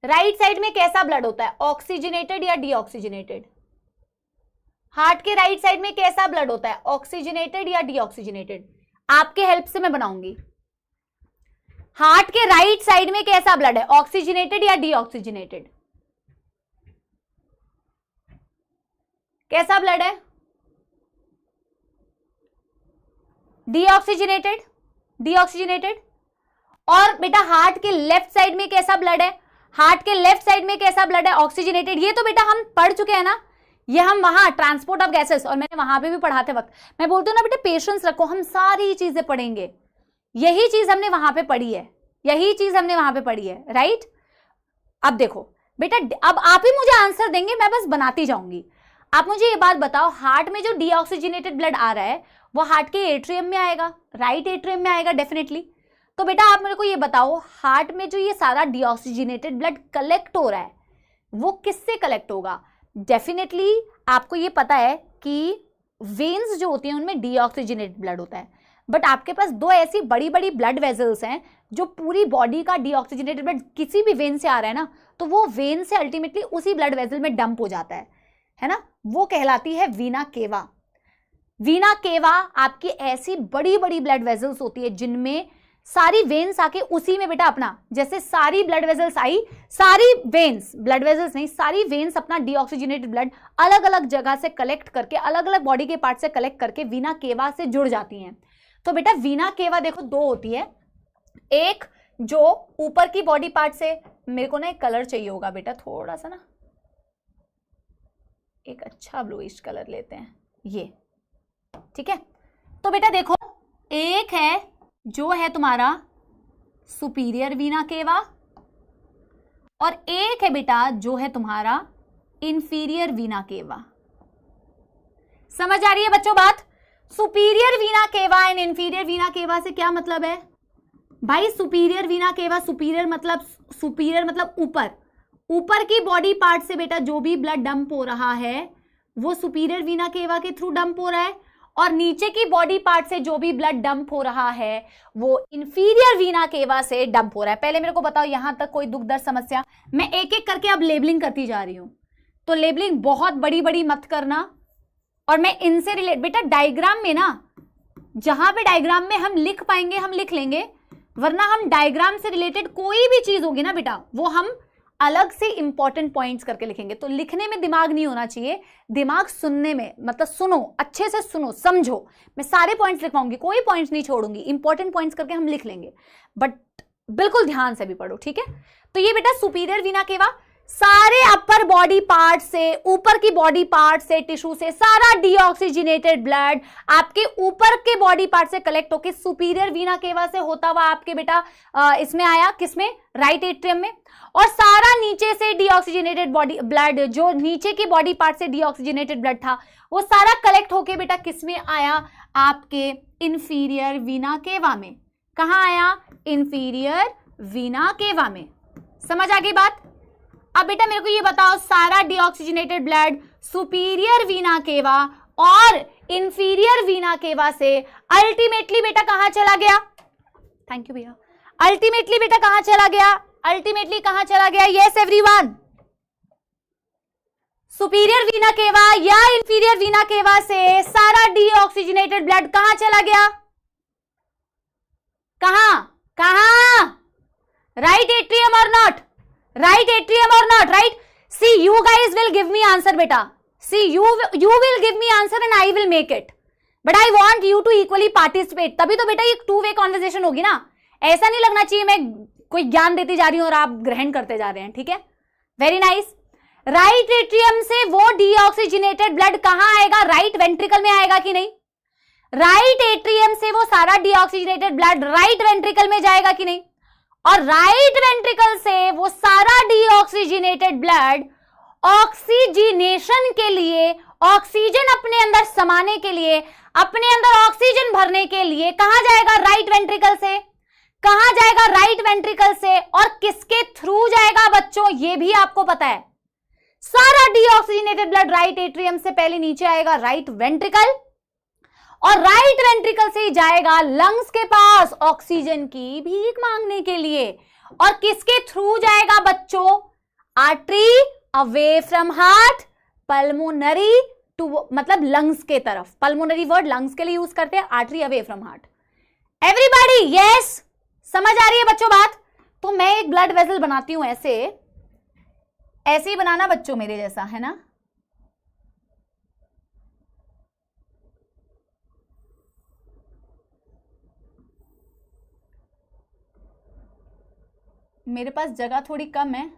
राइट साइड में कैसा ब्लड होता है? ऑक्सीजनेटेड या डीऑक्सीजनेटेड? हार्ट के राइट साइड में कैसा ब्लड होता है? ऑक्सीजनेटेड या डीऑक्सीजनेटेड? आपके हेल्प से मैं बनाऊंगी। हार्ट के राइट साइड में कैसा ब्लड है? ऑक्सीजनेटेड या डीऑक्सीजनेटेड? कैसा ब्लड है? Deoxygenated, deoxygenated. और बेटा हार्ट के लेफ्ट साइड में कैसा ब्लड है? हार्ट के लेफ्ट साइड में कैसा ब्लड है? ऑक्सीजनेटेड। ये तो बेटा हम पढ़ चुके हैं ना, ये हम वहां ट्रांसपोर्ट ऑफ गैसेस, और मैंने वहां पे भी पढ़ाते वक्त मैं बोलती हूँ ना बेटा पेशेंस रखो, हम सारी चीजें पढ़ेंगे। यही चीज हमने वहां पे पढ़ी है, यही चीज हमने वहां पे पढ़ी है, राइट। अब देखो बेटा, अब आप ही मुझे आंसर देंगे, मैं बस बनाती जाऊंगी। आप मुझे ये बात बताओ, हार्ट में जो डीऑक्सीजनेटेड ब्लड आ रहा है वो हार्ट के एट्रियम में आएगा, राइट एट्रियम में आएगा डेफिनेटली। तो बेटा आप मेरे को ये बताओ, हार्ट में जो ये सारा डीऑक्सीजनेटेड ब्लड कलेक्ट हो रहा है वो किससे कलेक्ट होगा? डेफिनेटली आपको ये पता है कि वेन्स जो होती हैं उनमें डीऑक्सीजनेटेड ब्लड होता है, बट आपके पास दो ऐसी बड़ी बड़ी ब्लड वेजल्स हैं जो पूरी बॉडी का डीऑक्सीजनेटेड ब्लड किसी भी वेन से आ रहा है ना, तो वो वेन से अल्टीमेटली उसी ब्लड वेजल में डंप हो जाता है ना, वो कहलाती है वीना केवा। वीना केवा आपकी ऐसी बड़ी बड़ी ब्लड वेजल्स होती है जिनमें सारी वेन्स आके उसी में बेटा अपना, जैसे सारी ब्लड वेजल्स आई, सारी वेन्स, ब्लड वेजल्स नहीं, सारी वेन्स अपना डीऑक्सीजनेटेड ब्लड अलग अलग जगह से कलेक्ट करके, अलग अलग बॉडी के पार्ट से कलेक्ट करके वीना केवा से जुड़ जाती हैं। तो बेटा वीना केवा देखो दो होती है, एक जो ऊपर की बॉडी पार्ट से, मेरे को ना एक कलर चाहिए होगा बेटा थोड़ा सा ना, एक अच्छा ब्लूइश कलर लेते हैं, ये ठीक है। तो बेटा देखो, एक है जो है तुम्हारा सुपीरियर वीना केवा, और एक है बेटा जो है तुम्हारा इंफीरियर वीना केवा। समझ आ रही है बच्चों बात? सुपीरियर वीना केवा एंड इंफीरियर वीना केवा से क्या मतलब है भाई? सुपीरियर वीना केवा, सुपीरियर मतलब ऊपर, ऊपर की बॉडी पार्ट से बेटा जो भी ब्लड डंप हो रहा है वो सुपीरियर वीना केवा के थ्रू डंप हो रहा है, और नीचे की बॉडी पार्ट से जो भी ब्लड डंप हो रहा है वो इंफीरियर वीना केवा से डंप हो रहा है। पहले मेरे को बताओ यहां तक कोई दुख दर्द समस्या? मैं एक एक करके अब लेबलिंग करती जा रही हूं, तो लेबलिंग बहुत बड़ी बड़ी मत करना, और मैं इनसे रिलेट, बेटा डायग्राम में ना, जहां पे डायग्राम में हम लिख पाएंगे हम लिख लेंगे, वरना हम डायग्राम से रिलेटेड कोई भी चीज होगी ना बेटा वो हम अलग से इंपॉर्टेंट पॉइंट्स करके लिखेंगे। तो लिखने में दिमाग नहीं होना चाहिए, दिमाग सुनने में, मतलब सुनो, अच्छे से सुनो, समझो। मैं सारे पॉइंट्स लिखवाऊंगी, कोई पॉइंट्स नहीं छोड़ूंगी, इंपॉर्टेंट पॉइंट्स करके हम लिख लेंगे, बट बिल्कुल ध्यान से भी पढ़ो, ठीक है। तो ये बेटा सुपीरियर वीना केवा सारे अपर बॉडी पार्ट से, ऊपर की बॉडी पार्ट से, टिश्यू से सारा डीऑक्सीजनेटेड ब्लड आपके ऊपर के बॉडी पार्ट से कलेक्ट होकर सुपीरियर वीना केवा से होता हुआ आपके बेटा इसमें आया, किसमें? राइट एट्रियम में। और सारा नीचे से डीऑक्सीजनेटेड बॉडी ब्लड, जो नीचे की बॉडी पार्ट से डीऑक्सीजनेटेड ब्लड था, वो सारा कलेक्ट होके बेटा किसमें आया? आपके इंफीरियर वीना केवा में। कहां आया? इंफीरियर वीना केवा में। समझ आ गई बात? अब बेटा मेरे को ये बताओ, सारा डीऑक्सीजनेटेड ब्लड सुपीरियर वीना केवा और इंफीरियर वीना केवा से अल्टीमेटली बेटा कहां चला गया? थैंक यू भैया। अल्टीमेटली बेटा कहां चला गया? अल्टीमेटली कहां चला गया? यस एवरीवन, सुपीरियर वीना केवा या इंफीरियर वीना केवा से सारा डीऑक्सीजनेटेड ब्लड कहां चला गया? कहां? कहां? राइट एट्रियम और नॉट? राइट एट्रियम और not? Right. See you guys will give me answer बेटा, see you will give me answer and I will make it, but I want you to equally participate, तभी तो बेटा ये two way conversation होगी ना। ऐसा नहीं लगना चाहिए मैं कोई ज्ञान देती जा रही हूं और आप ग्रहण करते जा रहे हैं, ठीक है। Very nice. राइट एट्रियम से वो डीऑक्सीजनेटेड ब्लड कहां आएगा? राइट वेंट्रिकल में आएगा कि नहीं? राइट एट्रियम से वो सारा डीऑक्सीजनेटेड ब्लड राइट वेंट्रिकल में जाएगा कि नहीं? और राइट वेंट्रिकल से वो सारा डीऑक्सीजनेटेड ब्लड ऑक्सीजनेशन के लिए, ऑक्सीजन अपने अंदर समाने के लिए, अपने अंदर ऑक्सीजन भरने के लिए कहां जाएगा? राइट वेंट्रिकल से। कहां जाएगा? राइट वेंट्रिकल से। और किसके थ्रू जाएगा बच्चों? ये भी आपको पता है। सारा डीऑक्सीजनेटेड ब्लड राइट एट्रियम से पहले नीचे आएगा राइट वेंट्रिकल, और राइट वेंट्रिकल से ही जाएगा लंग्स के पास ऑक्सीजन की भीख मांगने के लिए। और किसके थ्रू जाएगा बच्चों? Artery away from heart, pulmonary to, मतलब लंग्स के तरफ। पल्मोनरी वर्ड लंग्स के लिए यूज करते हैं, artery away from heart. Everybody yes, समझ आ रही है बच्चों बात? तो मैं एक ब्लड वेसल बनाती हूं, ऐसे ही बनाना बच्चों मेरे जैसा, है ना। मेरे पास जगह थोड़ी कम है,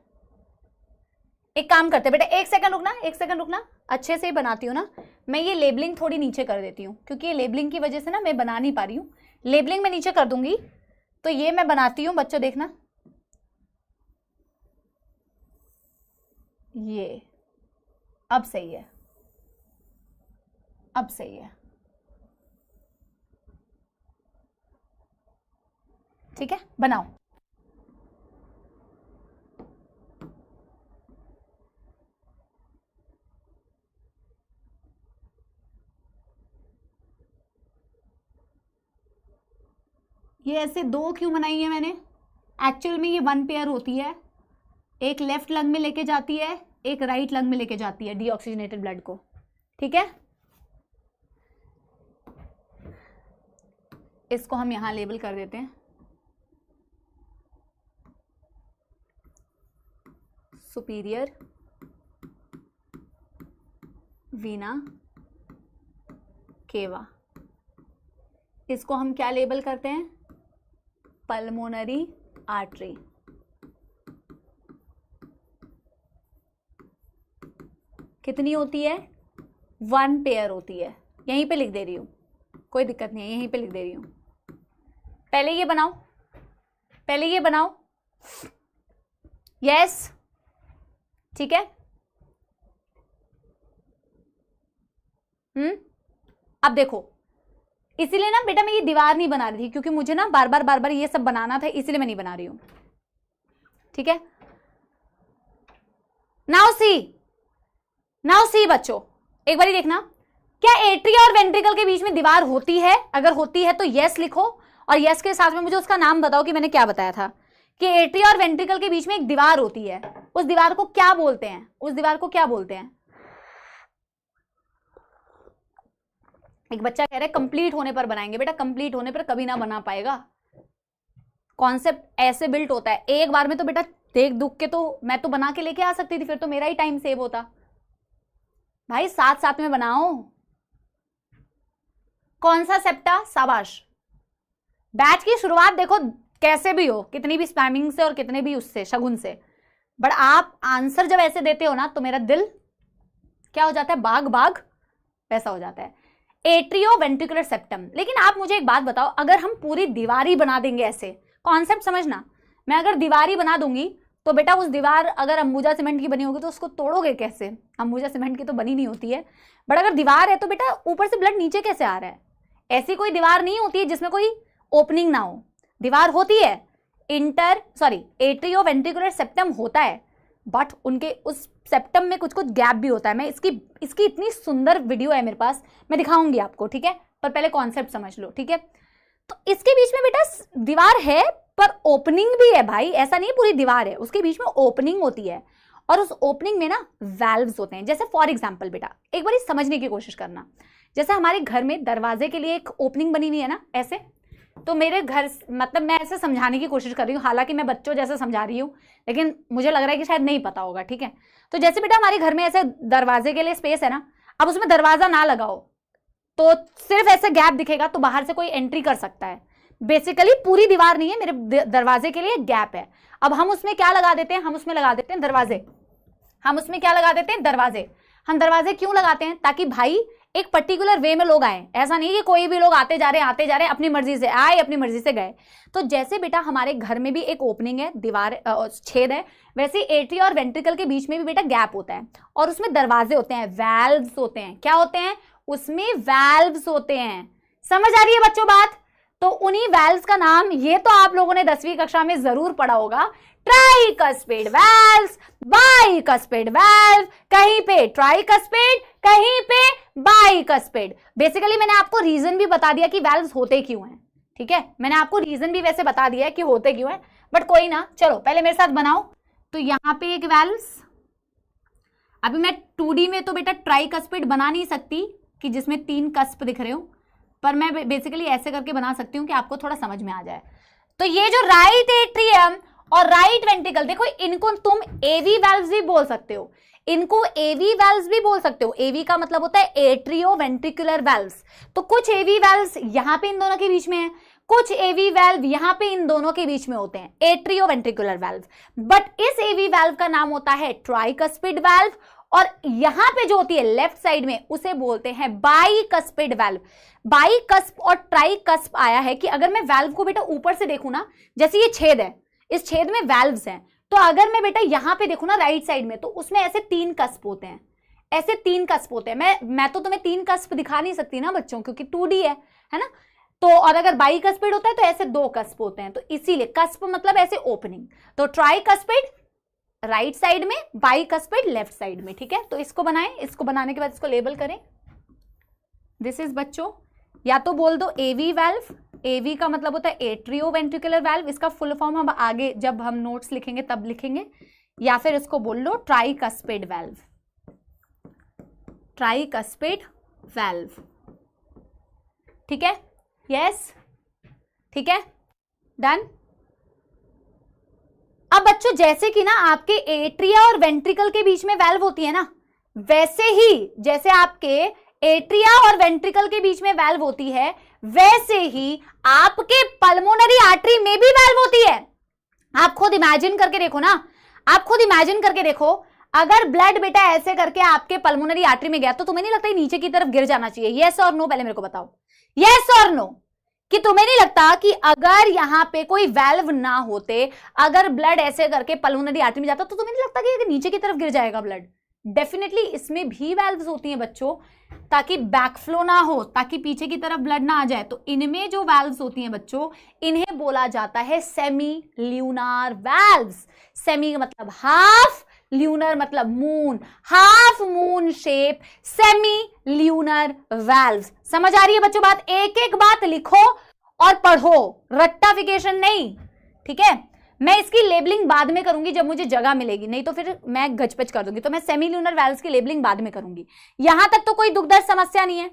एक काम करते बेटा, एक सेकंड रुकना, अच्छे से ही बनाती हूँ ना मैं। ये लेबलिंग थोड़ी नीचे कर देती हूँ क्योंकि ये लेबलिंग की वजह से ना मैं बना नहीं पा रही हूँ। लेबलिंग में नीचे कर दूंगी तो ये मैं बनाती हूँ बच्चों, देखना ये अब सही है, अब सही है, ठीक है बनाओ। ये ऐसे दो क्यों बनाई है मैंने, एक्चुअल में ये 1 पेयर होती है, एक लेफ्ट लंग में लेके जाती है, एक राइट लंग में लेके जाती है डीऑक्सीजनेटेड ब्लड को, ठीक है। इसको हम यहां लेबल कर देते हैं, सुपीरियर वीना केवा। इसको हम क्या लेबल करते हैं, पल्मोनरी आर्टरी। कितनी होती है, 1 पेयर होती है, यहीं पे लिख दे रही हूं, कोई दिक्कत नहीं है, यहीं पे लिख दे रही हूं। पहले ये बनाओ, पहले ये बनाओ, यस ठीक है। अब देखो, इसीलिए ना बेटा मैं ये दीवार नहीं बना रही थी क्योंकि मुझे ना बार बार ये सब बनाना था, इसीलिए मैं नहीं बना रही हूं, ठीक है। नाउ सी बच्चों, एक बार देखना, क्या एट्रिया और वेंट्रिकल के बीच में दीवार होती है? अगर होती है तो यस लिखो, और यस के साथ में मुझे उसका नाम बताओ कि मैंने क्या बताया था कि एट्रिया और वेंट्रिकल के बीच में एक दीवार होती है, उस दीवार को क्या बोलते हैं, उस दीवार को क्या बोलते हैं? एक बच्चा कह रहा है कंप्लीट होने पर बनाएंगे, बेटा कंप्लीट होने पर कभी ना बना पाएगा, कॉन्सेप्ट ऐसे बिल्ट होता है। एक बार में तो बेटा देख दुख के तो मैं तो बना के लेके आ सकती थी, फिर तो मेरा ही टाइम सेव होता। भाई साथ साथ में बनाओ। कौन सा सेप्टा? शाबाश। बैच की शुरुआत देखो कैसे भी हो, कितनी भी स्पैमिंग से और कितने भी उससे शगुन से, बट आप आंसर जब ऐसे देते हो ना तो मेरा दिल क्या हो जाता है, बाग बाग वैसा हो जाता है। Atrio ventricular septum. लेकिन आप मुझे एक बात बताओ, अगर हम पूरी दीवारी बना देंगे, ऐसे कॉन्सेप्ट समझना, मैं अगर दीवारी बना दूंगी तो बेटा उस दीवार अगर अंबुजा सीमेंट की बनी होगी तो उसको तोड़ोगे कैसे? अंबुजा सीमेंट की तो बनी नहीं होती है, बट अगर दीवार है तो बेटा ऊपर से ब्लड नीचे कैसे आ रहा है? ऐसी कोई दीवार नहीं होती है जिसमें कोई ओपनिंग ना हो, दीवार होती है, एट्रियो वेंट्रिकुलर सेप्टम होता है, बट उनके उस सेप्टम में कुछ कुछ गैप भी होता है। मैं इसकी इतनी सुंदर वीडियो है मेरे पास, मैं दिखाऊंगी आपको, ठीक है, पर पहले कॉन्सेप्ट समझ लो, ठीक है। तो इसके बीच में बेटा दीवार है पर ओपनिंग भी है भाई, ऐसा नहीं पूरी दीवार है, उसके बीच में ओपनिंग होती है, और उस ओपनिंग में ना वैल्व्स होते हैं। जैसे फॉर एग्जांपल बेटा एक बार समझने की कोशिश करना, जैसे हमारे घर में दरवाजे के लिए एक ओपनिंग बनी हुई है ना ऐसे, तो मेरे घर मतलब मैं ऐसे समझाने की कोशिश कर रही हूँ, हालांकि मैं बच्चों जैसे समझा रही हूँ, लेकिन मुझे लग रहा है कि शायद नहीं पता होगा, ठीक है। तो जैसे बेटा हमारे घर में ऐसे दरवाजे के लिए स्पेस है ना, अब उसमें दरवाजा ना लगाओ तो सिर्फ ऐसे गैप दिखेगा, तो बाहर से कोई एंट्री कर सकता है। बेसिकली पूरी दीवार नहीं है, मेरे दरवाजे के लिए गैप है। अब हम उसमें क्या लगा देते हैं, हम उसमें लगा देते हैं दरवाजे। हम उसमें क्या लगा देते हैं, दरवाजे। हम दरवाजे क्यों लगाते हैं? ताकि भाई एक पर्टिकुलर वे में लोग आए, ऐसा नहीं कि कोई भी लोग आते जा रहे अपनी मर्जी से आए अपनी मर्जी से गए। तो जैसे बेटा हमारे घर में भी एक ओपनिंग है, दीवार छेद है, वैसे एट्रिया और वेंट्रिकल के बीच में भी बेटा गैप होता है, और उसमें दरवाजे होते हैं, वैल्व्स होते हैं। क्या होते हैं? उसमें वैल्व्स होते हैं। समझ आ रही है बच्चों बात? तो उन्हीं वैल्व्स का नाम, ये तो आप लोगों ने 10वीं कक्षा में जरूर पढ़ा होगा, ट्राइकस्पिड वैल्व्स, बाइकस्पिड वाल्व, कहीं पे ट्राइकस्पिड, कहीं पे बाइकस्पिड। बेसिकली मैंने आपको रीजन भी बता दिया कि वैल्व्स होते क्यों हैं, ठीक है, मैंने आपको रीजन भी वैसे बता दिया है कि होते क्यों हैं, बट कोई ना, चलो पहले मेरे साथ बनाओ। तो यहां पे एक वैल्व्स, अभी मैं 2D में तो बेटा ट्राइकस्पिड बना नहीं सकती कि जिसमें 3 कस्प दिख रहे हो, पर मैं बेसिकली ऐसे करके बना सकती हूँ कि आपको थोड़ा समझ में आ जाए। तो ये जो राइट एट्रियम और राइट वेंट्रिकल, देखो इनको तुम एवी वैल्व्स भी बोल सकते हो, इनको एवी वैल्व्स भी बोल सकते हो। एवी का मतलब होता है एट्रियो वेंट्रिकुलर वैल्व्स। तो कुछ एवी वैल्व्स यहां पे इन दोनों के बीच में है, कुछ एवी वाल्व यहां पे इन दोनों के बीच में होते हैं, एट्रियोवेंट्रिकुलर वाल्व, बट इस एवी वाल्व का नाम होता है ट्राइकस्पिड वाल्व, और यहां पे जो होती है लेफ्ट साइड में उसे बोलते हैं बाइकस्पिड वाल्व। बाइकस्प और ट्राइकस्प आया है कि अगर मैं वाल्व को बेटा ऊपर से देखूं ना, जैसे ये छेद है, इस छेद में वाल्व्स हैं, तो अगर मैं बेटा यहां पे देखूं ना राइट साइड में, तो उसमें ऐसे 3 कस्प होते हैं, ऐसे 3 कस्प होते हैं। मैं तो तुम्हें 3 कस्प दिखा नहीं सकती ना बच्चों, क्योंकि 2D है ना, तो और अगर बाइकस्पिड होता है तो ऐसे 2 कस्प होते हैं, तो इसीलिए कस्प मतलब ऐसे ओपनिंग। तो ट्राइकस्पिड राइट साइड में, बाइकस्पिड लेफ्ट साइड में, ठीक है। तो इसको बनाएं, इसको बनाने के बाद इसको लेबल करें। दिस इज बच्चों, या तो बोल दो एवी वाल्व, एवी का मतलब होता है एट्रियोवेंट्रिकुलर वाल्व, इसका फुल फॉर्म हम आगे जब हम नोट्स लिखेंगे तब लिखेंगे, या फिर इसको बोल लो ट्राइकस्पिड वाल्व, ट्राइकस्पिड वाल्व, ठीक है। यस, ठीक है, डन। अब बच्चों जैसे कि ना आपके एट्रिया और वेंट्रिकल के बीच में वाल्व होती है ना, वैसे ही जैसे आपके एट्रिया और वेंट्रिकल के बीच में वाल्व होती है, वैसे ही आपके पल्मोनरी आर्टरी में भी वाल्व होती है। आप खुद इमेजिन करके देखो ना, आप खुद इमेजिन करके देखो, अगर ब्लड बेटा ऐसे करके आपके पल्मोनरी आर्टरी में गया तो तुम्हें नहीं लगता है नीचे की तरफ गिर जाना चाहिए? यस और नो, पहले मेरे को बताओ, यस और नो, कि तुम्हें नहीं लगता कि अगर यहां पे कोई वाल्व ना होते, अगर ब्लड ऐसे करके पल्मोनरी आर्टरी में जाता तो तुम्हें नहीं लगता कि नीचे की तरफ गिर जाएगा ब्लड? डेफिनेटली इसमें भी वाल्व्स होती हैं बच्चों, ताकि बैकफ्लो ना हो, ताकि पीछे की तरफ ब्लड ना आ जाए। तो इनमें जो वाल्व्स होती हैं बच्चों, इन्हें बोला जाता है सेमी ल्यूनार वाल्व्स। सेमी मतलब हाफ, ल्यूनर मतलब moon, half moon shape, semi lunar valves. समझ आ रही है बच्चों बात? एक एक बात लिखो और पढ़ो, रट्टाफिकेशन नहीं, ठीक है। मैं इसकी लेबलिंग बाद में करूंगी जब मुझे जगह मिलेगी, नहीं तो फिर मैं गजपच कर दूंगी, तो मैं सेमी ल्यूनर वाल्व्स की लेबलिंग बाद में करूंगी। यहां तक तो कोई दुख दर्द समस्या नहीं है।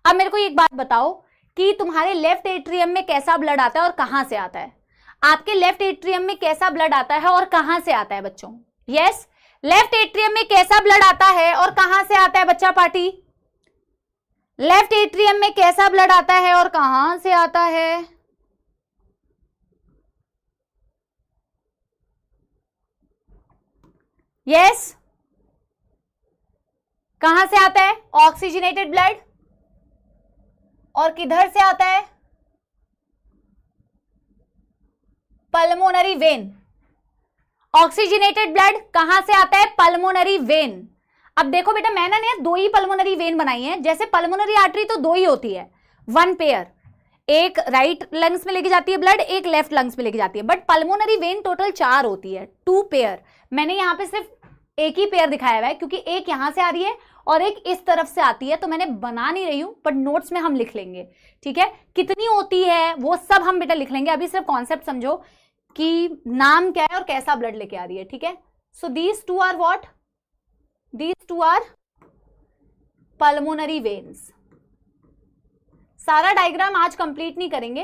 अब मेरे को एक बात बताओ कि तुम्हारे लेफ्ट एट्रियम में कैसा ब्लड आता है और कहां से आता है? आपके लेफ्ट एट्रियम में कैसा ब्लड आता है और कहां से आता है बच्चों? यस, लेफ्ट एट्रियम में कैसा ब्लड आता है और कहां से आता है बच्चा पार्टी? लेफ्ट एट्रियम में कैसा ब्लड आता है और कहां से आता है? यस, कहां से आता है? Oxygenated blood. और किधर से आता है? Pulmonary vein. ऑक्सीजनेटेड ब्लड कहां से आता है? Pulmonary vein. अब देखो बेटा, मैंने ना 2 ही पल्मोनरी वेन बनाई है। जैसे पल्मोनरी आर्टरी तो 2 ही होती है, 1 पेयर, एक राइट लंग्स में लेके जाती है ब्लड, एक लेफ्ट लंग्स में लेके जाती है, बट पल्मोनरी वेन टोटल 4 होती है, 2 पेयर। मैंने यहां पे सिर्फ एक ही पेयर दिखाया हुआ है क्योंकि एक यहां से आ रही है और एक इस तरफ से आती है, तो मैंने बना नहीं रही हूं, बट नोट्स में हम लिख लेंगे, ठीक है। कितनी होती है वो सब हम बेटा लिख लेंगे, अभी सिर्फ कॉन्सेप्ट समझो कि नाम क्या है और कैसा ब्लड लेके आ रही है, ठीक है। So these 2 are what? These 2 are pulmonary veins. सारा डायग्राम आज कंप्लीट नहीं करेंगे,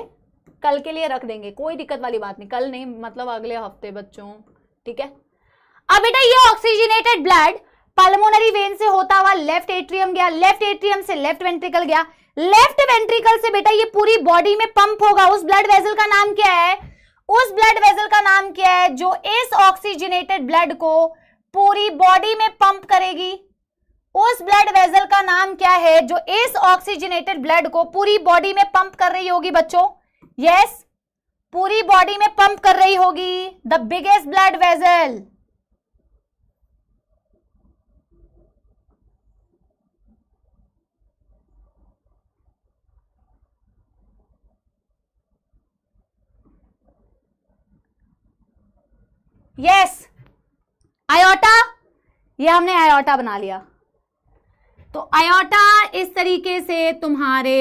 कल के लिए रख देंगे, कोई दिक्कत वाली बात नहीं, कल नहीं मतलब अगले हफ्ते बच्चों, ठीक है। अब बेटा ये ऑक्सीजनेटेड ब्लड पल्मोनरी वेन से होता हुआ लेफ्ट एट्रियम गया, लेफ्ट एट्रियम से लेफ्ट वेंट्रिकल गया, लेफ्ट वेंट्रिकल से बेटा ये पूरी बॉडी में पंप होगा। उस ब्लड वेसल का नाम क्या है? उस ब्लड वेसल का नाम क्या है जो इस ऑक्सीजनेटेड ब्लड को पूरी बॉडी में पंप करेगी? उस ब्लड वेसल का नाम क्या है जो इस ऑक्सीजनेटेड ब्लड को पूरी बॉडी में पंप कर रही होगी बच्चों? यस, पूरी बॉडी में पंप कर रही होगी, the biggest blood vessel. Yes, iota, ये हमने आयोटा बना लिया। तो आयोटा इस तरीके से तुम्हारे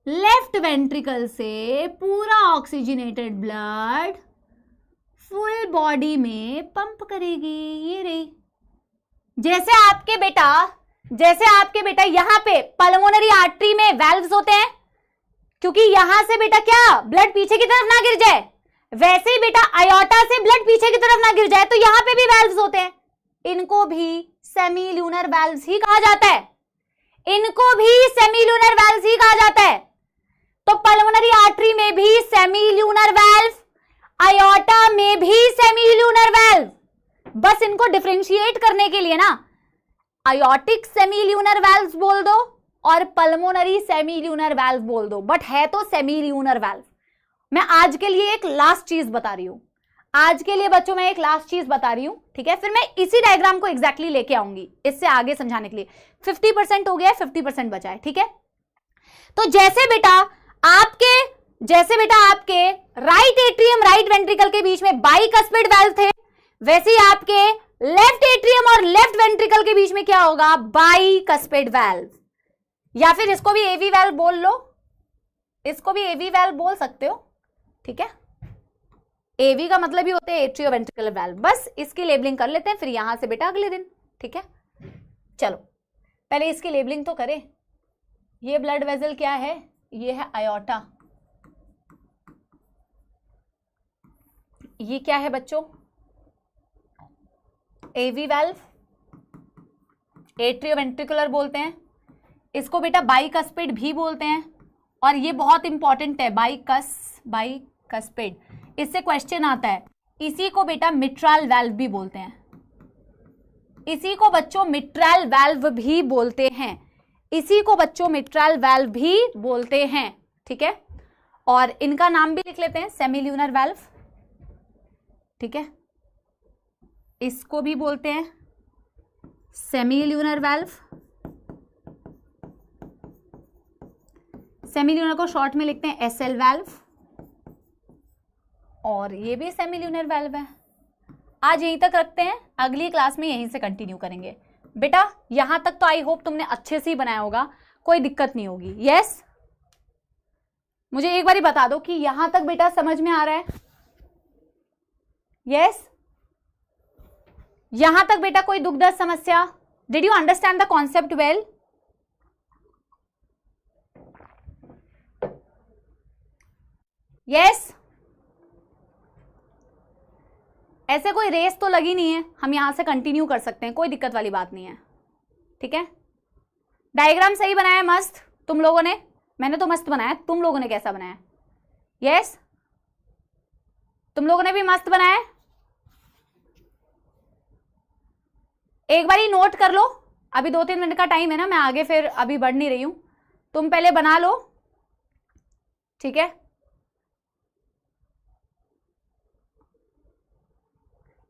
लेफ्ट वेंट्रिकल से पूरा ऑक्सीजनेटेड ब्लड फुल बॉडी में पंप करेगी। ये रही, जैसे आपके बेटा यहां पे पल्मोनरी आर्टरी में वाल्व्स होते हैं, क्योंकि यहां से बेटा क्या ब्लड पीछे की तरफ ना गिर जाए, वैसे ही बेटा आयोटा से ब्लड पीछे की तरफ ना गिर जाए, तो यहां पे भी वाल्व्स होते हैं। इनको भी सेमी ल्यूनर वैल्व्स ही कहा जाता है, इनको भी सेमी ल्यूनर वैल्व्स ही कहा जाता है। तो पल्मोनरी आर्टरी में भी सेमी ल्यूनर वैल्व, आयोटा में भी सेमी ल्यूनर वैल्व, बस इनको डिफरेंशिएट करने के लिए ना आयोटिक सेमी ल्यूनर वैल्व्स बोल दो और पल्मोनरी सेमी ल्यूनर वैल्व बोल दो, बट है तो सेमी ल्यूनर वैल्व। मैं आज के लिए एक लास्ट चीज बता रही हूं, आज के लिए बच्चों मैं एक लास्ट चीज बता रही हूं, ठीक है, फिर मैं इसी डायग्राम को एग्जैक्टली लेके आऊंगी इससे आगे समझाने के लिए। 50% हो गया, 50% बचा है, ठीक है। तो जैसे बेटा आपके राइट एट्रियम राइट वेंट्रिकल के बीच में बाइकस्पिड वाल्व थे, वैसे ही आपके लेफ्ट एट्रियम और लेफ्ट वेंट्रिकल के बीच में क्या होगा, बाइकस्पिड वाल्व, या फिर इसको भी एवी वाल्व बोल लो, इसको भी एवी वाल्व बोल सकते हो, ठीक है। एवी का मतलब ही होता है एट्रियो वेंट्रिकुलर वाल्व, बस इसकी लेबलिंग कर लेते हैं फिर यहां से बेटा अगले दिन, ठीक है। चलो पहले इसकी लेबलिंग तो करें। ये ब्लड वेसल क्या है, ये है आयोटा, ये क्या है बच्चों, एवी वाल्व, एट्रियो वेंट्रिकुलर बोलते हैं, इसको बेटा बाइकस्पिड भी बोलते हैं, और ये बहुत इंपॉर्टेंट है बाइकस्पिड, इससे क्वेश्चन आता है। इसी को बेटा मिट्रल वाल्व भी बोलते हैं, इसी को बच्चों मिट्रल वाल्व भी बोलते हैं, इसी को बच्चों मिट्रल वाल्व भी बोलते हैं, ठीक है। और इनका नाम भी लिख लेते हैं सेमी ल्यूनर वाल्व, ठीक है, इसको भी बोलते हैं semi lunar valve, semi lunar को शॉर्ट में लिखते हैं एसएल वाल्व, और ये भी सेमी ल्यूनर वाल्व है। आज यहीं तक रखते हैं, अगली क्लास में यहीं से कंटिन्यू करेंगे बेटा। यहां तक तो आई होप तुमने अच्छे से ही बनाया होगा, कोई दिक्कत नहीं होगी। यस, मुझे एक बार बता दो कि यहां तक बेटा समझ में आ रहा है। यस, यहां तक बेटा कोई दुख दर्द समस्या, did you understand the concept well? Yes, ऐसे कोई रेस तो लगी नहीं है, हम यहां से कंटिन्यू कर सकते हैं, कोई दिक्कत वाली बात नहीं है, ठीक है। डायग्राम सही बनाया है, मस्त तुम लोगों ने, मैंने तो मस्त बनाया, तुम लोगों ने कैसा बनाया? यस, तुम लोगों ने भी मस्त बनाया है। एक बार ही नोट कर लो, अभी 2-3 मिनट का टाइम है ना, मैं आगे फिर अभी बढ़ नहीं रही हूं, तुम पहले बना लो, ठीक है।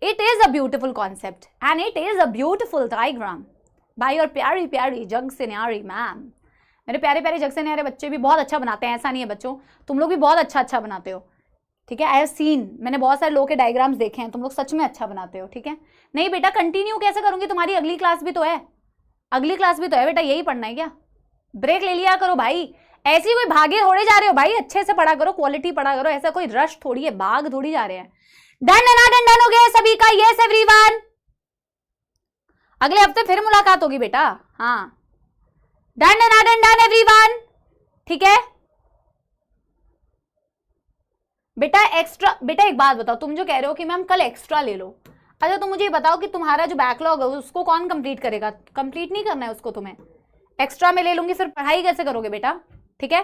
It is a beautiful concept and it is a beautiful diagram by your प्यारी प्यारी जग से न्यारी मैम। मेरे प्यारे प्यारे जग से न्यारे बच्चे भी बहुत अच्छा बनाते हैं, ऐसा नहीं है बच्चों, तुम लोग भी बहुत अच्छा बनाते हो, ठीक है। आई हैव सीन, मैंने बहुत सारे लोगों के डायग्राम्स देखे हैं, तुम लोग सच में अच्छा बनाते हो, ठीक है। नहीं बेटा कंटिन्यू कैसे करूंगी, तुम्हारी अगली क्लास भी तो है, अगली क्लास भी तो है बेटा, यही पढ़ना है क्या? ब्रेक ले लिया करो भाई, ऐसी कोई भागे थोड़े जा रहे हो भाई, अच्छे से पढ़ा करो, क्वालिटी पढ़ा करो, ऐसा कोई रश थोड़ी है, भाग थोड़ी जा रहे हैं। डन हो गया सभी का? यस एवरीवन, अगले हफ्ते फिर मुलाकात होगी बेटा, हाँ। डन एवरीवन, ठीक है बेटा। एक्स्ट्रा बेटा एक बात बताओ, तुम जो कह रहे हो कि मैम कल एक्स्ट्रा ले लो, अच्छा तुम मुझे बताओ कि तुम्हारा जो बैकलॉग है उसको कौन कंप्लीट करेगा? कंप्लीट नहीं करना है उसको, तुम्हें एक्स्ट्रा में ले लूंगी, फिर पढ़ाई कैसे करोगे बेटा? ठीक है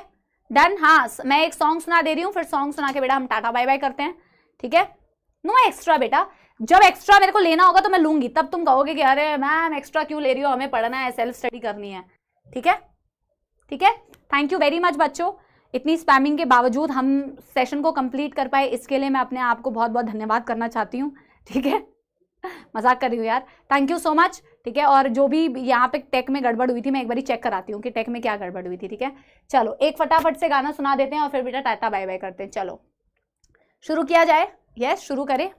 डन। हाँ मैं एक सॉन्ग सुना दे रही हूँ, फिर सॉन्ग सुना के बेटा हम टाटा बाय बाय करते हैं, ठीक है। नो एक्स्ट्रा बेटा, जब एक्स्ट्रा मेरे को लेना होगा तो मैं लूंगी, तब तुम कहोगे कि अरे मैम एक्स्ट्रा क्यों ले रही हो, हमें पढ़ना है, सेल्फ स्टडी करनी है, ठीक है ठीक है। थैंक यू वेरी मच बच्चों, इतनी स्पैमिंग के बावजूद हम सेशन को कंप्लीट कर पाए, इसके लिए मैं अपने आप को बहुत बहुत धन्यवाद करना चाहती हूँ, ठीक है। मजाक कर रही हूँ यार, थैंक यू सो मच, ठीक है। और जो भी यहाँ पे टेक में गड़बड़ हुई थी, मैं एक बार चेक कराती हूँ कि टेक में क्या गड़बड़ हुई थी, ठीक है। चलो एक फटाफट से गाना सुना देते हैं और फिर बेटा टाटा बाय बाय करते हैं। चलो शुरू किया जाए, यस शुरू करें।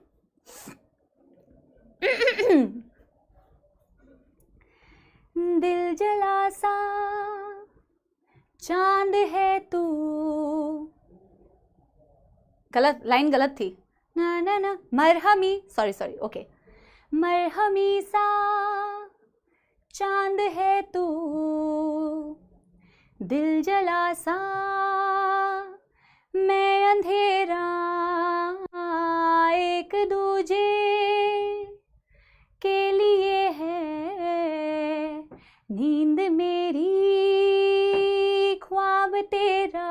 दिल जला सा चांद है तू, गलत लाइन, गलत थी ना ना ना, मरहमी, सॉरी ओके, मरहमी सा चांद है तू, दिल जला सा मैं अंधेरा, एक दूजे के लिए नींद मेरी ख्वाब तेरा,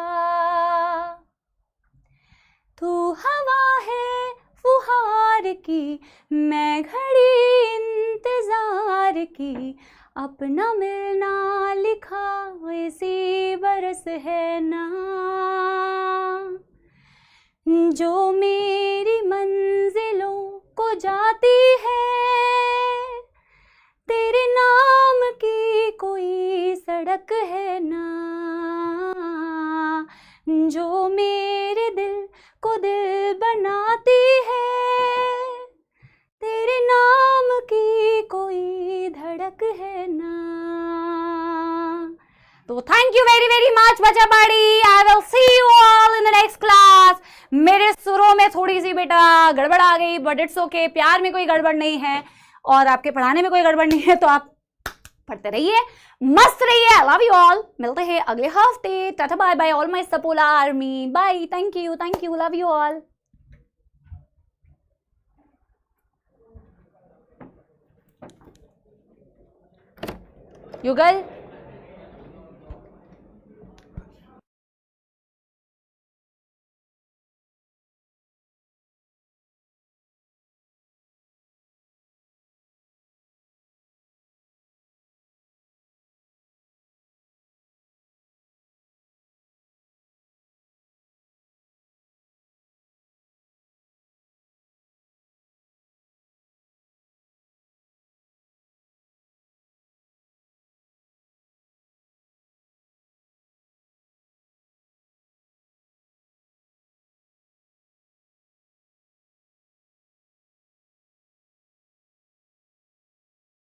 तू हवा है फुहार की, मैं घड़ी इंतजार की, अपना मिलना लिखा इसी बरस है ना, जो मेरी मंजिलों को जाती है, तेरे नाम की कोई सड़क है ना, जो मेरे दिल को दिल बनाती है, तेरे नाम की कोई धड़क है ना। तो thank you very very much बच्चा party. I will see you all in the next class. मेरे सुरों में थोड़ी सी बेटा गड़बड़ आ गई, बट इट्स ओके। प्यार में कोई गड़बड़ नहीं है और आपके पढ़ाने में कोई गड़बड़ नहीं है, तो आप पढ़ते रहिए, मस्त रहिए। I love you all. मिलते हैं अगले हफ्ते। Tata bye bye all my सपोला army. Bye, thank you, love you all. युगल